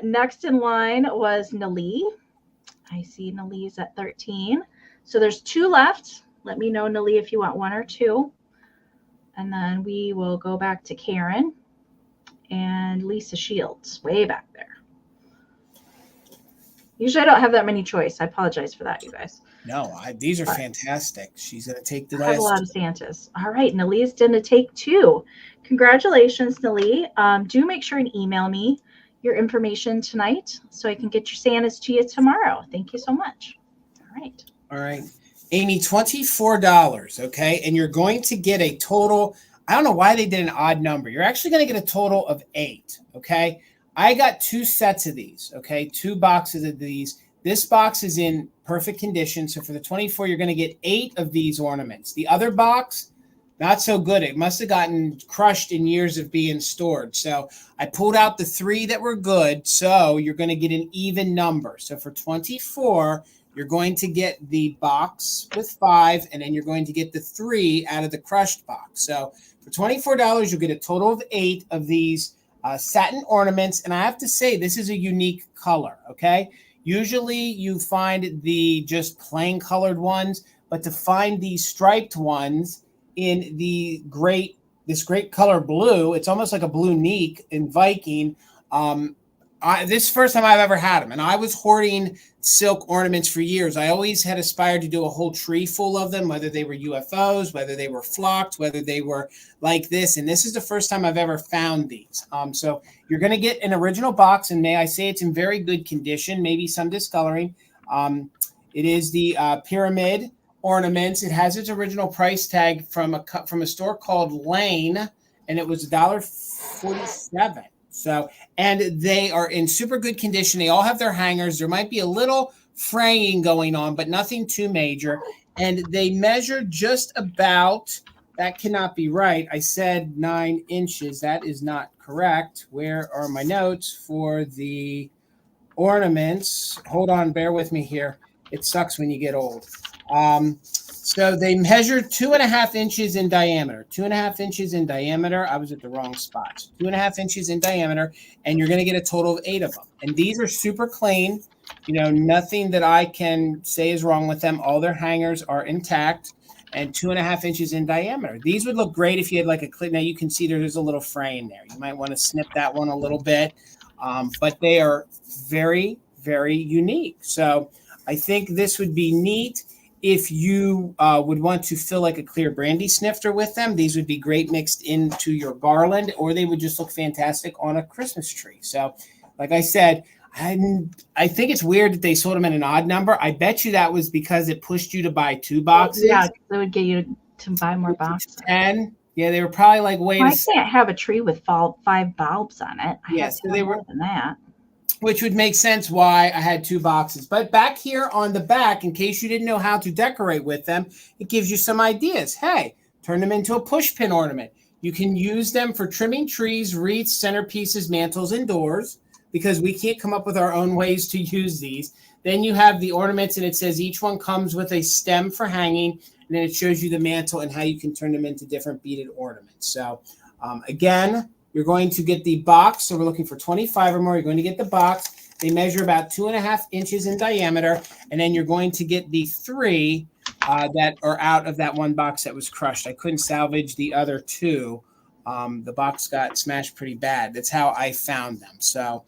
Next in line was Nalee. I see Nalee's at 13. So there's 2 left. Let me know, Nalee, if you want 1 or 2. And then we will go back to Karen and Lisa Shields, way back there. Usually I don't have that many choice. I apologize for that, you guys. No, these are fantastic. She's going to take the I have a lot last. of Santas. All right, Nalee's going to take 2. Congratulations, Nalee. Do make sure and email me your information tonight so I can get your Santas to you tomorrow. Thank you so much. All right. All right. Amie, $24, okay? And you're going to get a total, I don't know why they did an odd number. You're actually going to get a total of 8, okay? I got 2 sets of these, okay? 2 boxes of these. This box is in perfect condition. So for the 24, you're going to get 8 of these ornaments. The other box, not so good. It must have gotten crushed in years of being stored. So I pulled out the 3 that were good. So you're going to get an even number. So for 24, you're going to get the box with 5, and then you're going to get the 3 out of the crushed box. So for $24, you'll get a total of 8 of these satin ornaments. And I have to say, this is a unique color, okay? Usually you find the just plain colored ones, but to find these striped ones in this great color blue, it's almost like a blue neek in Viking. This is the first time I've ever had them, and I was hoarding silk ornaments for years. I always had aspired to do a whole tree full of them, whether they were UFOs, whether they were flocked, whether they were like this. And this is the first time I've ever found these. So you're going to get an original box, and may I say it's in very good condition, maybe some discoloring. It is the pyramid ornaments. It has its original price tag from a store called Lane, and it was $1.47. So, and they are in super good condition. They all have their hangers. There might be a little fraying going on, but nothing too major. And they measure just about, that cannot be right. I said 9 inches. That is not correct. Where are my notes for the ornaments? Hold on, bear with me here. It sucks when you get old. So they measure 2.5 inches in diameter. 2.5 inches in diameter. I was at the wrong spot. 2.5 inches in diameter, and you're going to get a total of 8 of them. And these are super clean. You know, nothing that I can say is wrong with them. All their hangers are intact, and 2.5 inches in diameter. These would look great if you had like a clip. Now you can see there's a little fray in there. You might want to snip that one a little bit, but they are very, very unique. So I think this would be neat. If you would want to fill like a clear brandy snifter with them, these would be great mixed into your garland, or they would just look fantastic on a Christmas tree. So, like I said, I think it's weird that they sold them at an odd number. I bet you that was because it pushed you to buy 2 boxes. Yeah, they would get you to buy more boxes. 10. Yeah, they were probably like, wait. Well, I can't have a tree with 5 bulbs on it. Yes, so they were more than that. Which would make sense why I had 2 boxes. But back here on the back, in case you didn't know how to decorate with them, it gives you some ideas. Hey, turn them into a push pin ornament. You can use them for trimming trees, wreaths, centerpieces, mantles, and doors, because we can't come up with our own ways to use these. Then you have the ornaments, and it says each one comes with a stem for hanging, and then it shows you the mantle and how you can turn them into different beaded ornaments. So again, you're going to get the box. So we're looking for 25 or more. You're going to get the box. They measure about 2.5 inches in diameter. And then you're going to get the 3 that are out of that one box that was crushed. I couldn't salvage the other 2. The box got smashed pretty bad. That's how I found them. So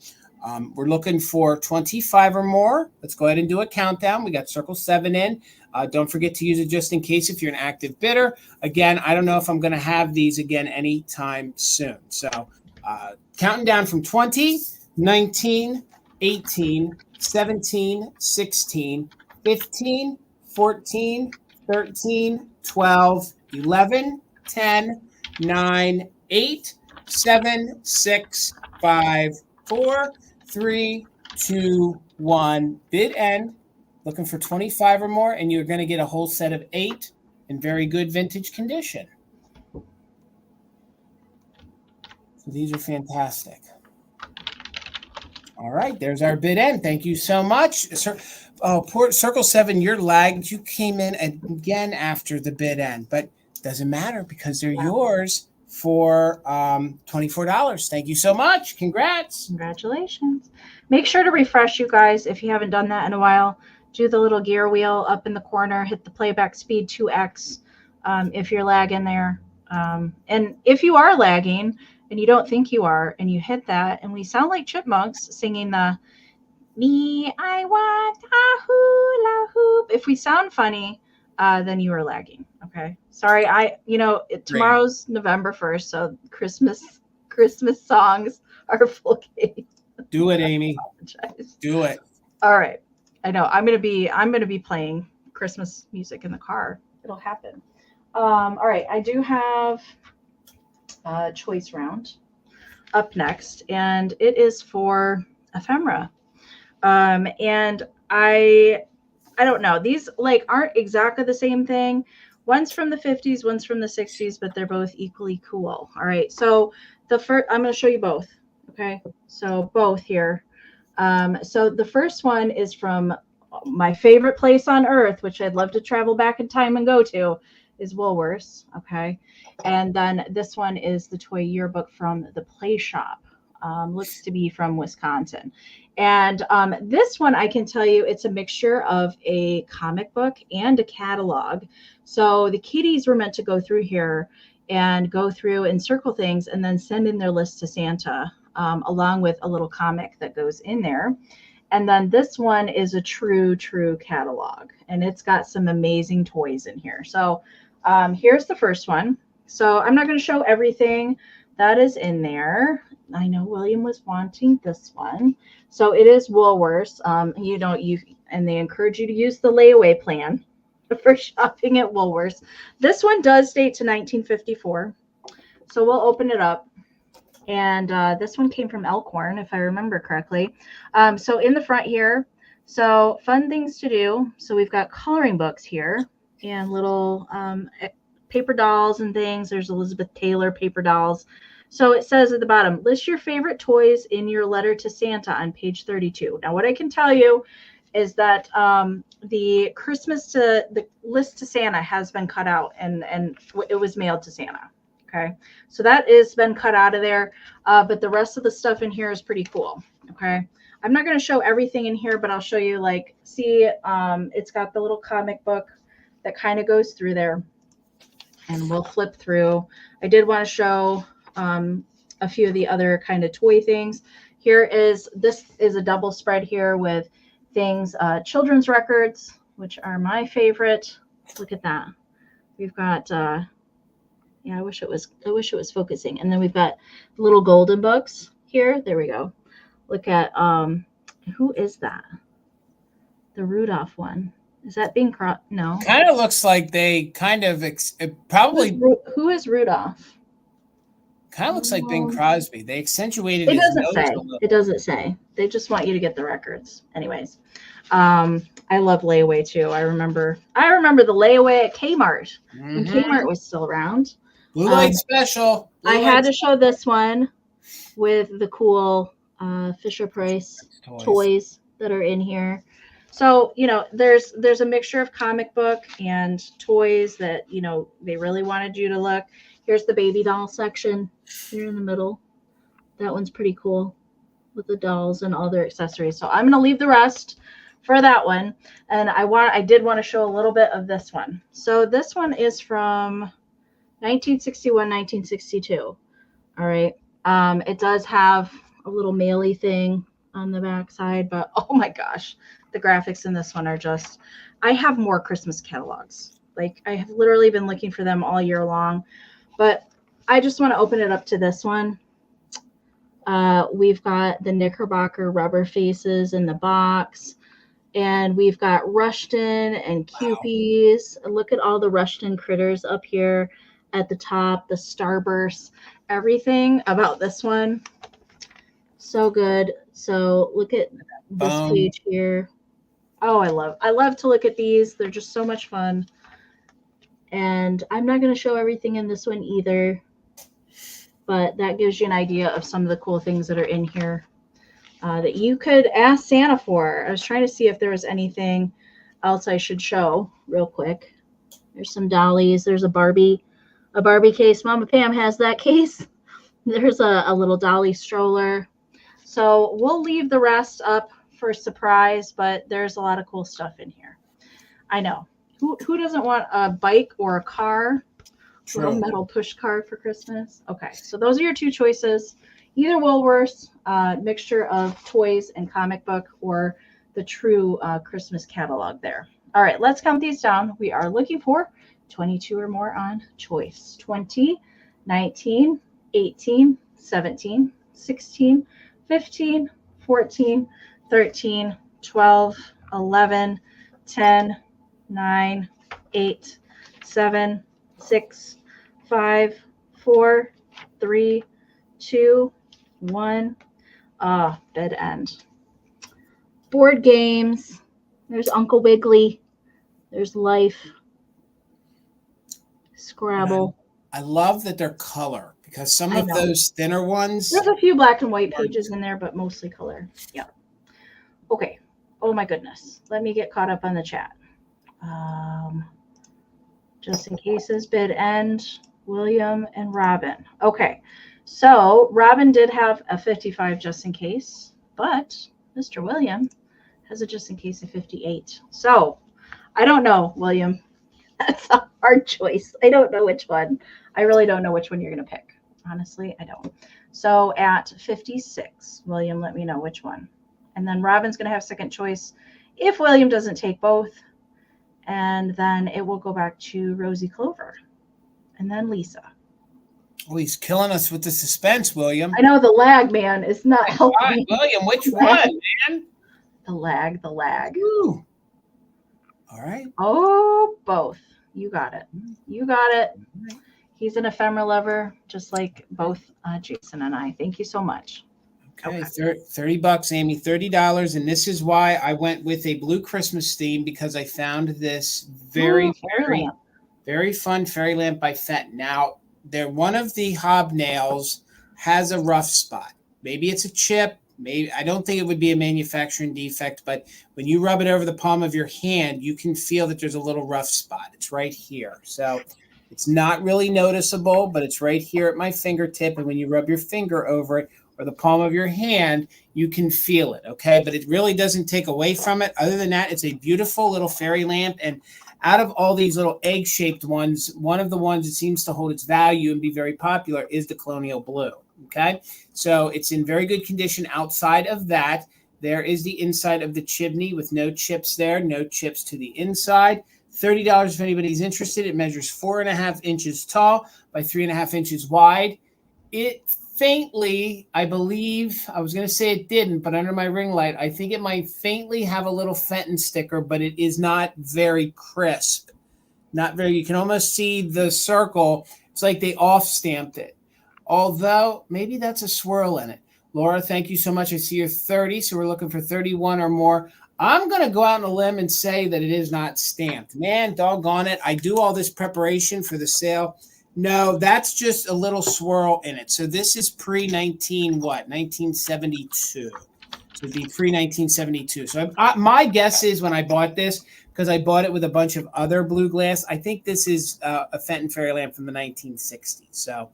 we're looking for 25 or more. Let's go ahead and do a countdown. We got circle 7 in. Don't forget to use it just in case if you're an active bidder. Again, I don't know if I'm going to have these again anytime soon. So counting down from 20, 19, 18, 17, 16, 15, 14, 13, 12, 11, 10, 9, 8, 7, 6, 5, 4, 3, 2, 1. Bid end. Looking for 25 or more, and you're going to get a whole set of 8 in very good vintage condition. So these are fantastic. All right, there's our bid end. Thank you so much. Circle 7, you're lagged. You came in again after the bid end, but doesn't matter because they're yours for $24. Thank you so much. Congrats. Congratulations. Make sure to refresh, you guys, if you haven't done that in a while. Do the little gear wheel up in the corner, hit the playback speed 2x if you're lagging there. And if you are lagging and you don't think you are, and you hit that, and we sound like chipmunks singing the "Me, I want a hula hoop." If we sound funny, then you are lagging. Okay. Sorry. Tomorrow's November 1st, so Christmas songs are full game. Do it, Amy. Do it. All right. I know. I'm gonna be playing Christmas music in the car. It'll happen. All right. I do have a choice round up next, and it is for ephemera. And I don't know. These aren't exactly the same thing. One's from the 50s, one's from the 60s, but they're both equally cool. All right. So the first, I'm going to show you both. Okay. So both here. So the first one is from my favorite place on earth, which I'd love to travel back in time and go to, is Woolworths. Okay. And then this one is the toy yearbook from the Play Shop. Looks to be from Wisconsin. And this one, I can tell you, it's a mixture of a comic book and a catalog. So the kiddies were meant to go through here and go through and circle things and then send in their list to Santa, along with a little comic that goes in there. And then this one is a true catalog, and it's got some amazing toys in here. So here's the first one. So I'm not going to show everything that is in there. I know William was wanting this one. So it is Woolworths. And they encourage you to use the layaway plan for shopping at Woolworths. This one does date to 1954. So we'll open it up. And this one came from Elkhorn, if I remember correctly. So in the front here, so fun things to do. So we've got coloring books here and little paper dolls and things. There's Elizabeth Taylor paper dolls. So it says at the bottom, list your favorite toys in your letter to Santa on page 32. Now, what I can tell you is that the list to Santa has been cut out and it was mailed to Santa. Okay. So that has been cut out of there. But the rest of the stuff in here is pretty cool. Okay. I'm not going to show everything in here, but I'll show you it's got the little comic book that kind of goes through there, and we'll flip through. I did want to show a few of the other kind of toy things. This is a double spread here with things, children's records, which are my favorite. Look at that. We've got, I wish it was focusing. And then we've got little golden books here. There we go. Look at, who is that? The Rudolph one. Is that Bing Crosby? No. Kind of looks like they kind of probably. Who is Rudolph? Kind of looks like Bing Crosby. They accentuated it his doesn't nose say. a little. It doesn't say. They just want you to get the records. Anyways, I love layaway too. I remember the layaway at Kmart when Kmart was still around. Blue Light Special. I had to show this one with the cool Fisher Price toys that are in here. So, there's a mixture of comic book and toys that, they really wanted you to look. Here's the baby doll section here in the middle. That one's pretty cool with the dolls and all their accessories. So I'm going to leave the rest for that one. And I did want to show a little bit of this one. So this one is from 1961, 1962. All right. It does have a little mail-y thing on the back side, but oh my gosh, the graphics in this one are just, I have more Christmas catalogs. I have literally been looking for them all year long, but I just want to open it up to this one. We've got the Knickerbocker rubber faces in the box, and we've got Rushton and Kewpies. Wow. Look at all the Rushton critters up here at the top, the Starburst, everything about this one. So good. So look at this page here. Oh, I love to look at these. They're just so much fun. And I'm not going to show everything in this one either, but that gives you an idea of some of the cool things that are in here that you could ask Santa for. I was trying to see if there was anything else I should show real quick. There's some dollies. There's a Barbie a Barbie case. Mama Pam has that case. There's a little dolly stroller. So we'll leave the rest up for a surprise, but there's a lot of cool stuff in here. I know. Who doesn't want a bike or a car? True. Little metal push cart for Christmas. Okay, so those are your two choices. Either Woolworth's mixture of toys and comic book, or the true Christmas catalog there. All right, let's count these down. We are looking for 22 or more on choice. 20, 19, 18, 17, 16, 15, 14, 13, 12, 11, 10, 9, 8, 7, 6, 5, 4, 3, 2, 1. Bed end. Board games. There's Uncle Wiggily. There's Life. Scrabble. I love that they're color, because some of those thinner ones. There's a few black and white pages in there, but mostly color. Yeah. Okay. Oh my goodness. Let me get caught up on the chat. Just in cases, bid end, William and Robin. Okay. So Robin did have a 55 just in case, but Mr. William has a just in case of 58. So I don't know, William. That's a hard choice. I don't know which one. I really don't know which one you're going to pick. Honestly, I don't. So at 56, William, let me know which one. And then Robin's going to have second choice if William doesn't take both. And then it will go back to Rosie Clover. And then Lisa. Oh, he's killing us with the suspense, William. I know the lag, man, is not helping. God, William, which one, man? The lag. Ooh. All right. Oh, both. You got it. You got it. He's an ephemera lover, just like both Jason and I. Thank you so much. Okay, $30, Amy, $30. And this is why I went with a blue Christmas theme, because I found this very fun fairy lamp by Fenton. Now, one of the hobnails has a rough spot. Maybe it's a chip. Maybe I don't think it would be a manufacturing defect, but when you rub it over the palm of your hand, you can feel that there's a little rough spot. It's right here. So it's not really noticeable, but it's right here at my fingertip. And when you rub your finger over it or the palm of your hand, you can feel it. Okay. But it really doesn't take away from it. Other than that, it's a beautiful little fairy lamp. And out of all these little egg-shaped ones, one of the ones that seems to hold its value and be very popular is the Colonial Blue. Okay, so it's in very good condition. Outside of that, there is the inside of the chimney with no chips there, no chips to the inside. $30 if anybody's interested. It measures 4.5 inches tall by 3.5 inches wide. It faintly, I believe, I was going to say it didn't, but under my ring light, I think it might faintly have a little Fenton sticker, but it is not very crisp. Not very, you can almost see the circle. It's like they off-stamped it. Although maybe that's a swirl in it. Laura, thank you so much. I see you're 30, so we're looking for 31 or more. I'm going to go out on a limb and say that it is not stamped. Man, doggone it. I do all this preparation for the sale. No, that's just a little swirl in it. So this is pre-1972. So it'd be pre-1972. So my guess is when I bought this, because I bought it with a bunch of other blue glass, I think this is a Fenton fairy lamp from the 1960s. So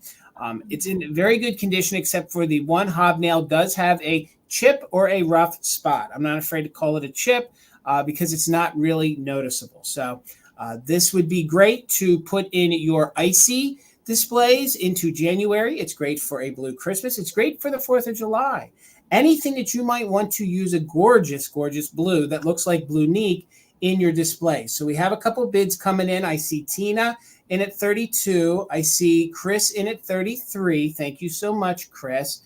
it's in very good condition, except for the one hobnail does have a chip or a rough spot. I'm not afraid to call it a chip because it's not really noticeable. So this would be great to put in your icy displays into January. It's great for a blue Christmas. It's great for the 4th of July. Anything that you might want to use a gorgeous, gorgeous blue that looks like blue Neek in your display. So we have a couple bids coming in. I see Tina in at 32. I see Chris in at 33. Thank you so much, Chris.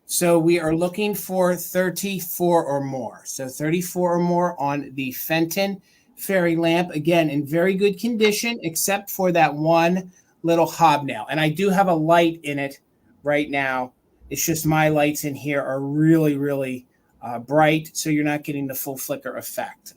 So we are looking for 34 or more. So 34 or more on the Fenton fairy lamp. Again, in very good condition, except for that one little hobnail. And I do have a light in it right now. It's just my lights in here are really, really bright, so you're not getting the full flicker effect.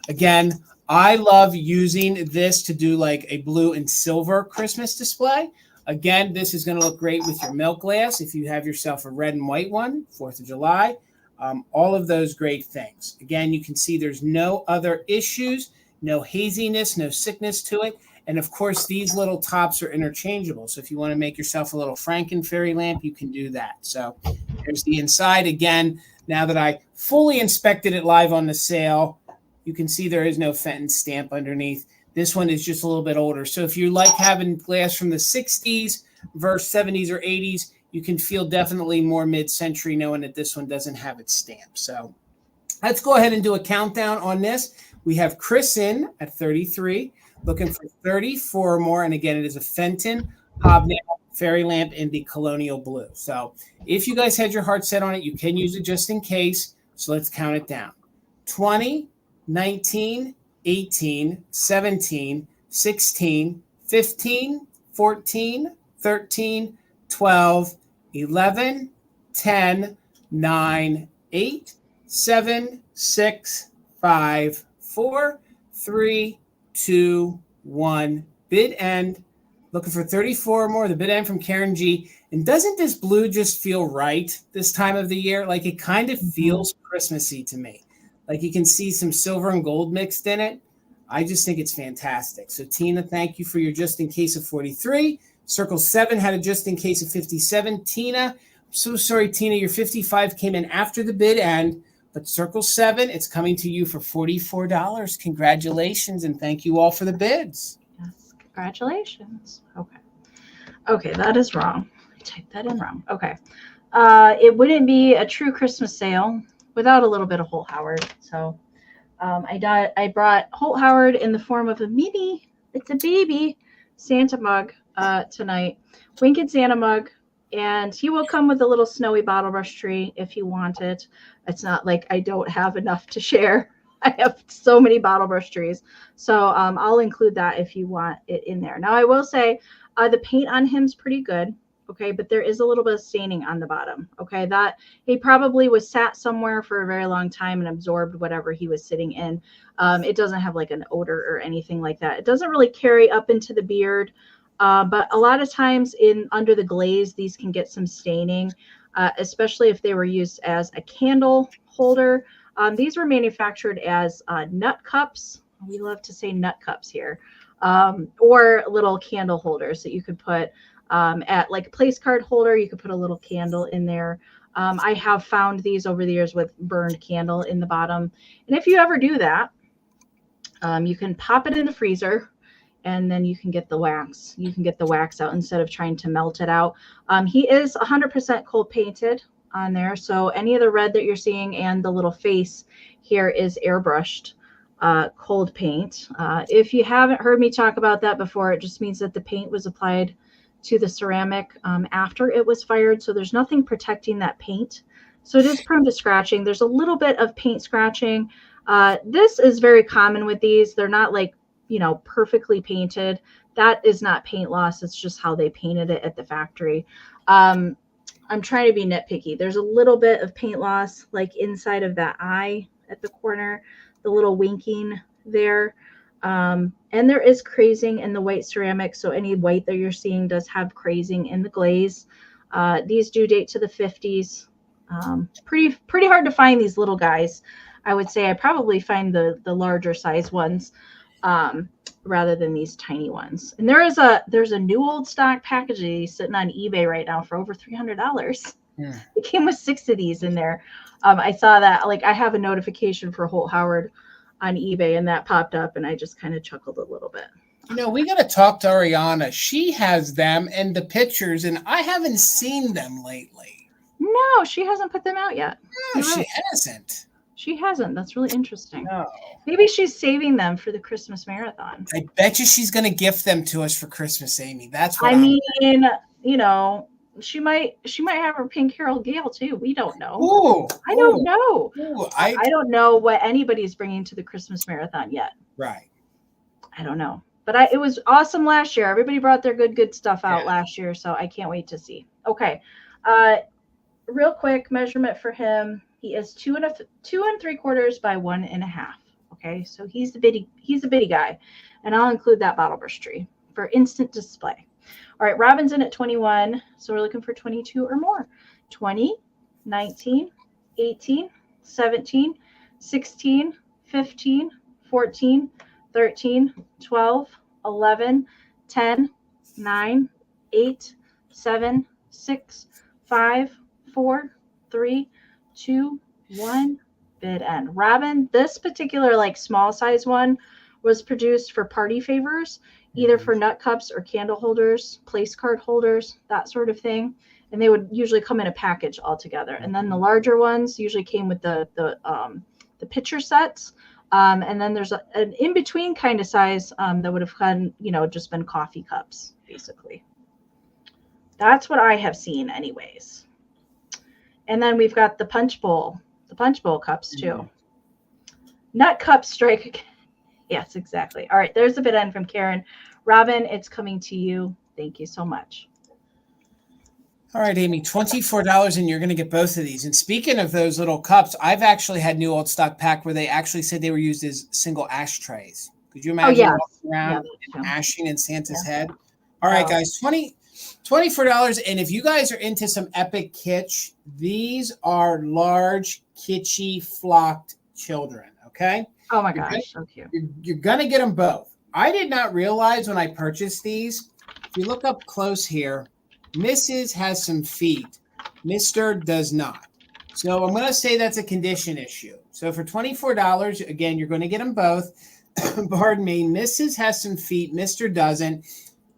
Again, I love using this to do like a blue and silver Christmas display. Again, this is going to look great with your milk glass. If you have yourself a red and white one, 4th of July, all of those great things. Again, you can see there's no other issues, no haziness, no sickness to it. And of course, these little tops are interchangeable. So if you want to make yourself a little Franken fairy lamp, you can do that. So there's the inside. Again, now that I fully inspected it live on the sale, you can see there is no Fenton stamp underneath. This one is just a little bit older. So if you like having glass from the 60s versus 70s or 80s, you can feel definitely more mid-century knowing that this one doesn't have its stamp. So let's go ahead and do a countdown on this. We have Chris in at 33, looking for 34 or more. And again, it is a Fenton hobnail fairy lamp in the colonial blue. So if you guys had your heart set on it, you can use it just in case. So let's count it down. 20, 19, 18, 17, 16, 15, 14, 13, 12, 11, 10, 9, 8, 7, 6, 5, 4, 3, 2, 1. Bid end. Looking for 34 or more. The bid end from Karen G. And doesn't this blue just feel right this time of the year? Like it kind of feels Christmassy to me. Like you can see some silver and gold mixed in it. I just think it's fantastic. So Tina, thank you for your just in case of 43. Circle 7 had a just in case of 57. Tina, I'm so sorry, Tina, your 55 came in after the bid end. But Circle 7, it's coming to you for $44. Congratulations, and thank you all for the bids. Yes, congratulations. Okay. Okay, that is wrong. I typed that in wrong. Okay. It wouldn't be a true Christmas sale without a little bit of Holt Howard. So I brought Holt Howard in the form of a mini, it's a baby Santa mug tonight. Winkin' Santa mug. And he will come with a little snowy bottle brush tree if you want it. It's not like I don't have enough to share. I have so many bottle brush trees. So I'll include that if you want it in there. Now, I will say the paint on him is pretty good. Okay, but there is a little bit of staining on the bottom. Okay, that he probably was sat somewhere for a very long time and absorbed whatever he was sitting in. It doesn't have like an odor or anything like that. It doesn't really carry up into the beard. But a lot of times under the glaze, these can get some staining, especially if they were used as a candle holder. These were manufactured as nut cups. We love to say nut cups here, or little candle holders that you could put at like a place card holder. You could put a little candle in there. I have found these over the years with burned candle in the bottom. And if you ever do that, you can pop it in the freezer. And then you can get the wax. You can get the wax out instead of trying to melt it out. He is 100% cold painted on there. So any of the red that you're seeing and the little face here is airbrushed cold paint. If you haven't heard me talk about that before, it just means that the paint was applied to the ceramic after it was fired. So there's nothing protecting that paint. So it is prone to scratching. There's a little bit of paint scratching. This is very common with these. They're not like, perfectly painted. That is not paint loss. It's just how they painted it at the factory. I'm trying to be nitpicky. There's a little bit of paint loss, like inside of that eye at the corner, the little winking there. And there is crazing in the white ceramic. So any white that you're seeing does have crazing in the glaze. These do date to the 50s. Pretty hard to find these little guys. I would say I probably find the larger size ones rather than these tiny ones. And there's a new old stock package sitting on eBay right now for over $300. Yeah. It came with 6 of these in there. I saw that, like, I have a notification for Holt Howard on eBay, and that popped up, and I just kind of chuckled a little bit. We got to talk to Ariana. She has them and the pictures, and I haven't seen them lately. No, she hasn't put them out yet. No, she hasn't. She hasn't. That's really interesting. No. Maybe she's saving them for the Christmas marathon. I bet you she's going to gift them to us for Christmas, Amy. That's what she might have her pink Harold Gale too. We don't know. I don't know. I don't know what anybody's bringing to the Christmas marathon yet. Right. I don't know. But it was awesome last year. Everybody brought their good stuff out last year, so I can't wait to see. Okay. Real quick measurement for him. He is 2 3/4 by 1.5. Okay, so he's a bitty guy, and I'll include that bottle brush tree for instant display. All right, Robin's in at 21, so we're looking for 22 or more. 20, 19, 18, 17, 16, 15, 14, 13, 12, 11, 10, 9, 8, 7, 6, 5, 4, 3, 2, 1. Bid end. Robin, this particular like small size one was produced for party favors, either for nut cups or candle holders, place card holders, that sort of thing. And they would usually come in a package all together. And then the larger ones usually came with the pitcher sets. And then there's an in-between kind of size that would have had, just been coffee cups, basically. That's what I have seen anyways. And then we've got the punch bowl cups too. Nut cup strike again. Yes, exactly. All right, there's a bid end from Karen. Robin, it's coming to you. Thank you so much. All right, Amy, $24, and you're going to get both of these. And speaking of those little cups, I've actually had new old stock pack where they actually said they were used as single ashtrays. Could you imagine walking around and ashing in Santa's head? All right, guys, $24. And if you guys are into some epic kitsch, these are large, kitschy, flocked children, okay? Oh, my gosh, so cute. You're going to get them both. I did not realize when I purchased these, if you look up close here, Mrs. has some feet. Mr. does not. So I'm going to say that's a condition issue. So for $24, again, you're going to get them both. Pardon me. Mrs. has some feet. Mr. doesn't.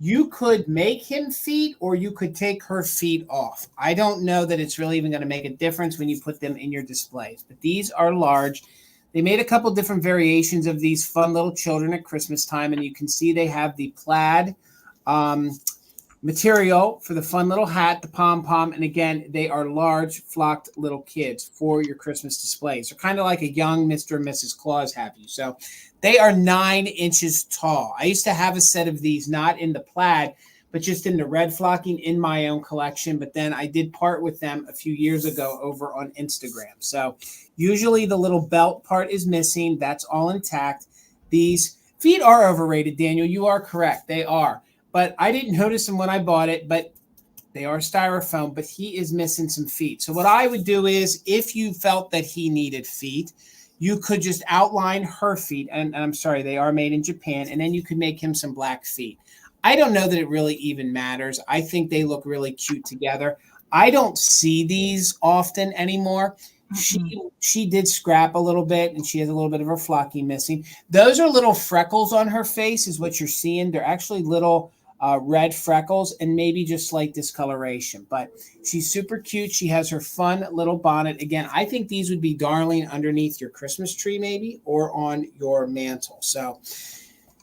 You could make him feet or you could take her feet off. I don't know that it's really even going to make a difference when you put them in your displays. But these are large. They made a couple different variations of these fun little children at Christmas time. And you can see they have the plaid material for the fun little hat, the pom-pom, and again, they are large, flocked little kids for your Christmas displays. They're kind of like a young Mr. and Mrs. Claus have you. So they are 9 inches tall. I used to have a set of these, not in the plaid, but just in the red flocking in my own collection. But then I did part with them a few years ago over on Instagram. So usually the little belt part is missing. That's all intact. These feet are overrated, Daniel. You are correct. They are. But I didn't notice them when I bought it, but they are styrofoam, but he is missing some feet. So what I would do is if you felt that he needed feet, you could just outline her feet. And I'm sorry, they are made in Japan. And then you could make him some black feet. I don't know that it really even matters. I think they look really cute together. I don't see these often anymore. She did scrap a little bit, and she has a little bit of her flocking missing. Those are little freckles on her face is what you're seeing. They're actually little red freckles and maybe just slight discoloration. But she's super cute. She has her fun little bonnet. Again, I think these would be darling underneath your Christmas tree maybe or on your mantle. So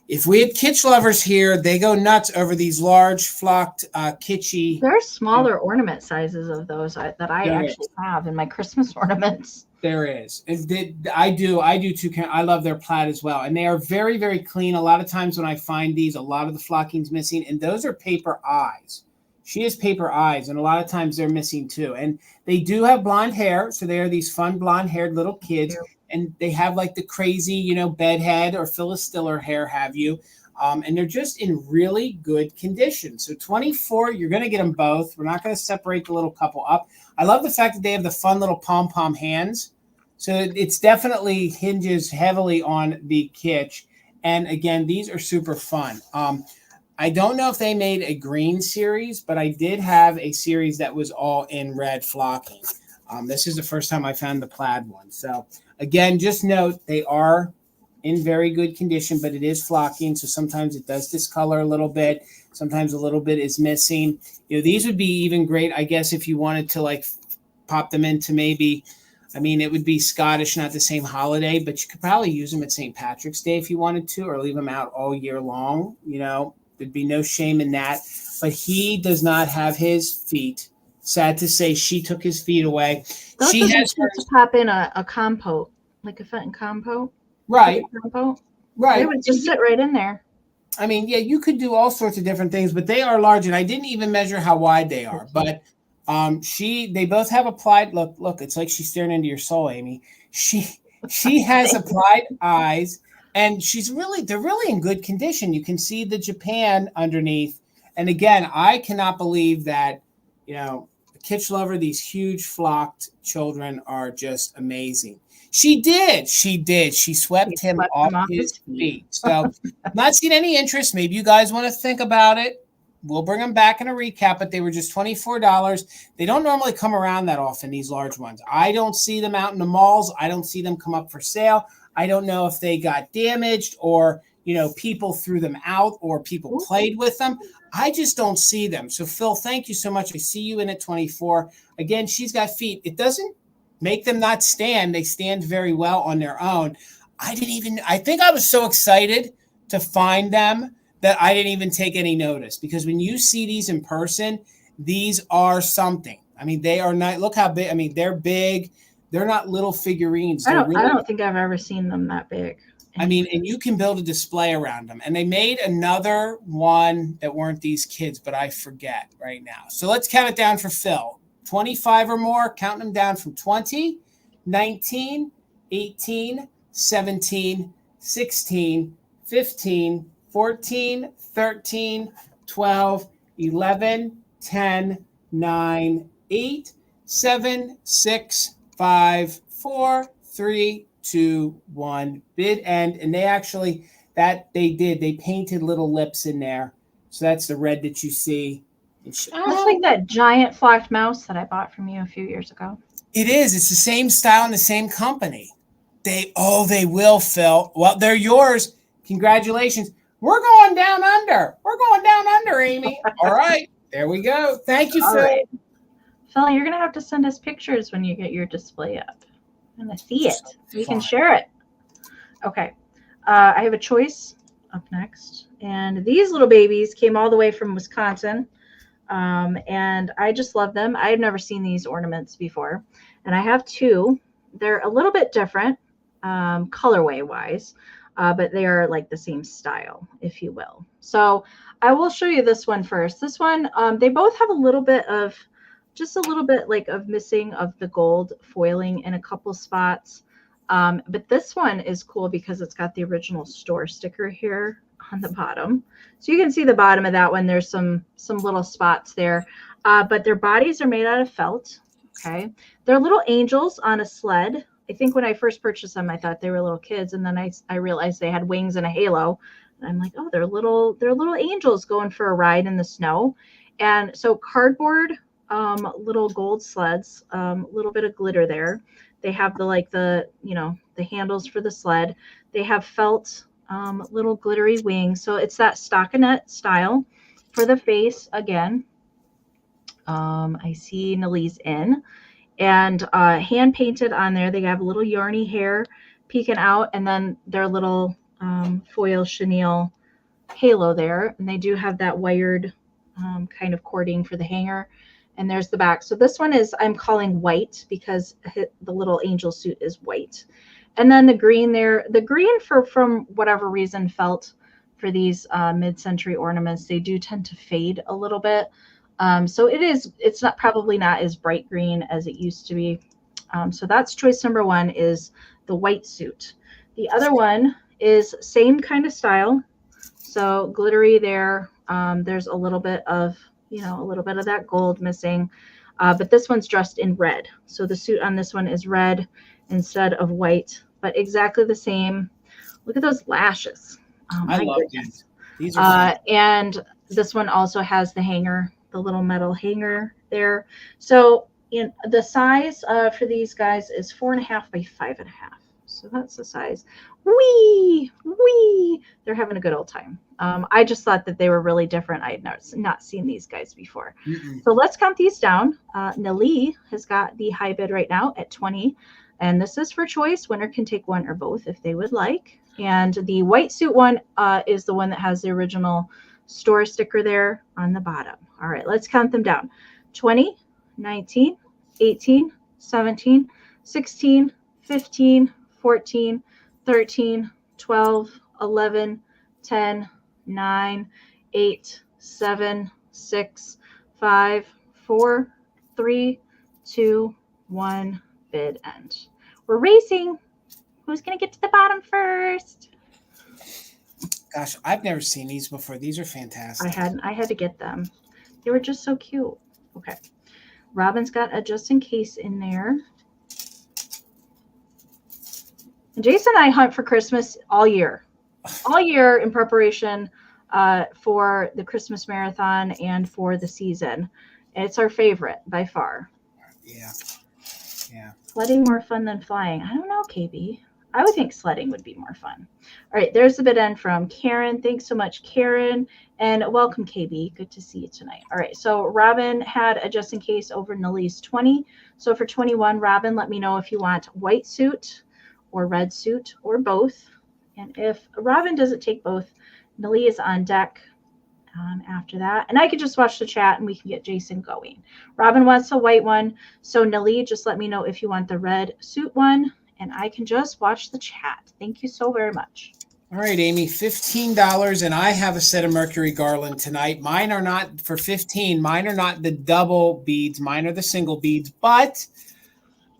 if we had kitsch lovers here, they go nuts over these large flocked kitschy. There are smaller ornament sizes of those that I actually have in my Christmas ornaments. There is. I do too. I love their plaid as well. And they are very, very clean. A lot of times when I find these, a lot of the flocking's missing. And those are paper eyes. She has paper eyes. And a lot of times they're missing too. And they do have blonde hair. So they are these fun blonde haired little kids. And they have like the crazy, bedhead or Phyllis Stiller hair have you. And they're just in really good condition. So 24, you're going to get them both. We're not going to separate the little couple up. I love the fact that they have the fun little pom-pom hands. So it's definitely hinges heavily on the kitsch. And again, these are super fun. I don't know if they made a green series, but I did have a series that was all in red flocking. This is the first time I found the plaid one. So again, just note they are in very good condition, but it is flocking. So sometimes it does discolor a little bit. Sometimes a little bit is missing. These would be even great, I guess, if you wanted to like pop them into maybe, it would be Scottish, not the same holiday, but you could probably use them at St. Patrick's Day if you wanted to, or leave them out all year long. There'd be no shame in that. But he does not have his feet. Sad to say, she took his feet away. Those she has to pop in a compote, like a Fenton compote. Right. Compote. Right. They would just sit right in there. You could do all sorts of different things, but they are large, and I didn't even measure how wide they are. But they both have applied. Look, it's like she's staring into your soul, Amy. She has applied eyes, and they're really in good condition. You can see the Japan underneath. And again, I cannot believe that, the Kitsch Lover, these huge flocked children are just amazing. She did. She swept him off his feet. So not seen any interest. Maybe you guys want to think about it. We'll bring them back in a recap, but they were just $24. They don't normally come around that often, these large ones. I don't see them out in the malls. I don't see them come up for sale. I don't know if they got damaged or, you know, people threw them out or people played with them. I just don't see them. So, Phil, thank you so much. I see you in at 24. Again, she's got feet. It doesn't make them not stand. They stand very well on their own. I think I was so excited to find them that I didn't even take any notice, because when you see these in person, these are something. I mean, they are not, look how big. I mean, they're big. They're not little figurines. I don't think I've ever seen them that big. I mean, and you can build a display around them. And they made another one that weren't these kids, but I forget right now. So let's count it down for Phil. 25 or more, counting them down from 20, 19, 18, 17, 16, 15, 14, 13, 12, 11, 10, 9, 8, 7, 6, 5, 4, 3, 2, 1. Bid end. And they actually, they painted little lips in there. So that's the red that you see. Looks like that giant flocked mouse that I bought from you a few years ago. It is. It's the same style and the same company. They will, Phil. Well, they're yours. Congratulations. We're going down under. Amie. All right. There we go. Thank you, Phil. Right. Phil, you're going to have to send us pictures when you get your display up. I'm going to see it. We can share it. Okay. I have a choice up next. And these little babies came all the way from Wisconsin. And I just love them. I've never seen these ornaments before. And I have two. They're a little bit different colorway wise, but they are like the same style, if you will. So I will show you this one first. This one, they both have a little bit of, just a little bit like of missing of the gold foiling in a couple spots. But this one is cool because it's got the original store sticker here on the bottom. So you can see the bottom of that one. There's some little spots there, but their bodies are made out of felt. Okay. They're little angels on a sled. I think when I first purchased them, I thought they were little kids. And then I realized they had wings and a halo. And I'm like, oh, they're little angels going for a ride in the snow. And so cardboard, little gold sleds, a little bit of glitter there. They have the handles for the sled. They have felt, little glittery wings. So it's that stockinette style for the face again. I see Nalie's in, and hand painted on there. They have a little yarny hair peeking out, and then their little foil chenille halo there. And they do have that wired kind of cording for the hanger. And there's the back. So this one is, I'm calling white because the little angel suit is white. And then the green there, the green from whatever reason felt for these mid-century ornaments, they do tend to fade a little bit. So it's probably not as bright green as it used to be. So that's choice number one, is the white suit. The other one is same kind of style. So glittery there. There's a little bit of, that gold missing. But this one's dressed in red. So the suit on this one is red instead of white, but exactly the same. Look at those lashes. I love these. These are and this one also has the hanger, the little metal hanger there. So the size for these guys is 4.5 by 5.5. So that's the size. Wee! They're having a good old time. I just thought that they were really different. I had not seen these guys before. So let's count these down. Nalee has got the high bid right now at 20. And this is for choice. Winner can take one or both if they would like. And the white suit one is the one that has the original store sticker there on the bottom. All right, let's count them down. 20, 19, 18, 17, 16, 15, 14, 13, 12, 11, 10, 9, 8, 7, 6, 5, 4, 3, 2, 1. Bid end. We're racing. Who's going to get to the bottom first? Gosh, I've never seen these before. These are fantastic. I had to get them. They were just so cute. Okay. Robin's got a just in case in there. And Jason and I hunt for Christmas all year in preparation for the Christmas marathon and for the season. It's our favorite by far. Yeah. Yeah. Sledding more fun than flying. I don't know, KB. I would think sledding would be more fun. All right, there's the bid end from Karen. Thanks so much, Karen. And welcome, KB. Good to see you tonight. All right, so Robin had a just in case over Nalie's 20. So for 21, Robin, let me know if you want white suit or red suit or both. And if Robin doesn't take both, Nalie is on deck after that. And I could just watch the chat and we can get Jason going. Robin wants a white one. So Nalie, just let me know if you want the red suit one. And I can just watch the chat. Thank you so very much. All right, Amy, $15. And I have a set of Mercury garland tonight. Mine are not for 15. Mine are not the double beads. Mine are the single beads, but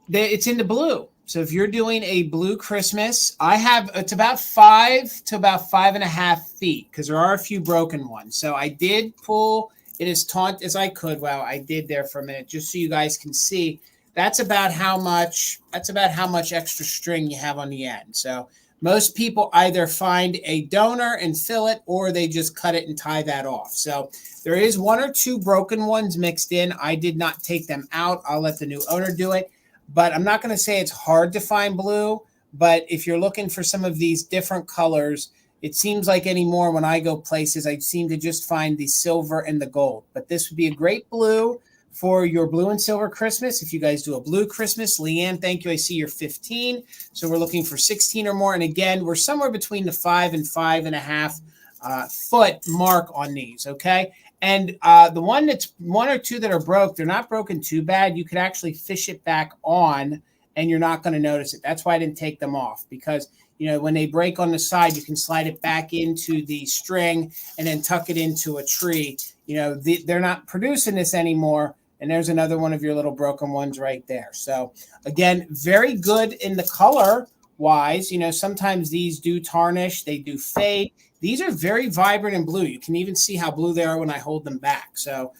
it's in the blue. So if you're doing a blue Christmas, it's about 5 to about 5.5 feet because there are a few broken ones. So I did pull it as taut as I could. Well, I did there for a minute just so you guys can see. That's about how much extra string you have on the end. So most people either find a donor and fill it, or they just cut it and tie that off. So there is 1 or 2 broken ones mixed in. I did not take them out. I'll let the new owner do it. But I'm not going to say it's hard to find blue. But if you're looking for some of these different colors, it seems like anymore when I go places, I seem to just find the silver and the gold. But this would be a great blue for your blue and silver Christmas. If you guys do a blue Christmas, Leanne, thank you. I see you're 15. So we're looking for 16 or more. And again, we're somewhere between the 5 and 5.5 foot mark on these. Okay. And the one that's 1 or 2 that are broke, they're not broken too bad. You could actually fish it back on and you're not going to notice it. That's why I didn't take them off, because when they break on the side, you can slide it back into the string and then tuck it into a tree. They're not producing this anymore. And there's another one of your little broken ones right there. So again, very good in the color wise. Sometimes these do tarnish, they do fade. These are very vibrant and blue. You can even see how blue they are when I hold them back. So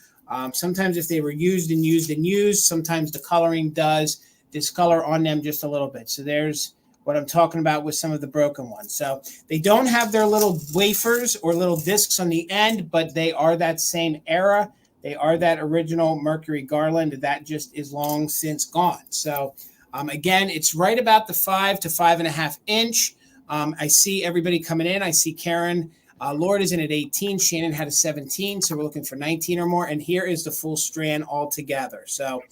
sometimes if they were used, sometimes the coloring does discolor on them just a little bit. So there's what I'm talking about with some of the broken ones. So they don't have their little wafers or little discs on the end, but they are that same era. They are that original Mercury garland that just is long since gone. So again, it's right about the 5 to 5.5 inch. I see everybody coming in. I see Karen. Lord is in at 18. Shannon had a 17. So we're looking for 19 or more. And here is the full strand all together. So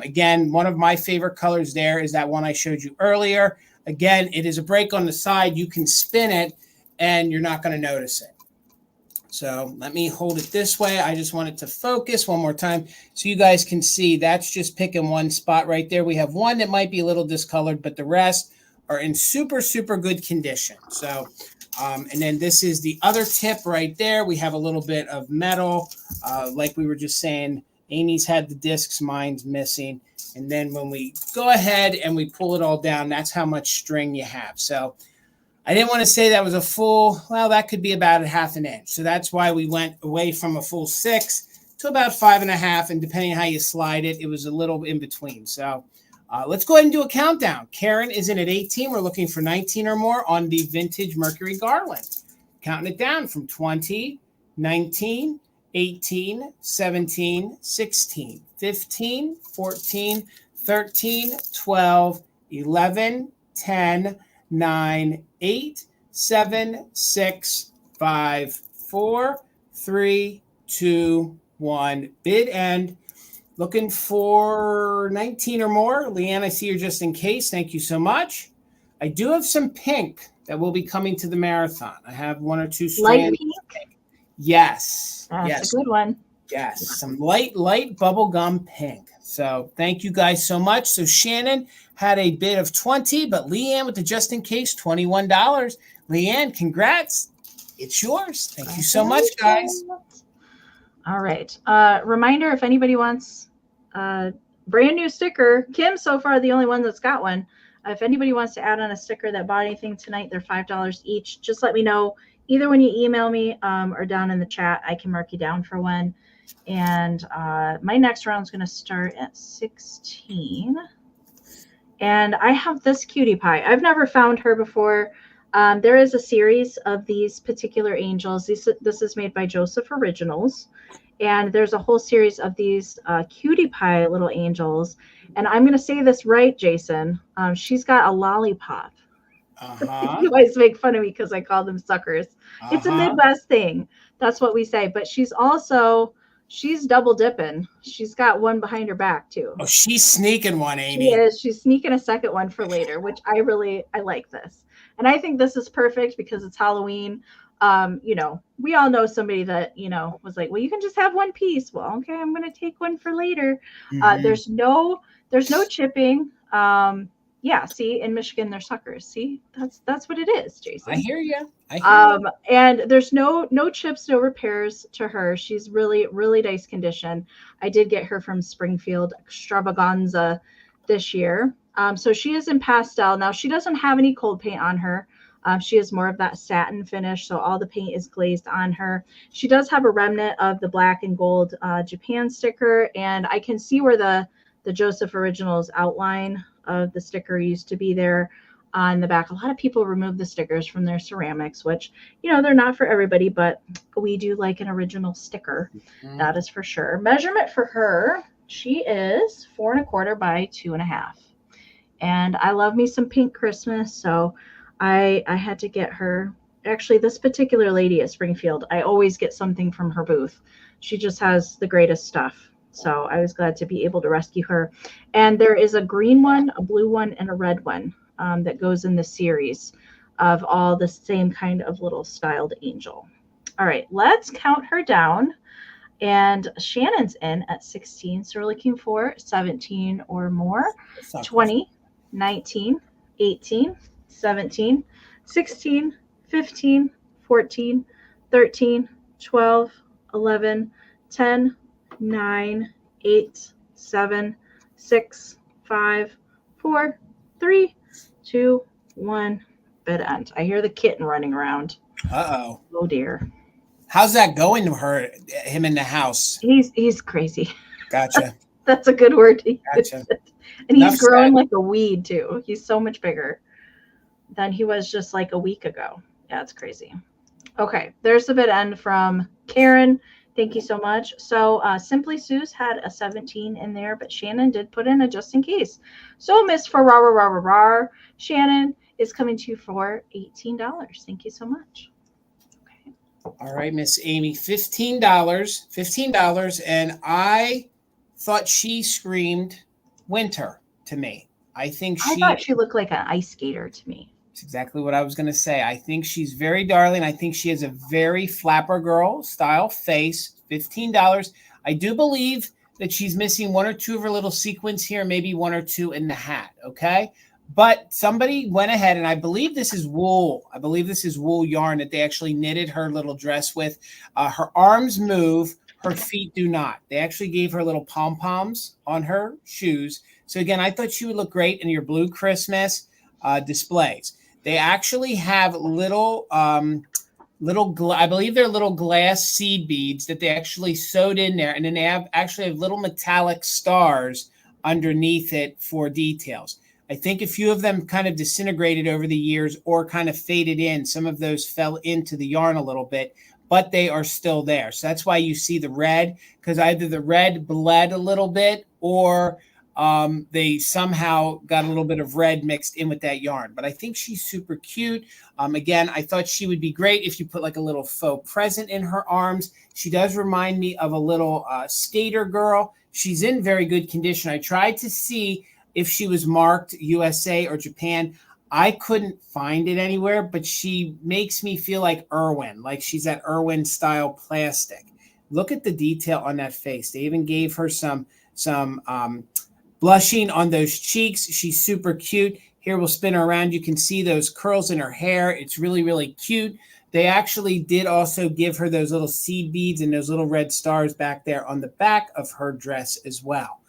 again, one of my favorite colors there is that one I showed you earlier. Again, it is a break on the side. You can spin it and you're not going to notice it. So let me hold it this way. I just want it to focus one more time so you guys can see. That's just picking one spot right there. We have one that might be a little discolored, but the rest are in super, super good condition. So, and then this is the other tip right there. We have a little bit of metal. Like we were just saying, Amy's had the discs, mine's missing. And then when we go ahead and we pull it all down, that's how much string you have. So I didn't want to say that was a full, well, that could be about a 1/2 inch. So that's why we went away from a full 6 to about 5.5. And depending on how you slide it, it was a little in between. So let's go ahead and do a countdown. Karen is in at 18. We're looking for 19 or more on the vintage Mercury garland. Counting it down from 20, 19, 18, 17, 16, 15, 14, 13, 12, 11, 10, 9, 8, 7, 6, 5, 4, 3, 2, 1. Bid end. Looking for 19 or more. Leanne, I see you're just in case. Thank you so much. I do have some pink that will be coming to the marathon. I have 1 or 2 strands. Light pink? Yes. That's a good one. Yes. Some light bubblegum pink. So thank you guys so much. So Shannon had a bid of 20, but Leanne with the just in case $21. Leanne, congrats. It's yours. Thank you so much, guys. All right. Reminder, if anybody wants a brand new sticker, Kim's so far the only one that's got one. If anybody wants to add on a sticker that bought anything tonight, they're $5 each. Just let me know either when you email me or down in the chat, I can mark you down for one. And my next round is going to start at 16. And I have this cutie pie. I've never found her before. There is a series of these particular angels. This is made by Joseph Originals. And there's a whole series of these cutie pie little angels. And I'm going to say this right, Jason. She's got a lollipop. You always make fun of me because I call them suckers. It's a Midwest thing. That's what we say. But she's double dipping. She's got one behind her back too. Oh, she's sneaking one, Amy. She is. She's sneaking a second one for later, which I like this. And I think this is perfect because it's Halloween. We all know somebody that, was like, well, you can just have one piece. Well, okay, I'm going to take one for later. There's no chipping. Yeah, see, in Michigan, they're suckers. See, that's what it is, Jason. I hear you. And there's no chips, no repairs to her. She's really, really nice condition. I did get her from Springfield Extravaganza this year. So she is in pastel. Now, she doesn't have any cold paint on her. She is more of that satin finish, so all the paint is glazed on her. She does have a remnant of the black and gold Japan sticker, and I can see where the Joseph Originals outline of the sticker used to be there on the back. A lot of people remove the stickers from their ceramics, which, they're not for everybody, but we do like an original sticker. That is for sure. Measurement for her, she is 4 1/4 by 2.5. And I love me some pink Christmas, so I had to get her. Actually, this particular lady at Springfield, I always get something from her booth. She just has the greatest stuff. So I was glad to be able to rescue her. And there is a green one, a blue one, and a red one that goes in the series of all the same kind of little styled angel. All right, let's count her down. And Shannon's in at 16. So we're looking for 17 or more. 20, 19, 18, 17, 16, 15, 14, 13, 12, 11, 10, 9, 8, 7, 6, 5, 4, 3, 2, 1. Bed end. I hear the kitten running around. Uh-oh. Oh dear. How's that going to him in the house? He's crazy. Gotcha. That's a good word. Gotcha. And he's growing like a weed too. He's so much bigger than he was just like a week ago. Yeah, it's crazy. Okay, there's the bid end from Karen. Thank you so much. So Simply Sue's had a 17 in there, but Shannon did put in a just in case. So Miss Farrar Shannon is coming to you for $18. Thank you so much. Okay. All right, Miss Amy, $15, and I thought she screamed winter to me. I thought she looked like an ice skater to me. That's exactly what I was going to say. I think she's very darling. I think she has a very flapper girl style face. $15. I do believe that she's missing 1 or 2 of her little sequins here, maybe 1 or 2 in the hat. Okay. But somebody went ahead, and I believe this is wool. I believe this is wool yarn that they actually knitted her little dress with. Her arms move. Her feet do not. They actually gave her little pom-poms on her shoes. So again, I thought she would look great in your blue Christmas displays. They actually have little, I believe they're little glass seed beads that they actually sewed in there. And then they actually have little metallic stars underneath it for details. I think a few of them kind of disintegrated over the years or kind of faded in. Some of those fell into the yarn a little bit, but they are still there. So that's why you see the red, because either the red bled a little bit or they somehow got a little bit of red mixed in with that yarn. But I think she's super cute. Again, I thought she would be great if you put like a little faux present in her arms. She does remind me of a little skater girl. She's in very good condition. I tried to see if she was marked USA or Japan. I couldn't find it anywhere, but she makes me feel like Irwin, like she's that Irwin style plastic. Look at the detail on that face. They even gave her some blushing on those cheeks. She's super cute. Here, we'll spin her around. You can see those curls in her hair. It's really, really cute. They actually did also give her those little seed beads and those little red stars back there on the back of her dress as well.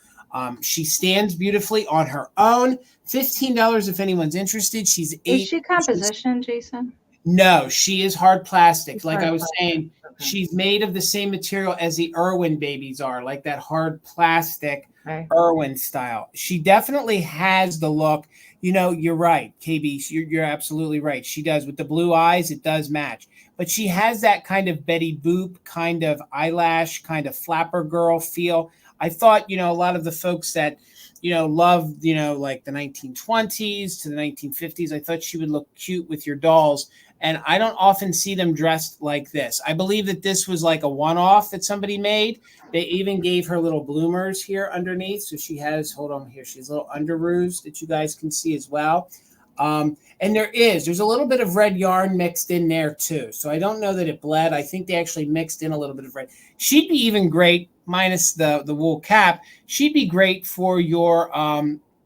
She stands beautifully on her own. $15 if anyone's interested. She's 8. Is she composition, Jason? No, she is hard plastic. It's Like hard I was plastic. saying, Okay. she's made of the same material as the Irwin babies are, like that hard plastic Okay. Irwin style. She definitely has the look. You know, you're right, KB. You're absolutely right. She does. With the blue eyes, it does match. But she has that kind of Betty Boop kind of eyelash, kind of flapper girl feel. I thought, you know, a lot of the folks that, you know, loved, you know, like the 1920s to the 1950s, I thought she would look cute with your dolls. And I don't often see them dressed like this. I believe that this was like a one-off that somebody made. They even gave her little bloomers here underneath. So she has, hold on here, she has little underoos that you guys can see as well. And there's a little bit of red yarn mixed in there too. So I don't know that it bled. I think they actually mixed in a little bit of red. She'd be even great, minus the wool cap. She'd be great for your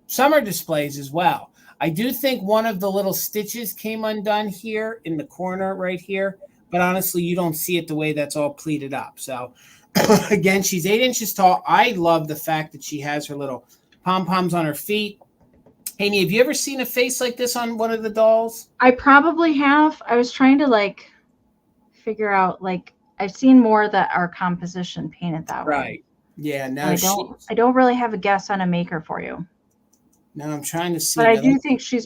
summer displays as well. I do think one of the little stitches came undone here in the corner right here, but honestly, you don't see it the way that's all pleated up. So again, she's 8 inches tall. I love the fact that she has her little pom-poms on her feet. Amie, have you ever seen a face like this on one of the dolls? I probably have. I was trying to like figure out, like, I've seen more that are composition painted that way. Right. Yeah, no, I don't really have a guess on a maker for you. No, I'm trying to see. But I do think she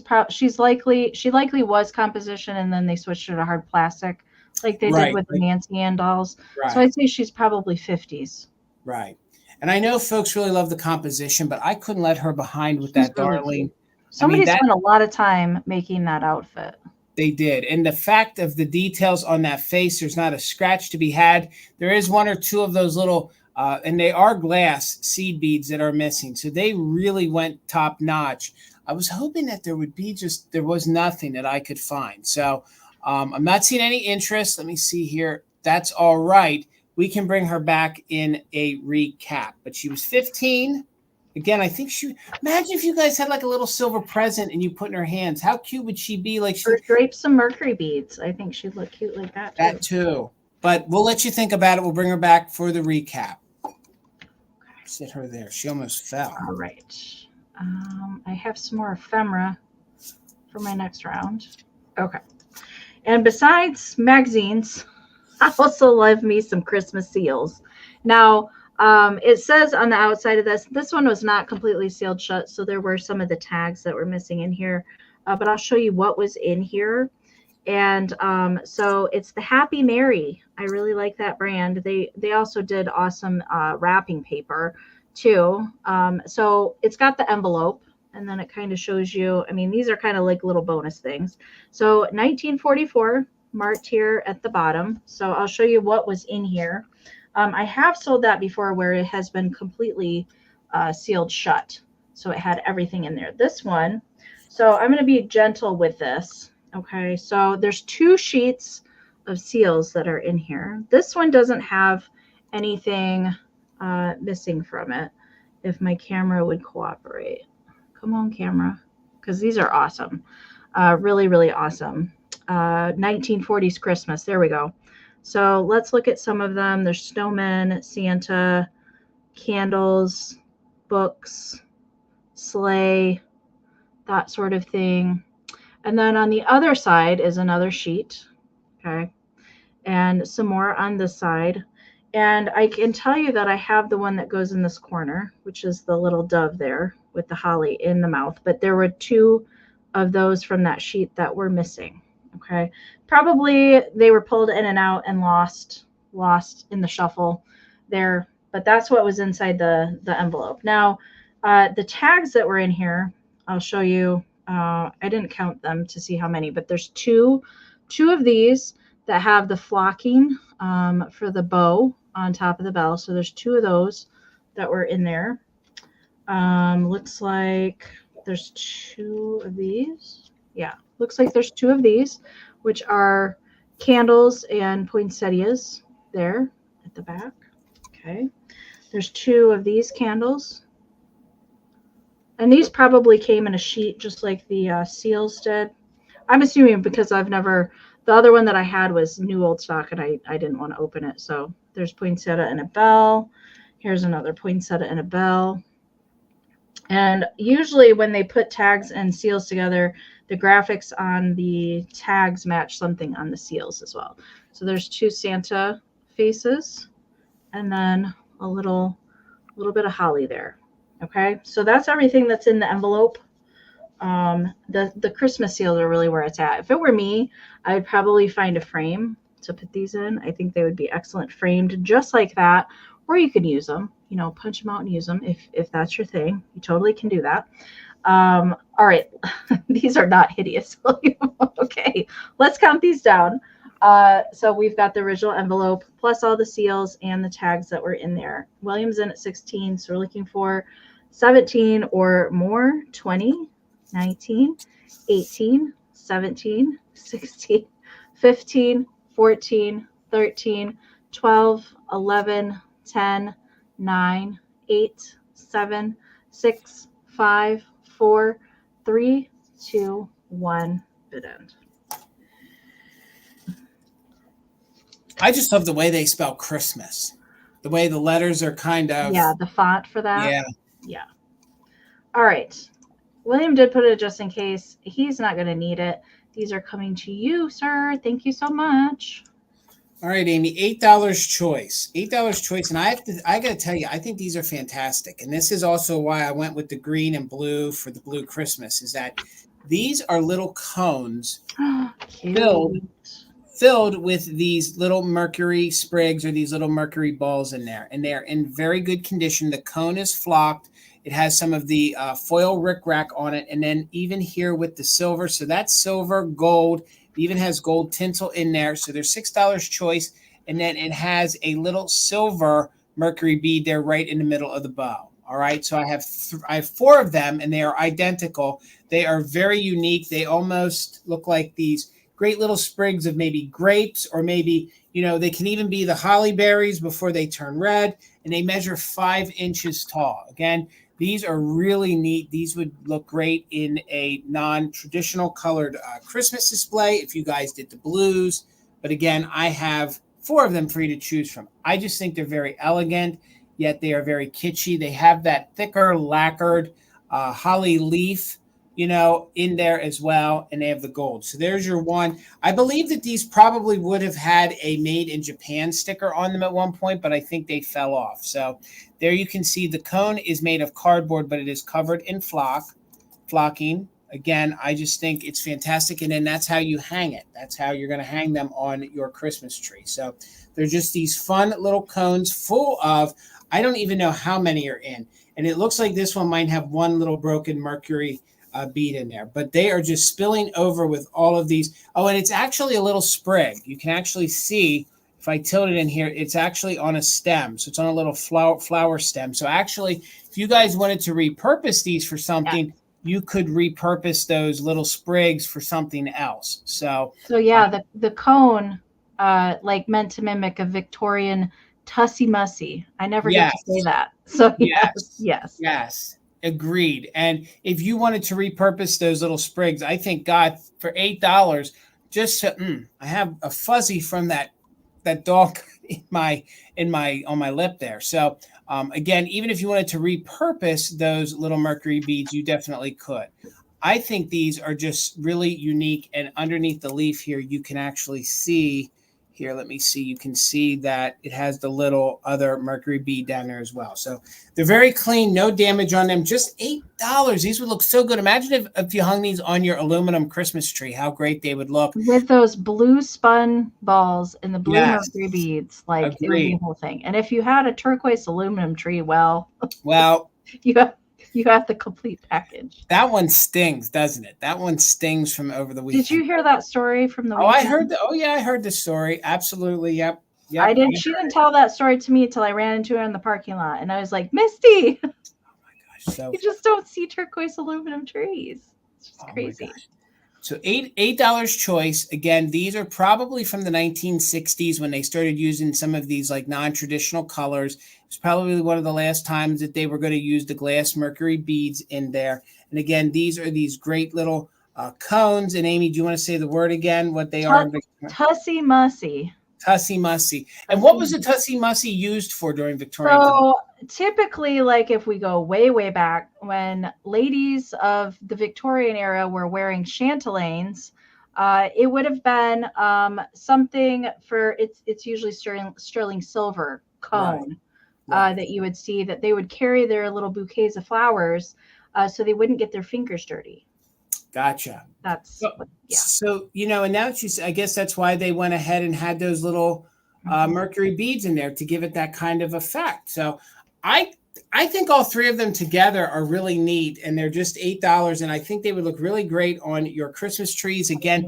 likely was composition, and then they switched her to hard plastic, like they did with the Nancy Ann dolls. Right. So I'd say she's probably 50s. Right. And I know folks really love the composition, but I couldn't let her behind with that really darling. Cute. Somebody spent a lot of time making that outfit. They did. And the fact of the details on that face, there's not a scratch to be had. There is one or two of those little and they are glass seed beads that are missing. So they really went top notch. I was hoping that there was nothing that I could find. So I'm not seeing any interest. Let me see here. That's all right. We can bring her back in a recap. But she was 15. Again, I think imagine if you guys had like a little silver present and you put in her hands. How cute would she be? Like or drape some Mercury beads. I think she'd look cute like that too. That too. But we'll let you think about it. We'll bring her back for the recap. Sit her there. She almost fell. All right. I have some more ephemera for my next round. Okay. And besides magazines, I also love me some Christmas seals. Now, it says on the outside of this one was not completely sealed shut, so there were some of the tags that were missing in here. But I'll show you what was in here. And so it's the Happy Mary. I really like that brand. They also did awesome wrapping paper too. So it's got the envelope, and then it kind of shows you, I mean, these are kind of like little bonus things. So 1944 marked here at the bottom. So I'll show you what was in here. I have sold that before where it has been completely sealed shut. So it had everything in there. This one, so I'm going to be gentle with this. Okay, so there's 2 sheets of seals that are in here. This one doesn't have anything missing from it. If my camera would cooperate. Come on, camera, because these are awesome. Really, really awesome. 1940s Christmas. There we go. So let's look at some of them. There's snowmen, Santa, candles, books, sleigh, that sort of thing. And then on the other side is another sheet, okay, and some more on this side. And I can tell you that I have the one that goes in this corner, which is the little dove there with the holly in the mouth. But there were 2 of those from that sheet that were missing, okay. Probably they were pulled in and out and lost in the shuffle there. But that's what was inside the envelope. Now, the tags that were in here, I'll show you. I didn't count them to see how many, but there's two of these that have the flocking for the bow on top of the bell. So there's 2 of those that were in there. Looks like there's 2 of these. Yeah, looks like there's 2 of these, which are candles and poinsettias there at the back. Okay, there's 2 of these candles. And these probably came in a sheet just like the seals did. I'm assuming because the other one that I had was new old stock and I didn't want to open it. So there's poinsettia and a bell. Here's another poinsettia and a bell. And usually when they put tags and seals together, the graphics on the tags match something on the seals as well. So there's 2 Santa faces and then a little bit of holly there. Okay, so that's everything that's in the envelope. The Christmas seals are really where it's at. If it were me, I would probably find a frame to put these in. I think they would be excellent framed just like that, or you could use them, you know, punch them out and use them if that's your thing. You totally can do that. All right, these are not hideous. Okay, let's count these down. So we've got the original envelope plus all the seals and the tags that were in there. William's in at 16, so we're looking for 17 or more. 20, 19, 18, 17, 16, 15, 14, 13, 12, 11, 10, 9, 8, 7, 6, 5, 4, 3, 2, 1, bid end. I just love the way they spell Christmas. The way the letters are kind of. Yeah, the font for that. Yeah. Yeah. All right. William did put it just in case. He's not going to need it. These are coming to you, sir. Thank you so much. All right, Amy, $8 choice. $8 choice. And I got to tell you, I think these are fantastic. And this is also why I went with the green and blue for the blue Christmas, is that these are little cones filled with these little Mercury sprigs or these little Mercury balls in there. And they're in very good condition. The cone is flocked. It has some of the foil rickrack on it. And then even here with the silver. So that's silver, gold. It even has gold tinsel in there. So there's $6 choice. And then it has a little silver Mercury bead there right in the middle of the bow. All right. So I have 4 of them and they are identical. They are very unique. They almost look like these great little sprigs of maybe grapes, or maybe, you know, they can even be the holly berries before they turn red, and they measure 5 inches tall. Again, these are really neat. These would look great in a non-traditional colored Christmas display if you guys did the blues. But again, I have 4 of them for you to choose from. I just think they're very elegant, yet they are very kitschy. They have that thicker lacquered holly leaf, you know, in there as well, and they have the gold. So there's your one. I believe that these probably would have had a made in Japan sticker on them at one point, but I think they fell off. So there you can see the cone is made of cardboard, but it is covered in flocking. Again, I just think it's fantastic. And then that's how you hang it. That's how you're going to hang them on your Christmas tree. So they're just these fun little cones full of, I don't even know how many are in. And it looks like this one might have one little broken Mercury bead in there, but they are just spilling over with all of these. Oh, and it's actually a little sprig. You can actually see, if I tilt it in here, it's actually on a stem. So it's on a little flower stem. So actually, if you guys wanted to repurpose these for something, you could repurpose those little sprigs for something else. So yeah, the cone, like meant to mimic a Victorian Tussy mussy. I never get to say that. So yes. Agreed. And if you wanted to repurpose those little sprigs, I think, God, for $8, just to, I have a fuzzy from that dog on my lip there. So again, even if you wanted to repurpose those little Mercury beads, you definitely could. I think these are just really unique. And underneath the leaf here, you can actually see here. Let me see. You can see that it has the little other Mercury bead down there as well. So they're very clean, no damage on them. Just $8. These would look so good. Imagine if you hung these on your aluminum Christmas tree, how great they would look. With those blue spun balls and the blue Mercury beads, like it would be the whole thing. And if you had a turquoise aluminum tree, well, you have the complete package. That one stings, doesn't it? That one stings from over the weekend. Did you hear that story from the weekend? I heard. I heard the story. Absolutely. Yep. I didn't. She didn't tell that story to me until I ran into her in the parking lot, and I was like, Misty. Oh my gosh! So you just don't see turquoise aluminum trees. It's just crazy. So $8 choice. Again, these are probably from the 1960s when they started using some of these like non-traditional colors. It's probably one of the last times that they were going to use the glass Mercury beads in there. And again, these are these great little cones. And Amy, do you want to say the word again? What they are? Tussy mussy. Tussy mussy. And what was the Tussy mussy used for during Victorian times? So typically, like if we go way, way back, when ladies of the Victorian era were wearing chatelaines, it would have been something for it's usually sterling silver cone Right. that you would see that they would carry their little bouquets of flowers so they wouldn't get their fingers dirty. Gotcha. That's So, what, yeah. so, and now that I guess that's why they went ahead and had those little Mercury beads in there to give it that kind of effect. So I think all three of them together are really neat, and they're just $8, and I think they would look really great on your Christmas trees. Again,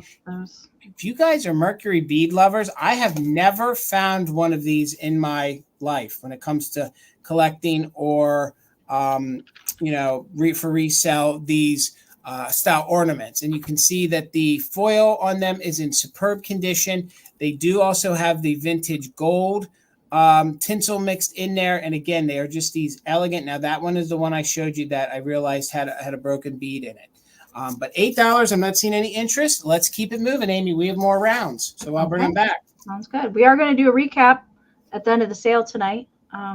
if you guys are Mercury bead lovers, I have never found one of these in my life when it comes to collecting or for resell these style ornaments. And you can see that the foil on them is in superb condition. They do also have the vintage gold tinsel mixed in there. And again, they are just these elegant. Now that one is the one I showed you that I realized had a broken bead in it. But $8, I'm not seeing any interest. Let's keep it moving, Amy. We have more rounds, so I'll bring them back. Sounds good. We are going to do a recap at the end of the sale tonight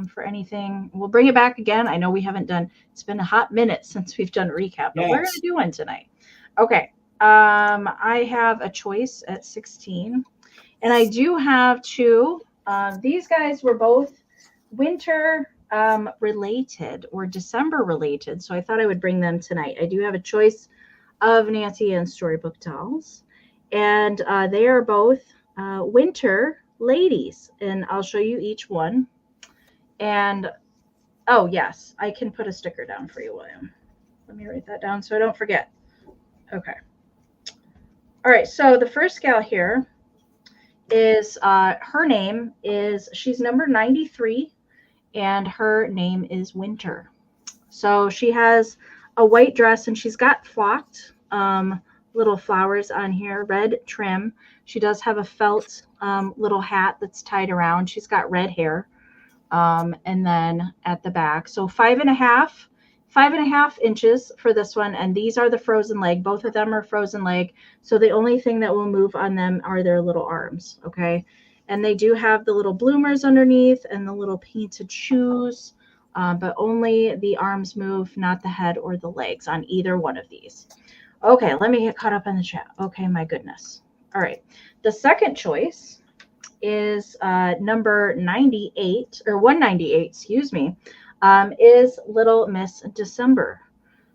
for anything. We'll bring it back again. I know we haven't done, it's been a hot minute since we've done a recap, but we're going to do one tonight. Okay. I have a choice at 16, and I do have two. These guys were both winter related or December related, so I thought I would bring them tonight. I do have a choice of Nancy and Storybook Dolls, and they are both winter ladies, and I'll show you each one. And oh yes, I can put a sticker down for you, William. Let me write that down so I don't forget. Okay. All right, so the first gal here is her name is, she's number 93, and her name is Winter. So she has a white dress, and she's got flocked little flowers on here, red trim. She does have a felt little hat that's tied around. She's got red hair. And then at the back, so 5.5 inches for this one, and these are the frozen leg. Both of them are frozen leg, so the only thing that will move on them are their little arms. Okay, and they do have the little bloomers underneath and the little painted shoes, but only the arms move, not the head or the legs on either one of these. Okay, let me get caught up in the chat. Okay, my goodness. All right, the second choice is number 98 or 198, excuse me, is Little Miss December.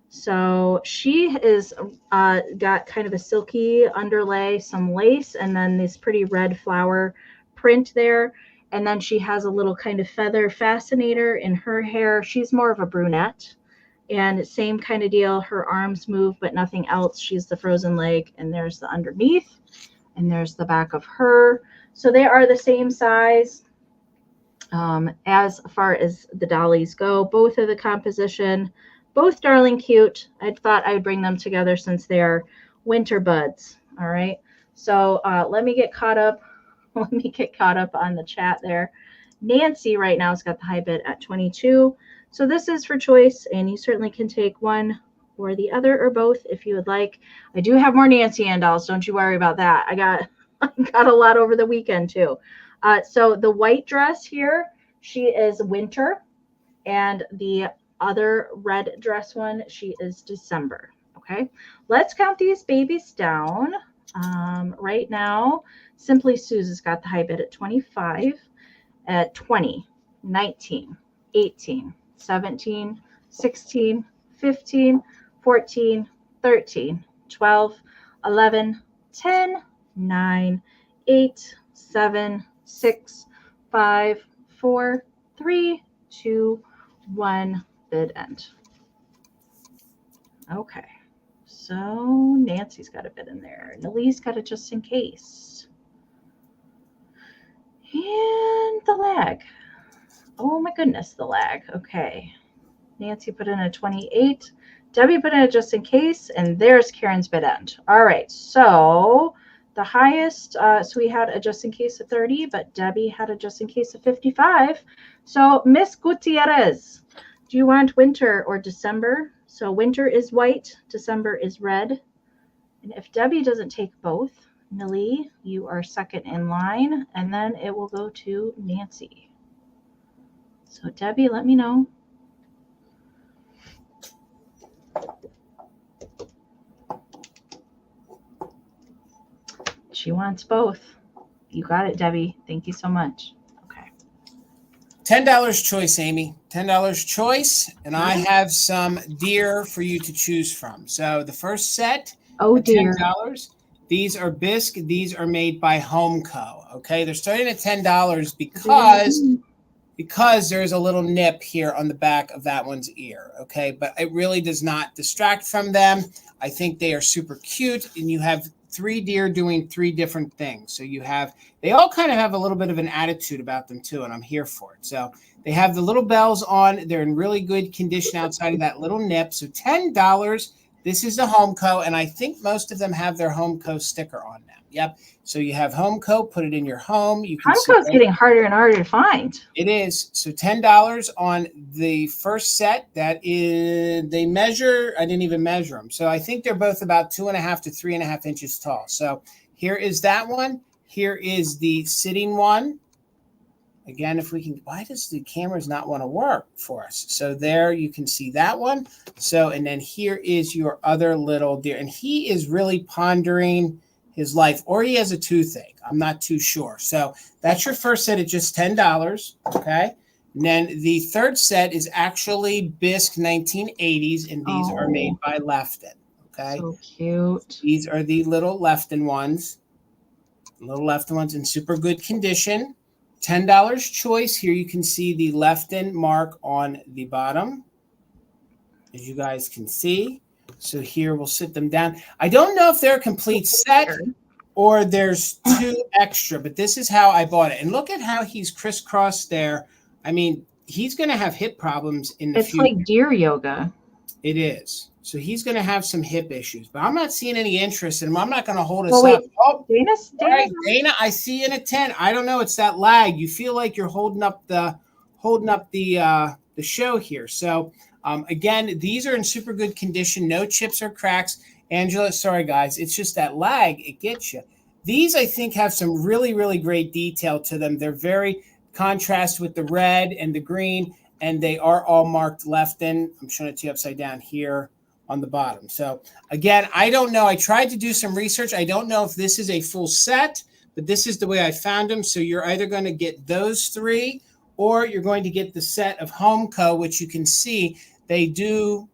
So she is got kind of a silky underlay, some lace, and then this pretty red flower print there. And then she has a little kind of feather fascinator in her hair. She's more of a brunette, and same kind of deal. Her arms move, but nothing else. She's the frozen leg, and there's the underneath, and there's the back of her. So they are the same size as far as the dollies go. Both of the composition, both darling cute. I thought I would bring them together since they are winter buds. All right. So let me get caught up. Let me get caught up on the chat there. Nancy right now has got the high bid at 22. So this is for choice, and you certainly can take one or the other or both if you would like. I do have more Nancy Ann dolls. Don't you worry about that. I got a lot over the weekend too. So the white dress here, she is Winter, and the other red dress one, she is December. Okay, let's count these babies down. Right now, Simply Suze has got the high bid at 25, at 20, 19, 18, 17, 16, 15, 14, 13, 12, 11, 10, 9, 8, 7, 6, 5, 4, 3, 2, 1, bid end. Okay, so Nancy's got a bid in there. Nalie's got it just in case. And the lag. Oh my goodness, the lag. Okay. Nancy put in a 28. Debbie put in a just in case, and there's Karen's bid end. All right, so the highest, so we had a just in case of 30, but Debbie had a just in case of 55. So Miss Gutierrez, do you want Winter or December? So Winter is white, December is red. And if Debbie doesn't take both, Millie, you are second in line, and then it will go to Nancy. So Debbie, let me know. She wants both. You got it, Debbie. Thank you so much. Okay. $10 choice, Amy. $10 choice, and I have some deer for you to choose from. So the first set, oh dear, $10. These are bisque. These are made by Homeco. Okay, they're starting at $10 because there's a little nip here on the back of that one's ear. Okay, but it really does not distract from them. I think they are super cute, and you have 3 deer doing 3 different things. So you have, they all kind of have a little bit of an attitude about them too, and I'm here for it. So they have the little bells on. They're in really good condition outside of that little nip. So $10. This is the Homeco, and I think most of them have their Homeco sticker on them. Yep. So you have Homeco, put it in your home. You can Homeco is getting harder and harder to find. It is. So $10 on the first set. That is, they measure, I didn't even measure them. So I think they're both about 2.5 to 3.5 inches tall. So here is that one. Here is the sitting one. Again, if we can, why does the cameras not want to work for us? So there you can see that one. So, and then here is your other little deer. And he is really pondering his life, or he has a toothache. I'm not too sure. So that's your first set at just $10. Okay. And then the third set is actually bisque 1980s, and these are made by Lefton. Okay. So cute. These are the little Lefton ones. Little Lefton ones in super good condition. $10 choice. Here you can see the Lefton mark on the bottom, as you guys can see. So here we'll sit them down. I don't know if they're a complete set or there's 2 extra, but this is how I bought it. And look at how he's crisscrossed there. I mean, he's going to have hip problems in the future. It's like deer yoga. It is. So he's going to have some hip issues, but I'm not seeing any interest in him. I'm not going to hold us Well, wait, up. Oh, Dana, Dana, I see you in a 10. I don't know. It's that lag. You feel like you're holding up the show here. So again, these are in super good condition. No chips or cracks. Angela, sorry guys. It's just that lag. It gets you. These I think have some really, really great detail to them. They're very contrast with the red and the green, and they are all marked Lefton. I'm showing it to you upside down here on the bottom. So again, I don't know. I tried to do some research. I don't know if this is a full set, but this is the way I found them. So you're either going to get those 3, or you're going to get the set of Homeco, which you can see they do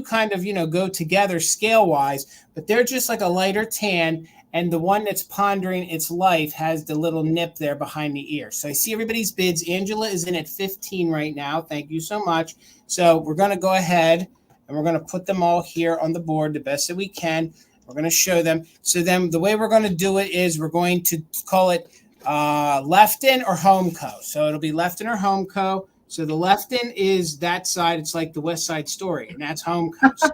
kind of, go together scale wise, but they're just like a lighter tan. And the one that's pondering its life has the little nip there behind the ear. So I see everybody's bids. Angela is in at 15 right now. Thank you so much. So we're going to go ahead and we're going to put them all here on the board the best that we can. We're going to show them. So then the way we're going to do it is we're going to call it Lefton or Homeco. So it'll be Lefton or Homeco. So the Lefton is that side. It's like the West Side Story, and that's Homeco. So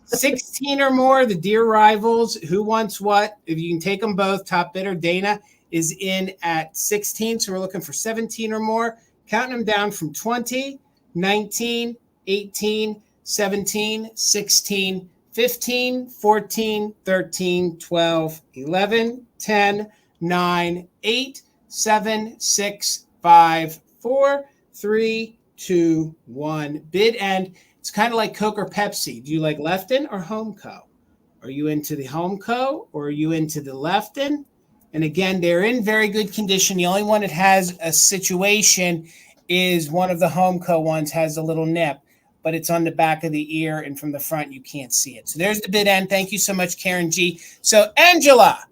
16 or more, the deer rivals. Who wants what? If you can take them both, top bidder Dana is in at 16. So we're looking for 17 or more. Counting them down from 20, 19, 18, 17, 16, 15, 14, 13, 12, 11, 10, 9, 8, 7, 6, 5, 4, 3, 2, 1. Bid end. It's kind of like Coke or Pepsi. Do you like Lefton or Homeco? Are you into the Homeco or are you into the Lefton? And again, they're in very good condition. The only one that has a situation is one of the Homeco ones has a little nip, but it's on the back of the ear, and from the front, you can't see it. So there's the bid end. Thank you so much, Karen G. So Angela,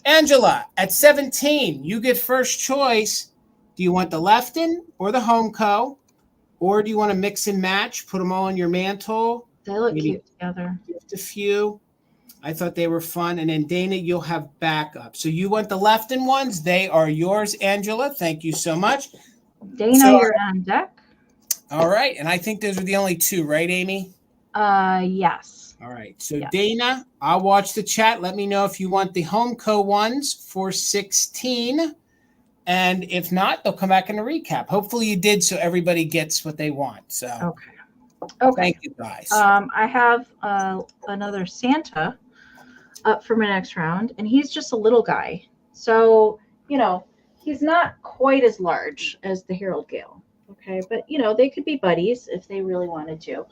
at 17, you get first choice. Do you want the Lefton or the Homeco, or do you want to mix and match, put them all on your mantle? They look cute together. Just a few. I thought they were fun. And then Dana, you'll have backup. So you want the Lefton ones. They are yours, Angela. Thank you so much. Dana, you're on deck. All right. And I think those are the only 2, right, Amy? Yes. All right. So yes. Dana, I'll watch the chat. Let me know if you want the Homeco ones for 16. And if not, they'll come back in a recap. Hopefully you did, so everybody gets what they want. So okay. Thank you, guys. I have another Santa up for my next round, and he's just a little guy. So, he's not quite as large as the Harold Gale. Okay, but you know, they could be buddies if they really wanted to.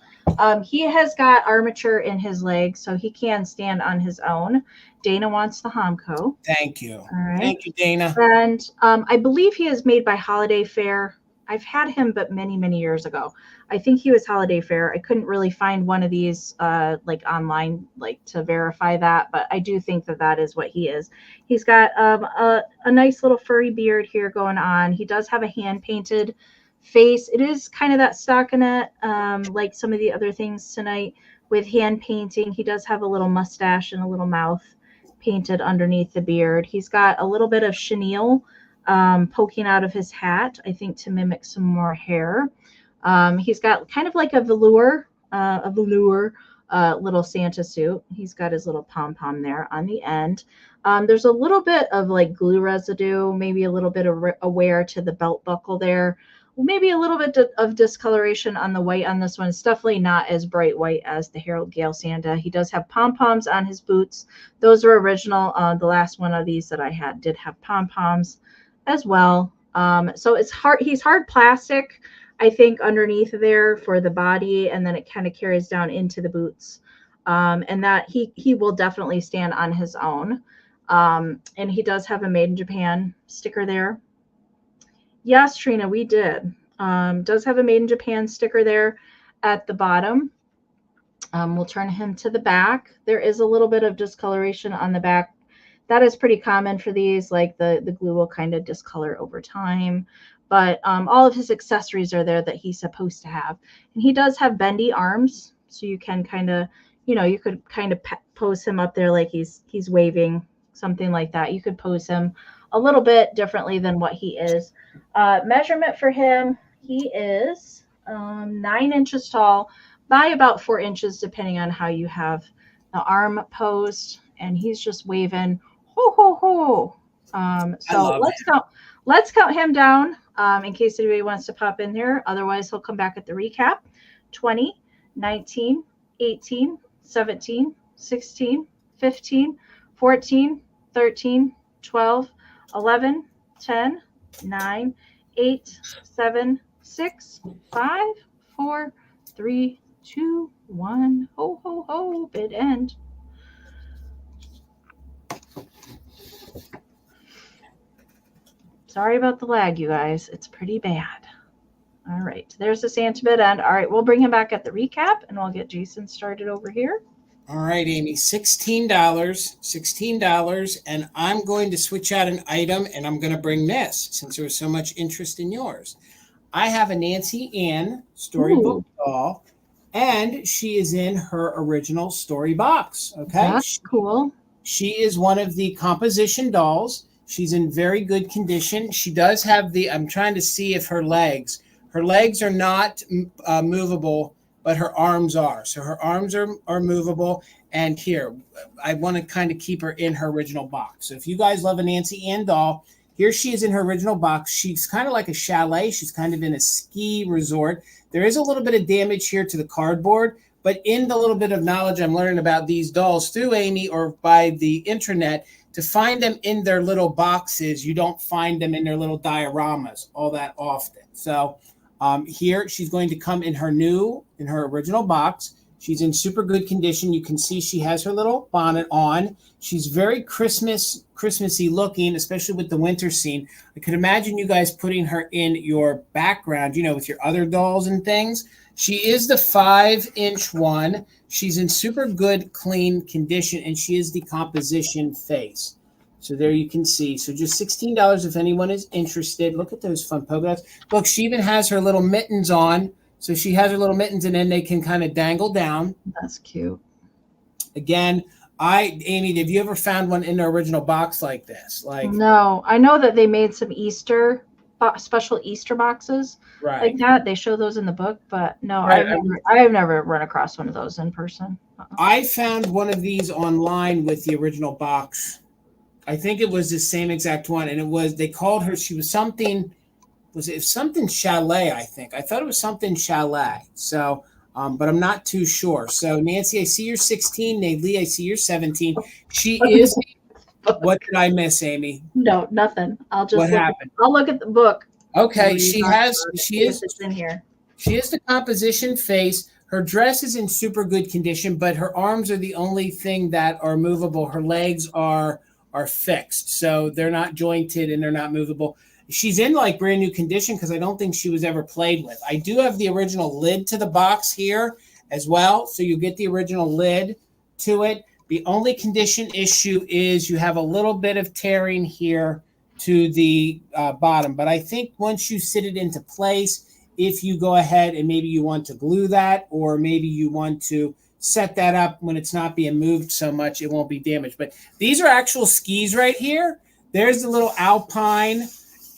He has got armature in his legs, so he can stand on his own. Dana wants the Homco. Thank you. All right. Thank you, Dana. And I believe he is made by Holiday Fair. I've had him, but many, many years ago. I think he was Holiday Fair. I couldn't really find one of these like online, like to verify that, but I do think that that is what he is. He's got a nice little furry beard here going on. He does have a hand painted face. It is kind of that stockinette, like some of the other things tonight with hand painting. He does have a little mustache and a little mouth painted underneath the beard. He's got a little bit of chenille poking out of his hat, I think to mimic some more hair. He's got kind of like a velour little Santa suit. He's got his little pom-pom there on the end. There's a little bit of like glue residue, maybe a little bit of wear to the belt buckle there. Maybe a little bit of discoloration on the white on this one. It's definitely not as bright white as the Harold Gale Santa. He does have pom-poms on his boots. Those are original. The last one of these that I had did have pom-poms as well. So it's hard. He's hard plastic, I think, underneath there for the body, and then it kind of carries down into the boots. And that he will definitely stand on his own. And he does have a Made in Japan sticker there. Yes, Trina, we did. Does have a Made in Japan sticker there at the bottom. We'll turn him to the back. There is a little bit of discoloration on the back. That is pretty common for these. Like the glue will kind of discolor over time. But all of his accessories are there that he's supposed to have. And he does have bendy arms. So you can kind of, you know, you could kind of pose him up there like he's waving, something like that. You could pose him a little bit differently than what he is. Measurement for him, he is 9 inches tall by about 4 inches, depending on how you have the arm posed. And he's just waving, ho, ho, ho. So let's count him down in case anybody wants to pop in there. Otherwise, he'll come back at the recap. 20, 19, 18, 17, 16, 15, 14, 13, 12, 11, 10, 9, 8, 7, 6, 5, 4, 3, 2, 1. Ho, ho, ho, bid end. Sorry about the lag, you guys. It's pretty bad. All right, there's the Santa bid end. All right, we'll bring him back at the recap, and we'll get Jason started over here. All right, Amy, $16, and I'm going to switch out an item, and I'm going to bring this since there was so much interest in yours. I have a Nancy Ann storybook doll, and she is in her original story box. Okay, that's cool. She is one of the composition dolls. She's in very good condition. She does have I'm trying to see if her legs are not movable, but her arms are. So her arms are movable. And here, I want to kind of keep her in her original box. So if you guys love a Nancy Ann doll, here she is in her original box. She's kind of like a chalet. She's kind of in a ski resort. There is a little bit of damage here to the cardboard, but in the little bit of knowledge I'm learning about these dolls through Amy or by the intranet, to find them in their little boxes, you don't find them in their little dioramas all that often. So here she's going to come in her original box. She's in super good condition. You can see she has her little bonnet on. She's very Christmassy looking, especially with the winter scene. I could imagine you guys putting her in your background, you know, with your other dolls and things. She is the 5-inch one. She's in super good, clean condition, and she is the composition face. So there you can see. So just $16 if anyone is interested. Look at those fun polka dots. Look, she even has her little mittens on. So she has her little mittens, and then they can kind of dangle down. That's cute. Again, Amy, have you ever found one in the original box like this? No, I know that they made some special Easter boxes like that. They show those in the book, but no, I have never run across one of those in person. I found one of these online with the original box. I think it was the same exact one, and they called her. She was something. Was it something chalet? I think I thought it was something chalet. So, but I'm not too sure. So, Nancy, I see you're 16. Nadlee, I see you're 17. She is. What did I miss, Amy? No, nothing. I'll just what happened? I'll look at the book. Okay, You she talk has. about it, She see if is. it's in here. She is the composition face. Her dress is in super good condition, but her arms are the only thing that are movable. Her legs are fixed, so they're not jointed and they're not movable. She's in like brand new condition because I don't think she was ever played with. I do have the original lid to the box here as well, so you get the original lid to it. The only condition issue is you have a little bit of tearing here to the bottom, but I think once you sit it into place, if you go ahead and maybe you want to glue that, or maybe you want to set that up when it's not being moved so much, it won't be damaged. But these are actual skis right here. There's the little alpine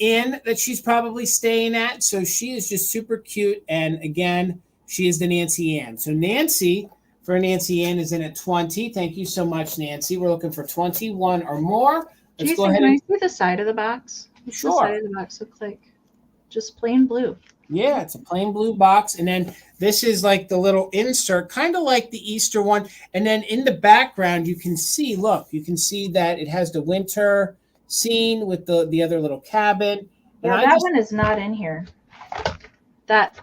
inn that she's probably staying at. So she is just super cute. And again, she is the Nancy Ann. So Nancy for Nancy Ann is in at 20. Thank you so much, Nancy. We're looking for 21 or more. Let's Jason, go ahead can I and see the side of the box? What's Sure. the side of the box look like? Just plain blue. Yeah, it's a plain blue box. And then this is like the little insert, kind of like the Easter one. And then in the background, you can see, look, you can see that it has the winter scene with the other little cabin. Yeah, that one is not in here. That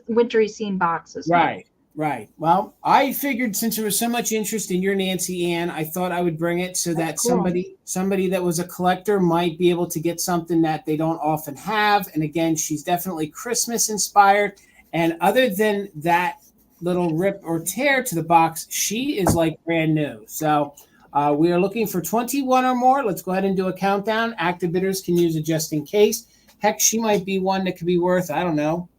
wintry scene box is right. Right. Well, I figured since there was so much interest in your Nancy Ann, I thought I would bring it so that cool. somebody that was a collector might be able to get something that they don't often have. And again, she's definitely Christmas inspired. And other than that little rip or tear to the box, she is like brand new. So we are looking for 21 or more. Let's go ahead and do a countdown. Active bidders can use it just in case. Heck, she might be one that could be worth, I don't know,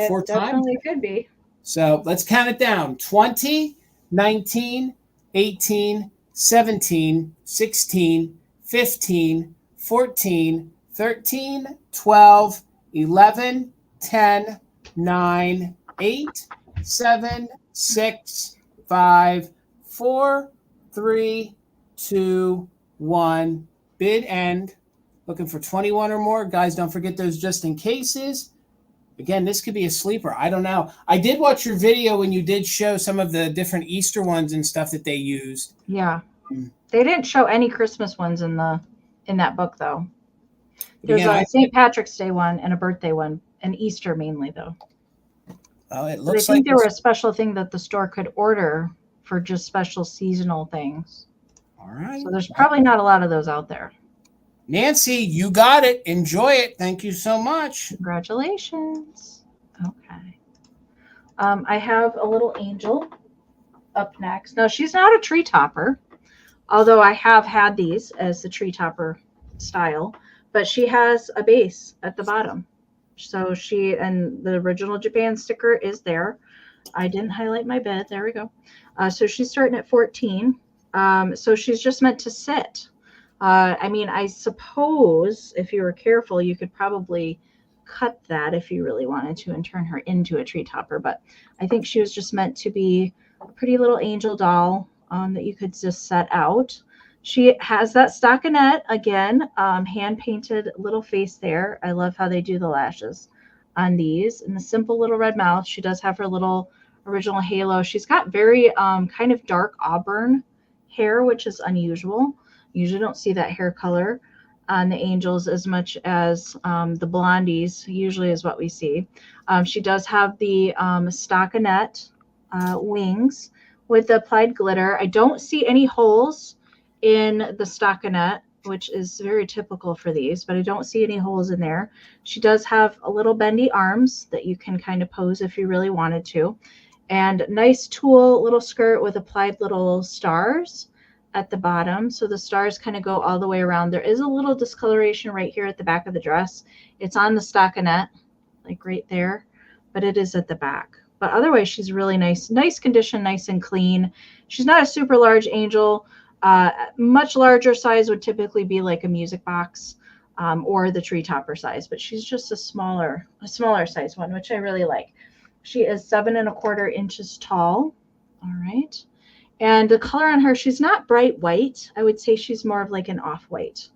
4 times. Definitely could be. So let's count it down. 20, 19, 18, 17, 16, 15, 14, 13, 12, 11, 10, 9, 8, 7, 6, 5, 4, 3, 2, 1. Bid end. Looking for 21 or more. Guys, don't forget those just in cases. Again, this could be a sleeper. I don't know. I did watch your video when you did show some of the different Easter ones and stuff that they used. Yeah. They didn't show any Christmas ones in that book, though. There's a St. Patrick's Day one and a birthday one, and Easter mainly, though. Well, it But looks I think like there were a special thing that the store could order for just special seasonal things. All right. So there's probably not a lot of those out there. Nancy, you got it. Enjoy it. Thank you so much. Congratulations. Okay. I have a little angel up next. Now, she's not a tree topper, although I have had these as the tree topper style, but she has a base at the bottom. So and the original Japan sticker is there. I didn't highlight my bid. There we go. So she's starting at 14. So she's just meant to sit. I mean, I suppose if you were careful, you could probably cut that if you really wanted to and turn her into a tree topper. But I think she was just meant to be a pretty little angel doll that you could just set out. She has that stockinette again, hand painted little face there. I love how they do the lashes on these, and the simple little red mouth. She does have her little original halo. She's got very kind of dark auburn hair, which is unusual. Usually don't see that hair color on the angels as much as the blondies usually is what we see. She does have the stockinette wings with the applied glitter. I don't see any holes in the stockinette, which is very typical for these, but I don't see any holes in there. She does have a little bendy arms that you can kind of pose if you really wanted to. And nice tulle little skirt with applied little stars at the bottom. So the stars kind of go all the way around. There is a little discoloration right here at the back of the dress. It's on the stockinette, like right there, but it is at the back. But otherwise, she's really nice condition, nice and clean. She's not a super large angel. Much larger size would typically be like a music box or the tree topper size, but she's just a smaller size one, which I really like. She is 7 1/4 inches tall. All right. And the color on her, she's not bright white. I would say she's more of like an off-white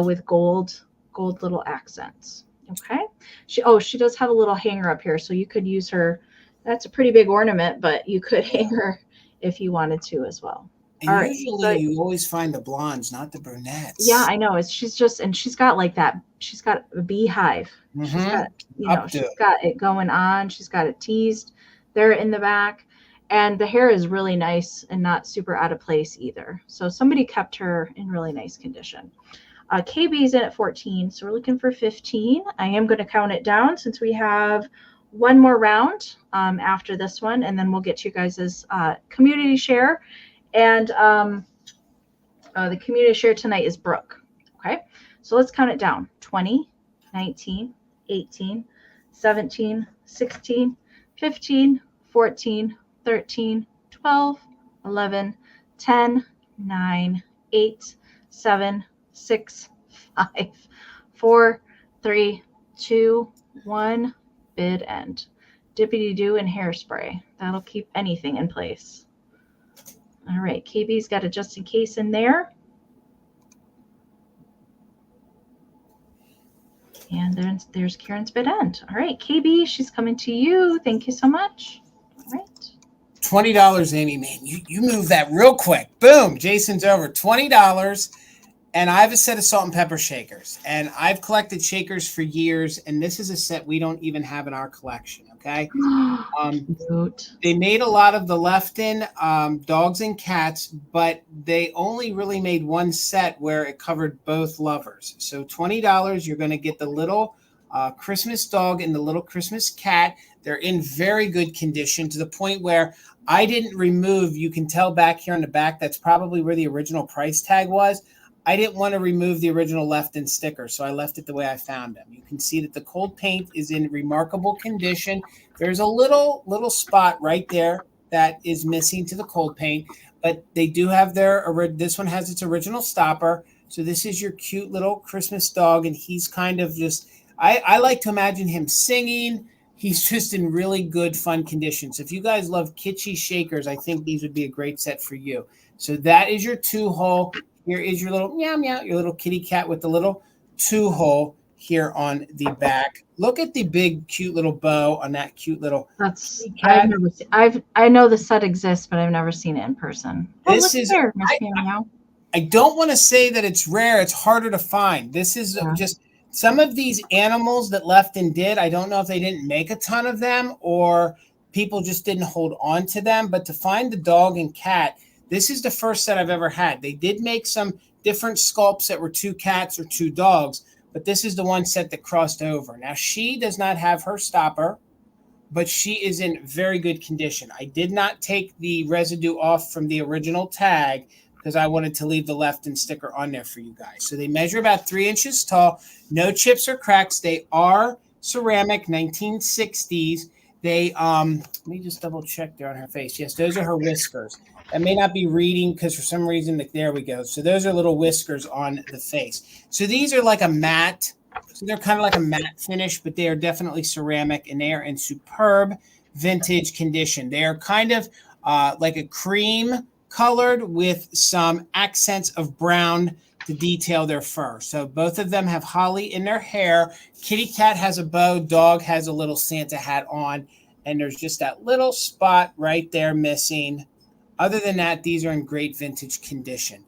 with gold little accents. Okay. She does have a little hanger up here, so you could use her. That's a pretty big ornament, but you could hang her if you wanted to as well. And All right. usually you always find the blondes, not the brunettes. Yeah, I know. She's got like that. She's got a beehive. She's got, she's got it going on. She's got it teased there in the back. And the hair is really nice and not super out of place either. So somebody kept her in really nice condition. KB's in at 14, so we're looking for 15. I am going to count it down since we have one more round after this one, and then we'll get to you guys' community share. And the community share tonight is Brooke. Okay, so let's count it down. 20, 19, 18, 17, 16, 15, 14, 13, 12, 11, 10, 9, 8, 7, 6, 5, 4, 3, 2, 1. Bid end. Dippity doo and hairspray. That'll keep anything in place. All right, KB's got a just in case in there. And there's Karen's bid end. All right, KB, she's coming to you. Thank you so much. All right. $20, Amy, man. You move that real quick. Boom. Jason's over. $20. And I have a set of salt and pepper shakers. And I've collected shakers for years. And this is a set we don't even have in our collection. Okay. They made a lot of the left-in dogs and cats, but they only really made one set where it covered both lovers. So $20, you're going to get the little Christmas dog and the little Christmas cat. They're in very good condition to the point where I didn't remove, you can tell back here on the back, that's probably where the original price tag was. I didn't want to remove the original left-in sticker, so I left it the way I found them. You can see that the cold paint is in remarkable condition. There's a little spot right there that is missing to the cold paint, but they do have this one has its original stopper. So this is your cute little Christmas dog, and he's kind of just, I like to imagine him singing. He's just in really good, fun condition. So if you guys love kitschy shakers, I think these would be a great set for you. So that is your 2-hole. Here is your little meow meow, your little kitty cat with the little 2-hole here on the back. Look at the big, cute little bow on that cute little. That's cat. I know the set exists, but I've never seen it in person. This is. I don't want to say that it's rare. It's harder to find. This is just some of these animals that Lefton did. I don't know if they didn't make a ton of them or people just didn't hold on to them. But to find the dog and cat. This is the first set I've ever had. They did make some different sculpts that were 2 cats or 2 dogs, but this is the one set that crossed over. Now, she does not have her stopper, but she is in very good condition. I did not take the residue off from the original tag because I wanted to leave the left-in sticker on there for you guys. So they measure about 3 inches tall, no chips or cracks. They are ceramic, 1960s. They, let me just double check there on her face. Yes, those are her whiskers. I may not be reading because for some reason, there we go. So those are little whiskers on the face. So these are like a matte. So they're kind of like a matte finish, but they are definitely ceramic and they are in superb vintage condition. They are kind of like a cream colored with some accents of brown to detail their fur. So both of them have holly in their hair. Kitty cat has a bow. Dog has a little Santa hat on. And there's just that little spot right there missing. Other than that, these are in great vintage condition.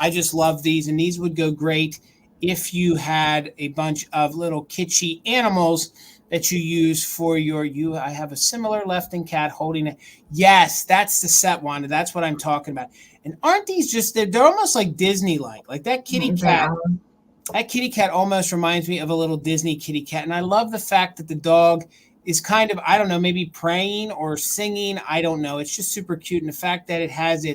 I just love these, and these would go great if you had a bunch of little kitschy animals that you use for I have a similar left-in cat holding it. Yes, that's the set, Wanda. That's what I'm talking about. And aren't these just, they're almost like Disney-like. Like that kitty cat. That kitty cat almost reminds me of a little Disney kitty cat. And I love the fact that the dog is kind of, I don't know, maybe praying or singing. I don't know. It's just super cute. And the fact that it has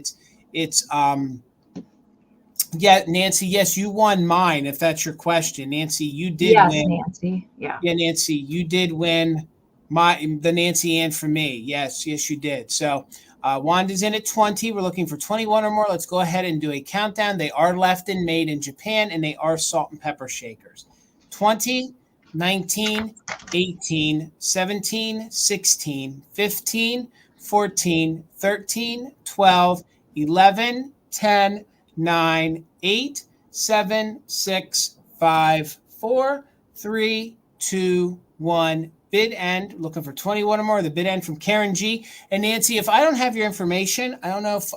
yeah, Nancy, yes, you won mine, if that's your question. Nancy, you did win. Nancy. Yeah. Yeah, Nancy, you did win the Nancy Ann for me. Yes, you did. So Wanda's in at 20. We're looking for 21 or more. Let's go ahead and do a countdown. They are left-in, made in Japan, and they are salt and pepper shakers. 20, 19, 18, 17, 16, 15, 14, 13, 12, 11, 10, 9, 8, 7, 6, 5, 4, 3, 2, 1. Bid end. Looking for 21 or more. The bid end from Karen G. And Nancy, if I don't have your information, I don't know if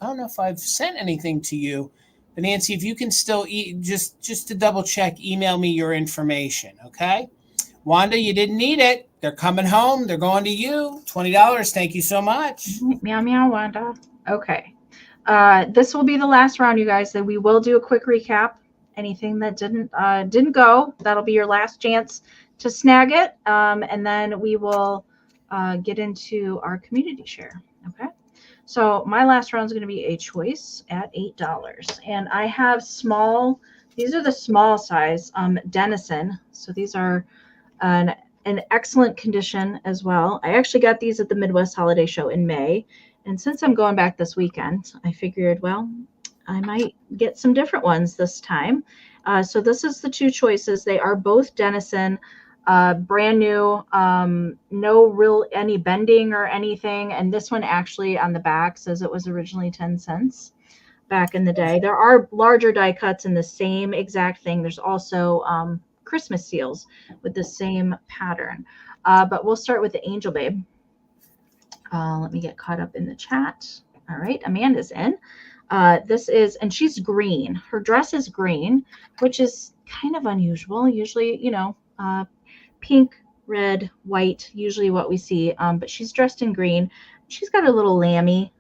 I don't know if I've sent anything to you, but Nancy, if you can still just to double check, email me your information, okay? Wanda, you didn't need it. They're coming home. They're going to you. $20. Thank you so much. Meow, meow, Wanda. Okay. This will be the last round, you guys. Then we will do a quick recap. Anything that didn't go, that'll be your last chance to snag it. And then we will get into our community share. Okay. So my last round is going to be a choice at $8. And I have small, these are the small size Denison. So these are an excellent condition as well. I actually got these at the Midwest Holiday Show in May. And since I'm going back this weekend, I figured, well, I might get some different ones this time. So this is the two choices. They are both Denison, brand new, no real any bending or anything. And this one actually on the back says it was originally 10 cents back in the day. There are larger die cuts in the same exact thing. There's also Christmas seals with the same pattern. But we'll start with the Angel Babe. Let me get caught up in the chat. All right, Amanda's in. This is, and she's green. Her dress is green, which is kind of unusual. Usually, you know, pink, red, white, usually what we see. But she's dressed in green. She's got a little lammy.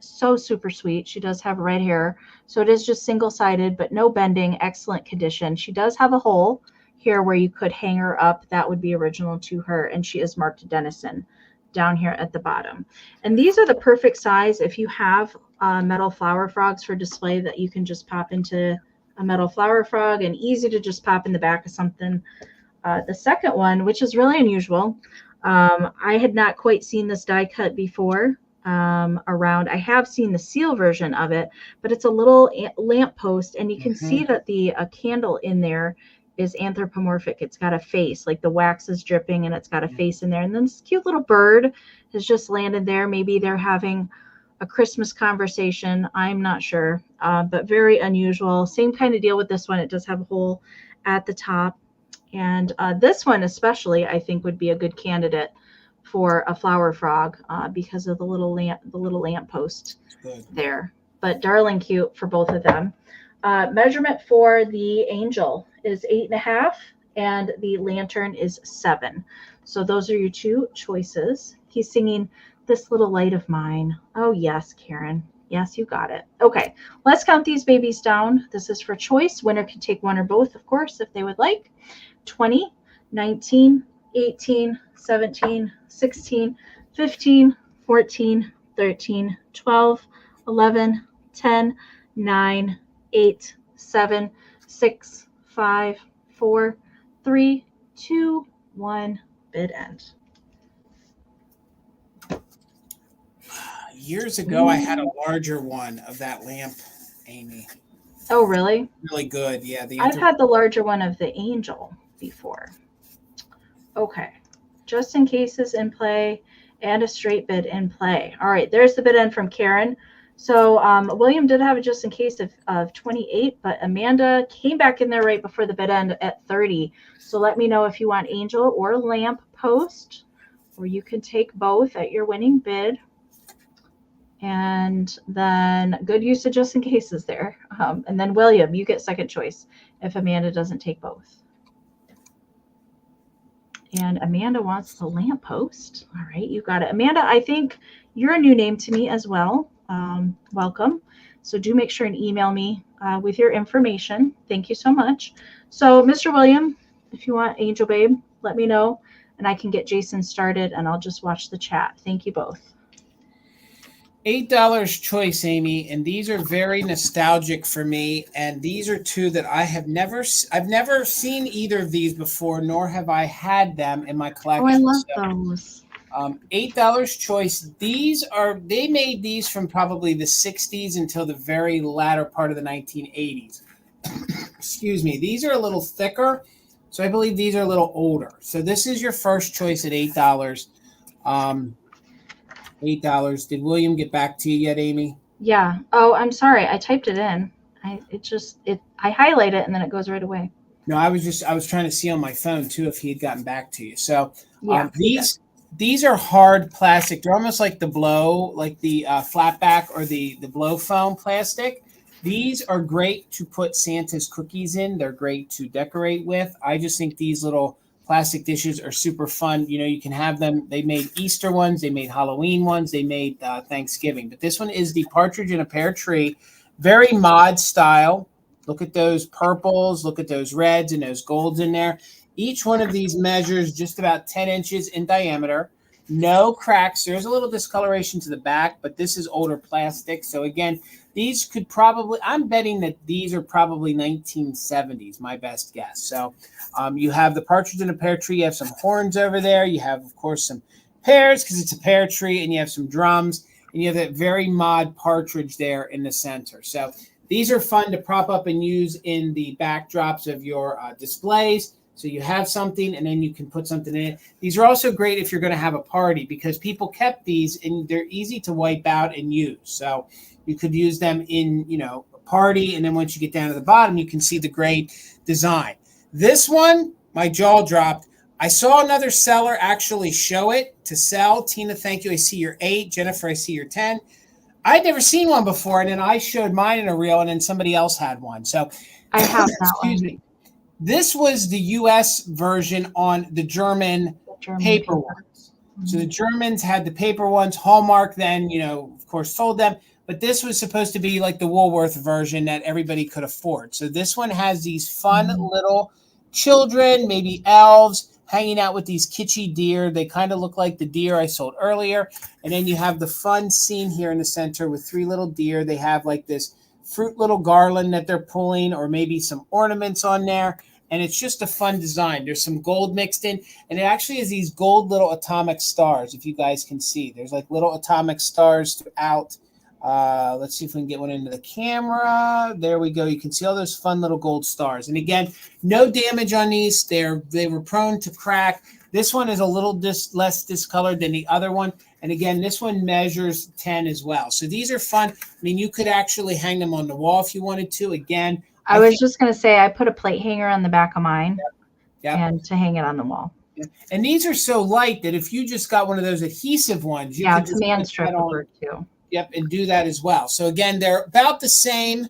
So super sweet. She does have red hair. So it is just single-sided, but no bending, excellent condition. She does have a hole here where you could hang her up. That would be original to her. And she is marked Denison down here at the bottom. And these are the perfect size if you have metal flower frogs for display that you can just pop into a metal flower frog, and easy to just pop in the back of something. The second one, which is really unusual, I had not quite seen this die cut before around. I have seen the seal version of it, but it's a little lamp post, and you can see that the candle in there is anthropomorphic. It's got a face, like the wax is dripping and it's got a face in there. And then this cute little bird has just landed there. Maybe they're having a Christmas conversation. I'm not sure, but very unusual. Same kind of deal with this one. It does have a hole at the top. And this one especially, I think, would be a good candidate for a flower frog because of the little lamp post there. But darling cute for both of them. Measurement for the angel is 8.5 and the lantern is 7. So those are your two choices. He's singing This Little Light of Mine. Oh yes, Karen. Yes, you got it. Okay, let's count these babies down. This is for choice. Winner can take one or both, of course, if they would like. 20, 19, 18, 17, 16, 15, 14, 13, 12, 11, 10, 9, 8, 7, 6, 5, 4, 3, 2, 1. Bid end. Years ago, I had a larger one of that lamp, Amy. Oh, really? Really good. Yeah. I've had the larger one of the angel before. Okay. Just in cases in play and a straight bid in play. All right. There's the bid end from Karen. So William did have a just in case of 28, but Amanda came back in there right before the bid end at 30. So let me know if you want angel or lamp post, or you can take both at your winning bid. And then good use of just in cases there. And then William, you get second choice if Amanda doesn't take both. And Amanda wants the lamp post. All right, you got it. Amanda, I think you're a new name to me as well. Welcome. So do make sure and email me with your information. Thank you so much. So Mr. William, if you want Angel Babe, let me know and I can get Jason started and I'll just watch the chat. Thank you both. $8 choice, Amy, and these are very nostalgic for me. And these are two that I've never seen either of these before, nor have I had them in my collection. Oh, I love those. $8 choice. They made these from probably the 60s until the very latter part of the 1980s. Excuse me. These are a little thicker, so I believe these are a little older. So this is your first choice at $8. $8. Did William get back to you yet, Amy? Yeah. Oh, I'm sorry. I typed it in. I highlight it and then it goes right away. No, I was trying to see on my phone too if he had gotten back to you. So yeah, these are hard plastic. They're almost like the blow, like the flat back or the blow foam plastic. These are great to put Santa's cookies in. They're great to decorate with. I just think these little plastic dishes are super fun. You know, you can have them. They made Easter ones. They made Halloween ones. They made Thanksgiving. But this one is the partridge in a pear tree. Very mod style. Look at those purples. Look at those reds and those golds in there. Each one of these measures just about 10 inches in diameter. No cracks. There's a little discoloration to the back, but this is older plastic. So again, these could probably, I'm betting that these are probably 1970s, my best guess. So you have the partridge in a pear tree. You have some horns over there. You have, of course, some pears because it's a pear tree, and you have some drums, and you have that very mod partridge there in the center. So these are fun to prop up and use in the backdrops of your displays. So you have something, and then you can put something in it. These are also great if you're going to have a party because people kept these, and they're easy to wipe out and use. So you could use them in, you know, a party, and then once you get down to the bottom, you can see the great design. This one, my jaw dropped. I saw another seller actually show it to sell. Tina, thank you. I see your 8. Jennifer, I see your 10. I'd never seen one before, and then I showed mine in a reel, and then somebody else had one. So I have that excuse me. This was the U.S. version on the German paper ones. So the Germans had the paper ones. Hallmark then, you know, of course, sold them. But this was supposed to be like the Woolworth version that everybody could afford. So this one has these fun little children, maybe elves, hanging out with these kitschy deer. They kind of look like the deer I sold earlier. And then you have the fun scene here in the center with 3 little deer. They have like this fruit little garland that they're pulling, or maybe some ornaments on there. And it's just a fun design. There's some gold mixed in, and it actually is these gold little atomic stars, if you guys can see. There's like little atomic stars throughout. Let's see if we can get one into the camera. There we go. You can see all those fun little gold stars. And again, no damage on these. They were prone to crack. This one is a little less discolored than the other one. And again, this one measures 10 as well. So these are fun. I mean, you could actually hang them on the wall if you wanted to. Again, I was just going to say, I put a plate hanger on the back of mine and to hang it on the wall. And these are so light that if you just got one of those adhesive ones, you could just man strip over too. Yep, and do that as well. So again, they're about the same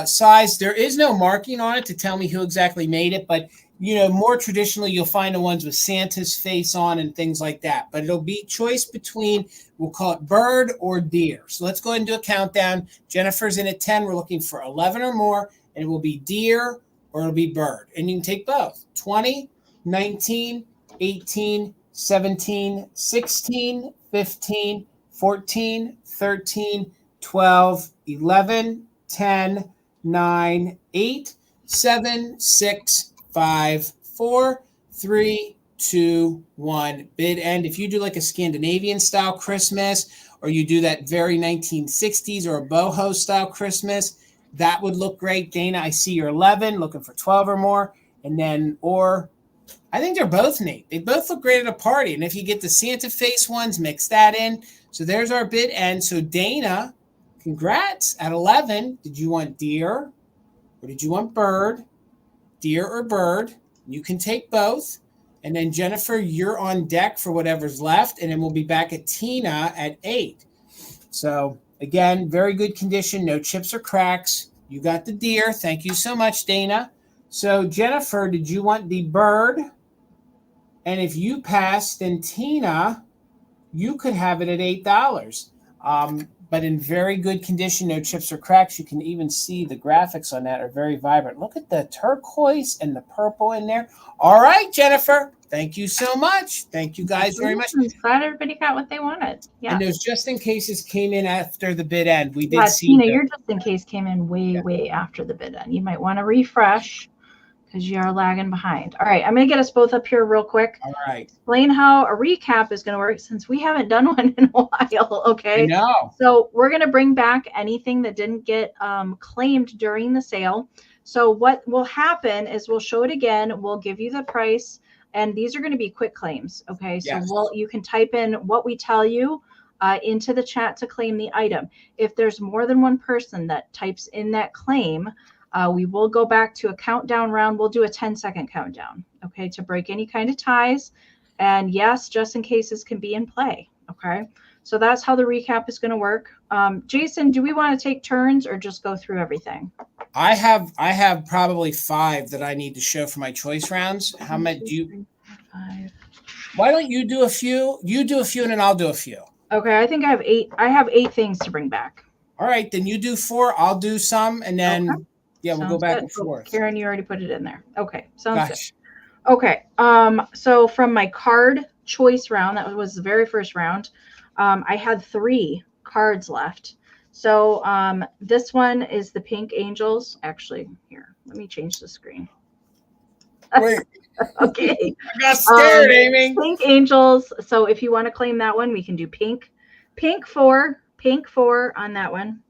size. There is no marking on it to tell me who exactly made it, but you know, more traditionally, you'll find the ones with Santa's face on and things like that. But it'll be choice between, we'll call it bird or deer. So let's go ahead and do a countdown. Jennifer's in at 10. We're looking for 11 or more, and it will be deer or it'll be bird. And you can take both. 20, 19, 18, 17, 16, 15, 14, 13, 12, 11, 10, 9, 8, 7, 6, 5, 4, 3, 2, 1. Bid end. If you do like a Scandinavian style Christmas, or you do that very 1960s or a boho style Christmas, that would look great. Dana, I see you're 11, looking for 12 or more. And then, or I think they're both neat. They both look great at a party. And if you get the Santa face ones, mix that in. So there's our bid end. So Dana, congrats at 11. Did you want deer or did you want bird? Deer or bird? You can take both. And then Jennifer, you're on deck for whatever's left. And then we'll be back at Tina at 8. So again, very good condition. No chips or cracks. You got the deer. Thank you so much, Dana. So Jennifer, did you want the bird? And if you pass, then Tina, you could have it at $8. But in very good condition, no chips or cracks. You can even see the graphics on that are very vibrant. Look at the turquoise and the purple in there. All right, Jennifer. Thank you so much. Thank you guys very much. I'm glad everybody got what they wanted. Yeah. And those just in cases came in after the bid end. We did see. Tina, your just in case came in way after the bid end. You might want to refresh because you are lagging behind. All right, I'm going to get us both up here real quick. All right. Explain how a recap is going to work since we haven't done one in a while, okay? I know. So we're going to bring back anything that didn't get claimed during the sale. So what will happen is we'll show it again. We'll give you the price, and these are going to be quick claims, okay? So Yes. you can type in what we tell you into the chat to claim the item. If there's more than one person that types in that claim, we will go back to a countdown round. We'll do a 10-second countdown, okay, to break any kind of ties. And yes, just in cases can be in play. Okay. So that's how the recap is going to work. Jason, do we want to take turns or just go through everything? I have probably 5 that I need to show for my choice rounds. How many do you? 3, 4, 5. Why don't you do a few? You do a few, and then I'll do a few. Okay, I think I have 8. I have 8 things to bring back. All right, then you do 4. I'll do some, and then we'll go back and forth. Karen, you already put it in there. Okay, sounds Gosh. good. Okay, so from my card choice round, that was the very first round. I had 3 cards left. So this one is the Pink Angels. Actually, here, let me change the screen. Wait. Okay. I got scared, Amy. Pink Angels. So if you want to claim that one, we can do pink 4 on that one.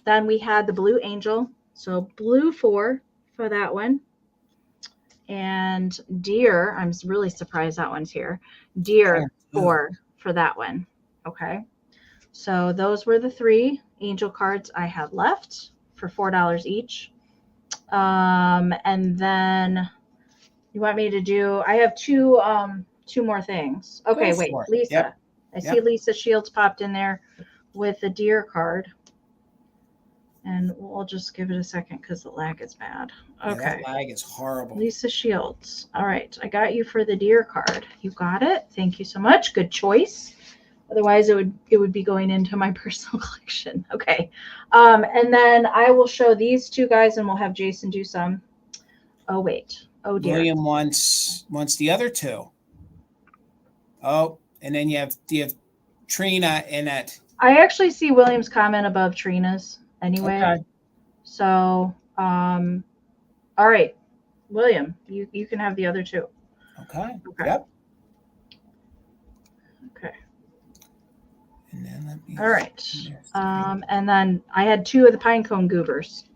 Then we had the Blue Angel. So blue 4 for that one. And deer, I'm really surprised that one's here. Deer 4 for that one. Okay. So those were the 3 angel cards I had left for $4 each. And then you want me to do, I have 2 more things. Okay, wait, Lisa. Yep. I see Lisa Shields popped in there with the deer card. And we'll just give it a second because the lag is bad. Okay. Yeah, that lag is horrible. Lisa Shields. All right. I got you for the deer card. You got it. Thank you so much. Good choice. Otherwise, it would be going into my personal collection. Okay. And then I will show these 2 guys and we'll have Jason do some. Oh, wait. Oh, dear. William wants the other 2. Oh, and then you have Trina in it. I actually see William's comment above Trina's anyway. Okay. So, all right, William, you can have the other 2. Okay. Yep. Okay. And then let me. All right. And then I had 2 of the Pinecone goobers.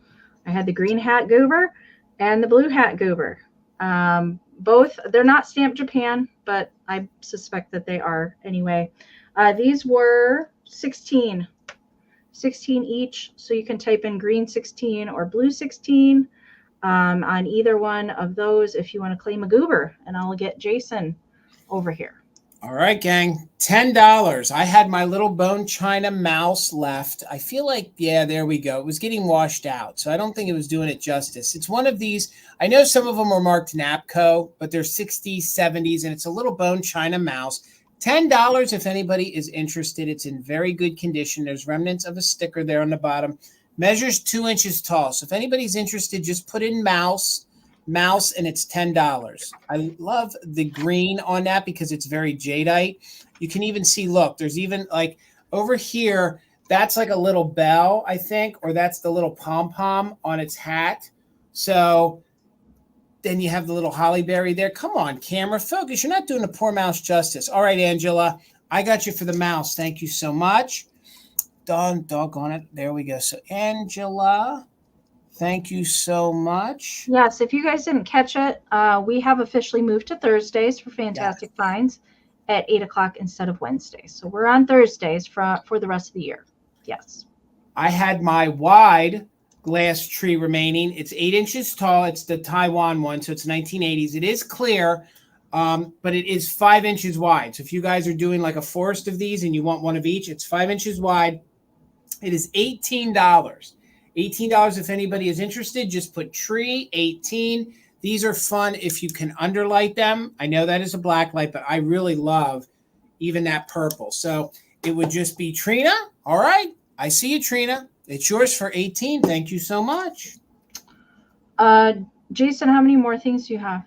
I had the green hat goober and the blue hat goober. Both, they're not stamped Japan, but I suspect that they are anyway. These were 16 each. So you can type in green 16 or blue 16 on either one of those if you want to claim a goober. And I'll get Jason over here. All right, gang. $10. I had my little bone china mouse left. I feel like, yeah, there we go. It was getting washed out, so I don't think it was doing it justice. It's one of these. I know some of them are marked Napco, but they're 60s, 70s, and it's a little bone china mouse. $10 if anybody is interested. It's in very good condition. There's remnants of a sticker there on the bottom. Measures 2 inches tall. So if anybody's interested, just put in mouse, and it's $10. I love the green on that because it's very jadeite. You can even see, look, there's even like over here, that's like a little bell, I think, or that's the little pom-pom on its hat. So then you have the little holly berry there. Come on, camera, focus. You're not doing a poor mouse justice. All right, Angela, I got you for the mouse. Thank you so much. Doggone it. There we go. So Angela, thank you so much. Yes, if you guys didn't catch it, we have officially moved to Thursdays for Fantastic Finds at 8 o'clock instead of Wednesdays. So we're on Thursdays for the rest of the year. Yes. I had my wide glass tree remaining. It's 8 inches tall. It's the Taiwan one, so it's 1980s. It is clear, but it is 5 inches wide. So if you guys are doing like a forest of these and you want one of each, it's 5 inches wide. It is $18. $18 if anybody is interested. Just put tree 18. These are fun if you can underlight them. I know that is a black light, but I really love even that purple. So it would just be Trina. All right. I see you, Trina. It's yours for 18. Thank you so much. Jason, how many more things do you have?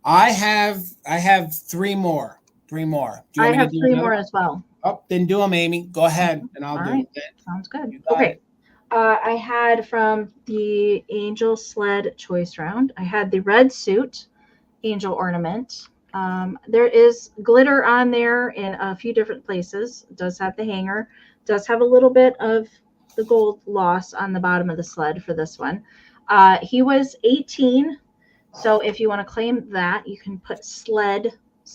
I have 3 more. 3 more. Do you I want have me to do 3 another? more as well. Oh, then do them, Amy. Go ahead, and I'll All do right. it. Sounds good. You got Okay. it. I had from the Angel Sled choice round, I had the red suit angel ornament. There is glitter on there in a few different places. It does have the hanger. It does have a little bit of the gold loss on the bottom of the sled for this one. He was 18. So if you want to claim that, you can put sled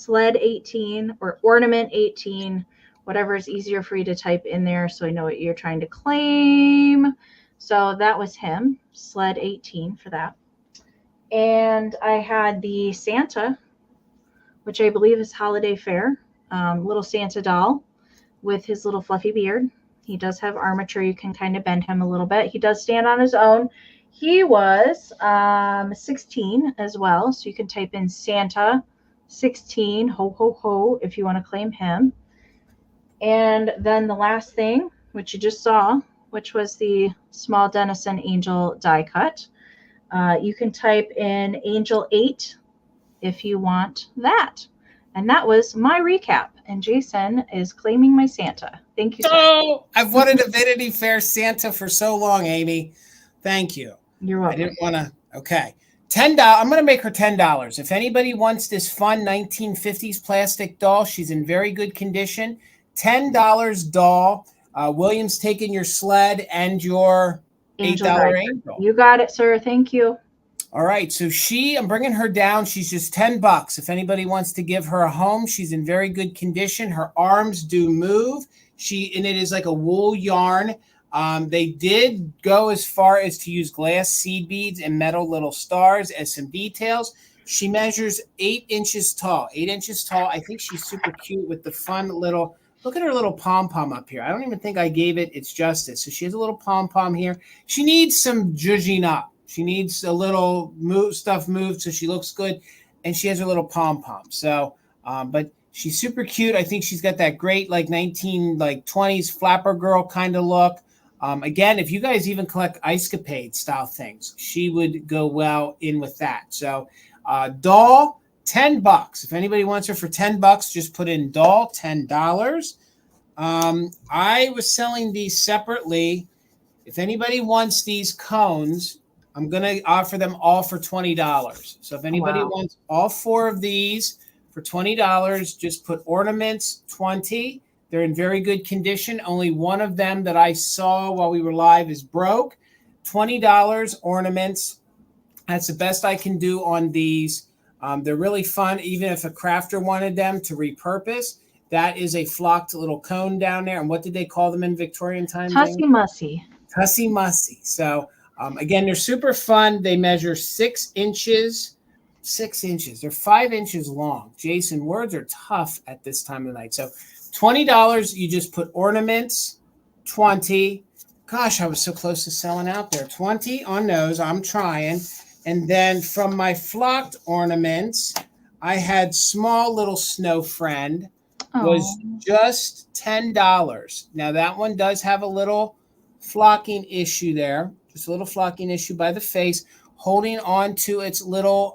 18 or ornament 18, whatever is easier for you to type in there so I know what you're trying to claim. So that was him, sled 18 for that. And I had the Santa, which I believe is holiday fare. Little Santa doll with his little fluffy beard. He does have armature. You can kind of bend him a little bit. He does stand on his own. He was 16 as well. So you can type in Santa 16, ho, ho, ho, if you want to claim him. And then the last thing, which you just saw, which was the small Denison Angel die cut. You can type in Angel 8 if you want that. And that was my recap. And Jason is claiming my Santa. Thank you, sir. Oh, I've wanted a Vanity Fair Santa for so long, Amy. Thank you. You're welcome. I didn't want to. Okay. $10. I'm going to make her $10. If anybody wants this fun 1950s plastic doll, she's in very good condition. $10 doll. William's taking your sled and your $8 angel. You got it, sir. Thank you. All right. So I'm bringing her down. She's just $10. If anybody wants to give her a home, she's in very good condition. Her arms do move. And it is like a wool yarn. They did go as far as to use glass seed beads and metal little stars as some details. She measures 8 inches tall. 8 inches tall. I think she's super cute with the fun little. Look at her little pom-pom up here. I don't even think I gave it its justice. So she has a little pom-pom here. She needs some zhuzhing up. She needs a little stuff moved so she looks good. And she has her little pom-pom. So, but she's super cute. I think she's got that great 1920s flapper girl kind of look. Again, if you guys even collect Ice Capade style things, she would go well in with that. So, doll. $10. If anybody wants her for $10, just put in doll, $10. I was selling these separately. If anybody wants these cones, I'm going to offer them all for $20. So if anybody wants all 4 of these for $20, just put ornaments 20. They're in very good condition. Only one of them that I saw while we were live is broke. $20 ornaments. That's the best I can do on these. They're really fun, even if a crafter wanted them to repurpose. That is a flocked little cone down there. And what did they call them in Victorian times? Tussy mussy. Tussy mussy. So, again, they're super fun. They measure 6 inches. 6 inches. They're 5 inches long. Jason, words are tough at this time of the night. So, $20, you just put ornaments, 20. Gosh, I was so close to selling out there. 20 on those. I'm trying. And then from my flocked ornaments, I had small little snow friend was just $10. Now that one does have a little flocking issue there, just a little flocking issue by the face, holding on to its little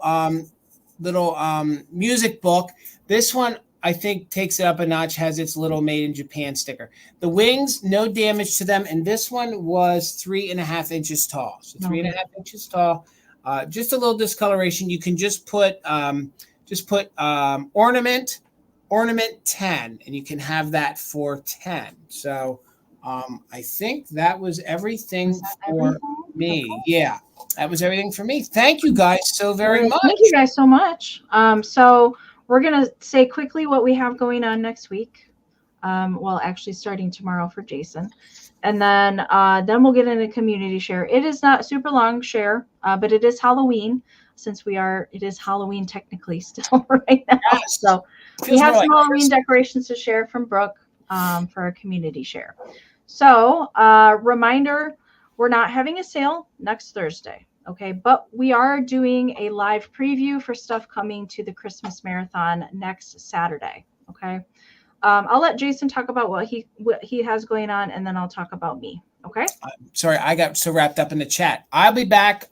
music book. This one I think takes it up a notch, has its little made in Japan sticker. The wings, no damage to them, and this one was 3.5 inches tall. So 3.5 inches tall. Just a little discoloration. You can just put ornament 10, and you can have that for 10. So I think that was everything for me. Yeah, that was everything for me. Thank you guys so very much. Thank you guys so much. So we're gonna say quickly what we have going on next week. Well, actually starting tomorrow for Jason. And then we'll get into community share. It is not super long share, but it is Halloween since it is Halloween technically still right now. Yes. So we have some Halloween decorations to share from Brooke for our community share. So reminder, we're not having a sale next Thursday. Okay, but we are doing a live preview for stuff coming to the Christmas Marathon next Saturday. Okay. I'll let Jason talk about what he has going on, and then I'll talk about me. Okay. Sorry, I got so wrapped up in the chat. I'll be back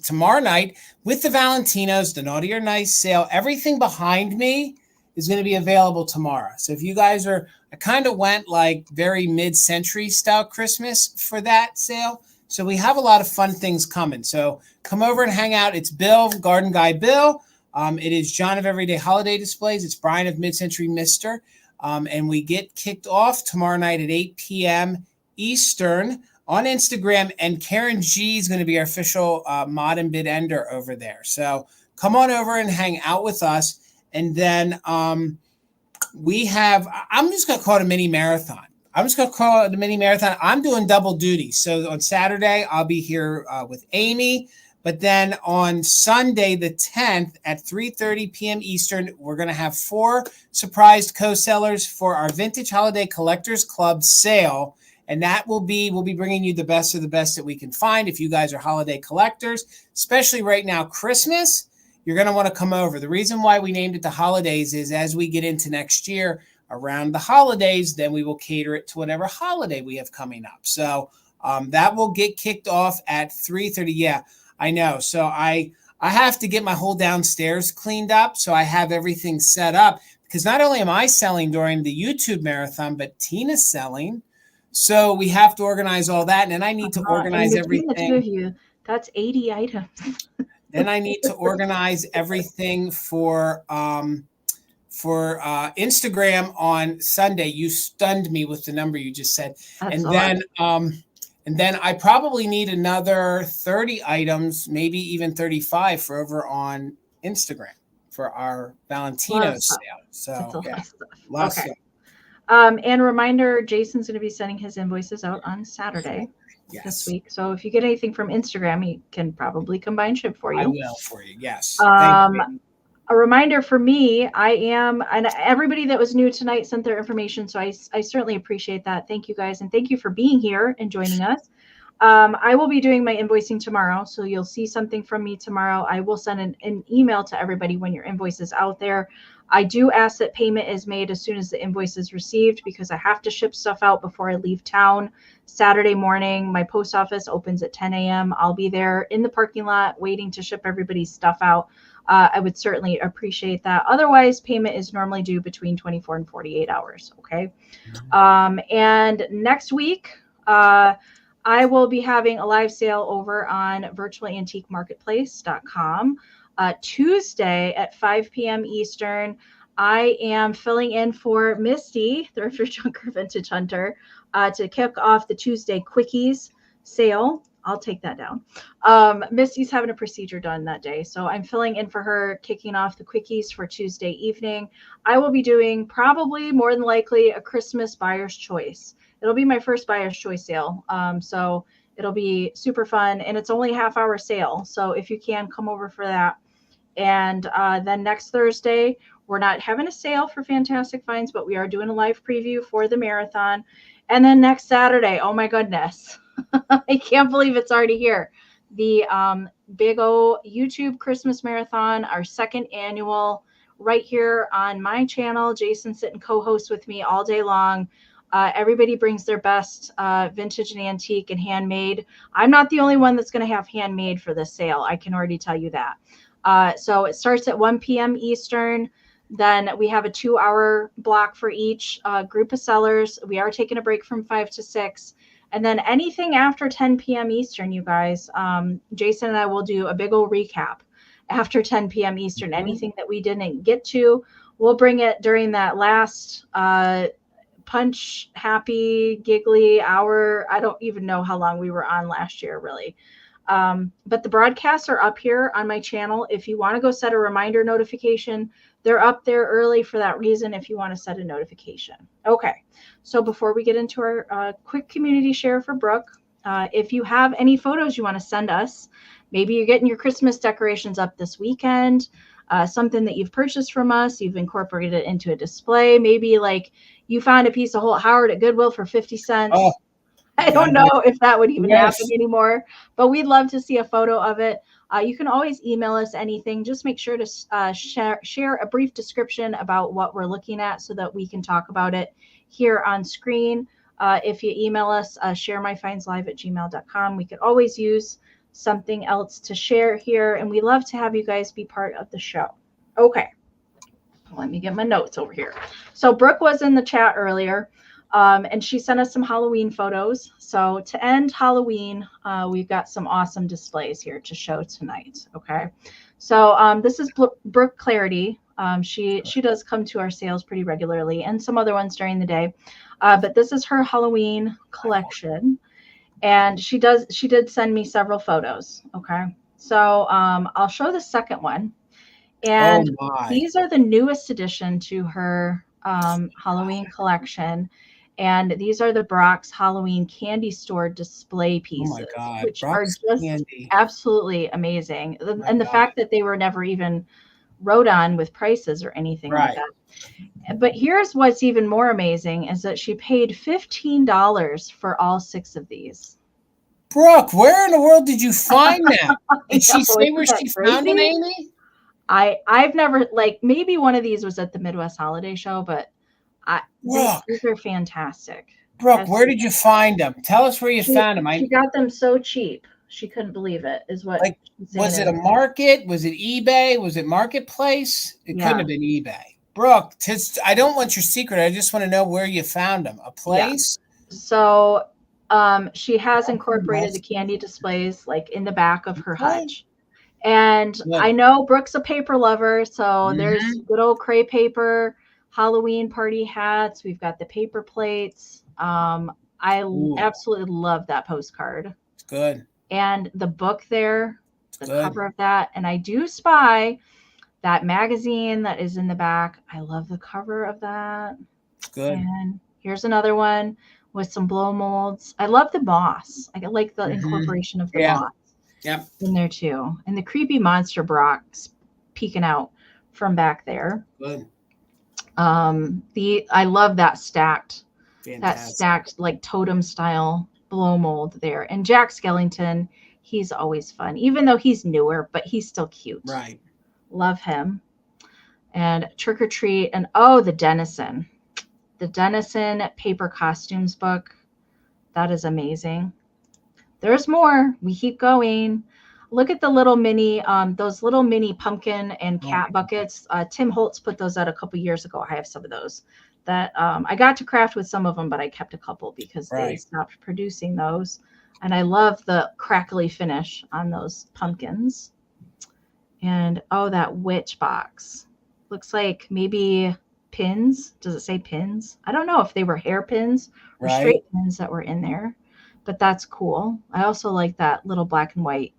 tomorrow night with the Valentinos, the Naughty or Nice sale. Everything behind me is going to be available tomorrow. So if you guys I kind of went like very mid-century style Christmas for that sale. So we have a lot of fun things coming. So come over and hang out. It's Bill, Garden Guy Bill. It is John of Everyday Holiday Displays. It's Brian of Mid-Century Mister. And we get kicked off tomorrow night at 8 p.m. Eastern on Instagram. And Karen G is going to be our official mod and bid ender over there. So come on over and hang out with us. And then I'm just going to call it a mini marathon. I'm doing double duty. So on Saturday, I'll be here with Amy. But then on Sunday, the 10th at 3:30 p.m. Eastern, we're going to have 4 surprised co-sellers for our Vintage Holiday Collectors Club sale. And that we'll be bringing you the best of the best that we can find. If you guys are holiday collectors, especially right now, Christmas, you're going to want to come over. The reason why we named it the holidays is as we get into next year around the holidays, then we will cater it to whatever holiday we have coming up. So that will get kicked off at 3:30. Yeah, I know. So I have to get my whole downstairs cleaned up. So I have everything set up because not only am I selling during the YouTube marathon, but Tina's selling. So we have to organize all that. And then I need to organize everything. The 2 of you, that's 80 items. Then I need to organize everything for Instagram on Sunday. You stunned me with the number you just said. And then I probably need another 30 items, maybe even 35 for over on Instagram for our Valentino sale. So yeah, lots of stuff. And reminder, Jason's going to be sending his invoices out on Saturday this week. So if you get anything from Instagram, he can probably combine ship for you. I will for you. Yes. Thank you. A reminder for me, and everybody that was new tonight sent their information. So I certainly appreciate that. Thank you guys. And thank you for being here and joining us. I will be doing my invoicing tomorrow. So you'll see something from me tomorrow. I will send an email to everybody when your invoice is out there. I do ask that payment is made as soon as the invoice is received because I have to ship stuff out before I leave town. Saturday morning, my post office opens at 10 a.m. I'll be there in the parking lot waiting to ship everybody's stuff out. I would certainly appreciate that. Otherwise, payment is normally due between 24 and 48 hours. Okay. And next week, I will be having a live sale over on virtualantiquemarketplace.com. Tuesday at 5 p.m. Eastern, I am filling in for Misty, the Thrifter Junker Vintage Hunter, to kick off the Tuesday Quickies sale. I'll take that down. Misty's having a procedure done that day, so I'm filling in for her, kicking off the Quickies for Tuesday evening. I will be doing probably more than likely a Christmas buyer's choice. It'll be my first buyer's choice sale. So it'll be super fun, and it's only a half-hour sale. So if you can, come over for that. And then next Thursday, we're not having a sale for Fantastic Finds, but we are doing a live preview for the marathon. And then next Saturday, oh my goodness, I can't believe it's already here. The big O YouTube Christmas Marathon, our second annual, right here on my channel. Jason sitting co-host with me all day long. Everybody brings their best vintage and antique and handmade. I'm not the only one that's going to have handmade for this sale. I can already tell you that. So it starts at 1 p.m. Eastern. Then we have a 2-hour block for each group of sellers. We are taking a break from 5 to 6. And then anything after 10 p.m. Eastern, you guys, Jason and I will do a big old recap after 10 p.m. Eastern. Anything that we didn't get to, we'll bring it during that last punch, happy, giggly hour. I don't even know how long we were on last year, really. But the broadcasts are up here on my channel. If you want to go set a reminder notification, they're up there early for that reason if you want to set a notification. Okay, so before we get into our quick community share for Brooke, if you have any photos you want to send us, maybe you're getting your Christmas decorations up this weekend, something that you've purchased from us, you've incorporated it into a display, maybe like you found a piece of Holt Howard at Goodwill for 50 cents. Oh. I don't know if that would even happen anymore, but we'd love to see a photo of it. You can always email us anything. Just make sure to share a brief description about what we're looking at so that we can talk about it here on screen. If you email us, ShareMyFindsLive@gmail.com. We could always use something else to share here, and we love to have you guys be part of the show. Okay, let me get my notes over here. So Brooke was in the chat earlier. And she sent us some Halloween photos. So to end Halloween, we've got some awesome displays here to show tonight. Okay. So this is Brooke Clarity. She does come to our sales pretty regularly and some other ones during the day. But this is her Halloween collection. And she did send me several photos. Okay. So I'll show the second one. And these are the newest addition to her Halloween collection. And these are the Brock's Halloween candy store display Oh pieces, my God. which are Brock's just candy. absolutely amazing. My And the God. fact that they were never even wrote on with prices or anything like Right. that. But here's what's even more amazing is that she paid $15 for all 6 of these. Brooke, where in the world did you find them? Did she know, say isn't where that she found them, crazy? Amy? I've never, like, maybe one of these was at the Midwest Holiday Show, but Brooke, these are fantastic. Brooke, where did you find them? Tell us where you found them. She got them so cheap. She couldn't believe it, is what Like, she's saying. was it a market? Was it eBay? Was it Marketplace? It couldn't have been eBay. Brooke, I don't want your secret. I just want to know where you found them. A place? Yeah. So she has incorporated the candy displays like in the back of her hutch. And Good. I know Brooke's a paper lover, so there's good old cray paper, Halloween party hats. We've got the paper plates. I absolutely love that postcard. It's good. And the book there, the cover of that. And I do spy that magazine that is in the back. I love the cover of that. It's good. And here's another one with some blow molds. I love the moss. I like the incorporation of the moss in there too. And the creepy monster Brock's peeking out from back there. Good. I love that stacked, Fantastic. like totem style blow mold there. And Jack Skellington, he's always fun, even though he's newer, but he's still cute. Right. Love him. And Trick or Treat, and the Dennison. The Dennison paper costumes book. That is amazing. There's more. We keep going. Look at the little mini, those little mini pumpkin and cat buckets. Tim Holtz put those out a couple years ago. I have some of those that I got to craft with some of them, but I kept a couple because they stopped producing those. And I love the crackly finish on those pumpkins. And that witch box. Looks like maybe pins. Does it say pins? I don't know if they were hairpins or straight pins that were in there, but that's cool. I also like that little black and white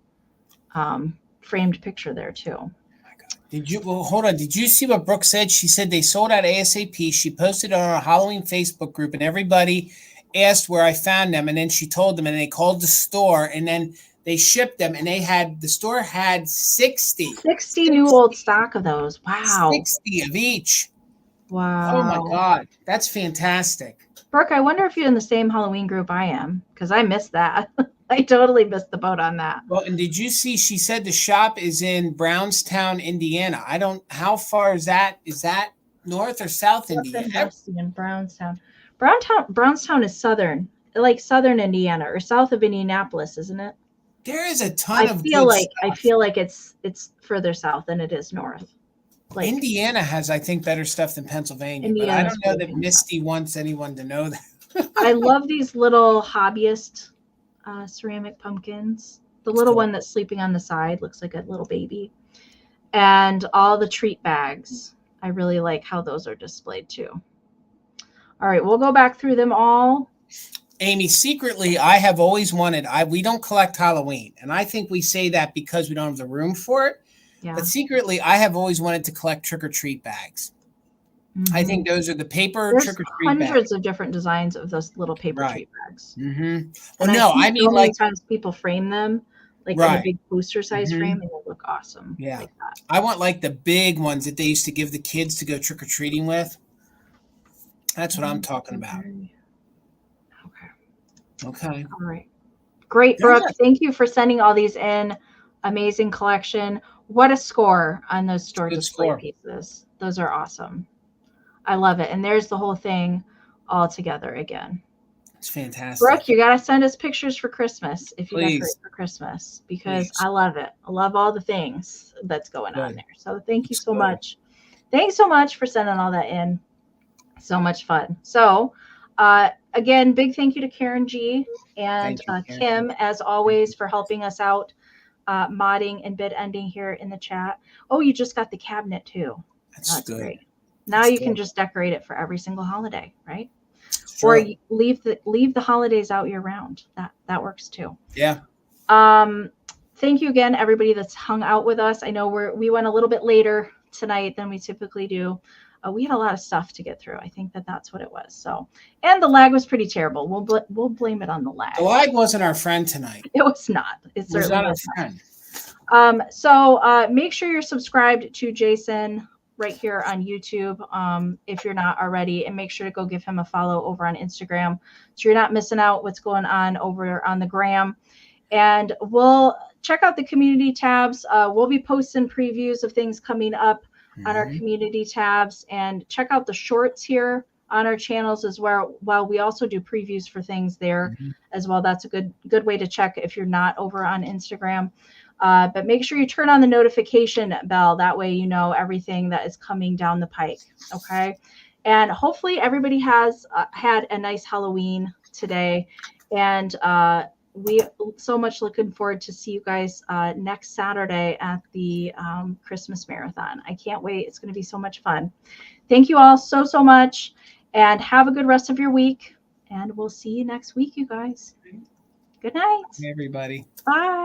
framed picture there too. Oh my God. Hold on. Did you see what Brooke said? She said they sold out ASAP. She posted on our Halloween Facebook group and everybody asked where I found them. And then she told them and they called the store and then they shipped them and the store had 60 new old stock of those. Wow. 60 of each. Wow. Oh my God. That's fantastic. Brooke, I wonder if you're in the same Halloween group I am, because I missed that. I totally missed the boat on that. Well, and did you see, she said the shop is in Brownstown, Indiana. How far is that? Is that north or south Indiana? Brownstown is southern, like southern Indiana or south of Indianapolis, isn't it? There is a ton of I feel like it's further south than it is north. Like, Indiana has, I think, better stuff than Pennsylvania. Indiana's but I don't know that Misty wants anyone to know that. I love these little hobbyist ceramic pumpkins. The little one that's sleeping on the side looks like a little baby. And all the treat bags. I really like how those are displayed too. All right, we'll go back through them all. Amy, secretly, I have always wanted, we don't collect Halloween. And I think we say that because we don't have the room for it. Yeah. But secretly, I have always wanted to collect trick-or-treat bags. I think those are the paper trick-or-treat bags. Hundreds of different designs of those little paper treat bags. Well, no, I mean, like, sometimes people frame them like in a big poster size frame, and they look awesome. Yeah, like that. I want like the big ones that they used to give the kids to go trick-or-treating with. That's what I'm talking about. Okay. All right. Great, Brooke. Thank you for sending all these in. Amazing collection. What a score on those store display pieces. Those are awesome. I love it. And there's the whole thing all together again. It's fantastic. Brooke, you got to send us pictures for Christmas if you decorate for Christmas, because I love it. I love all the things that's going on there. So thank you so much. Thanks so much for sending all that in. So much fun. So again, big thank you to Karen G and Kim, as always, for helping us out. Modding and bid ending here in the chat. Oh, you just got the cabinet too. That's great. Now you can just decorate it for every single holiday, right? Or you leave the holidays out year round. That works too. Yeah. Thank you again, everybody that's hung out with us. I know we went a little bit later tonight than we typically do. we had a lot of stuff to get through. I think that's what it was. So, and the lag was pretty terrible. We'll blame it on the lag. The lag wasn't our friend tonight. It was not. It was certainly not our was friend. So make sure you're subscribed to Jason right here on YouTube if you're not already, and make sure to go give him a follow over on Instagram so you're not missing out what's going on over on the gram. And we'll check out the community tabs. We'll be posting previews of things coming up on our community tabs, and check out the shorts here on our channels as well. While we also do previews for things there as well. That's a good way to check if you're not over on Instagram. But make sure you turn on the notification bell. That way you know everything that is coming down the pike. Okay. And hopefully everybody has had a nice Halloween today. And we so much looking forward to see you guys next Saturday at the Christmas Marathon. I can't wait. It's going to be so much fun. Thank you all so much, and have a good rest of your week. And we'll see you next week, you guys. Good night. Hey, everybody. Bye.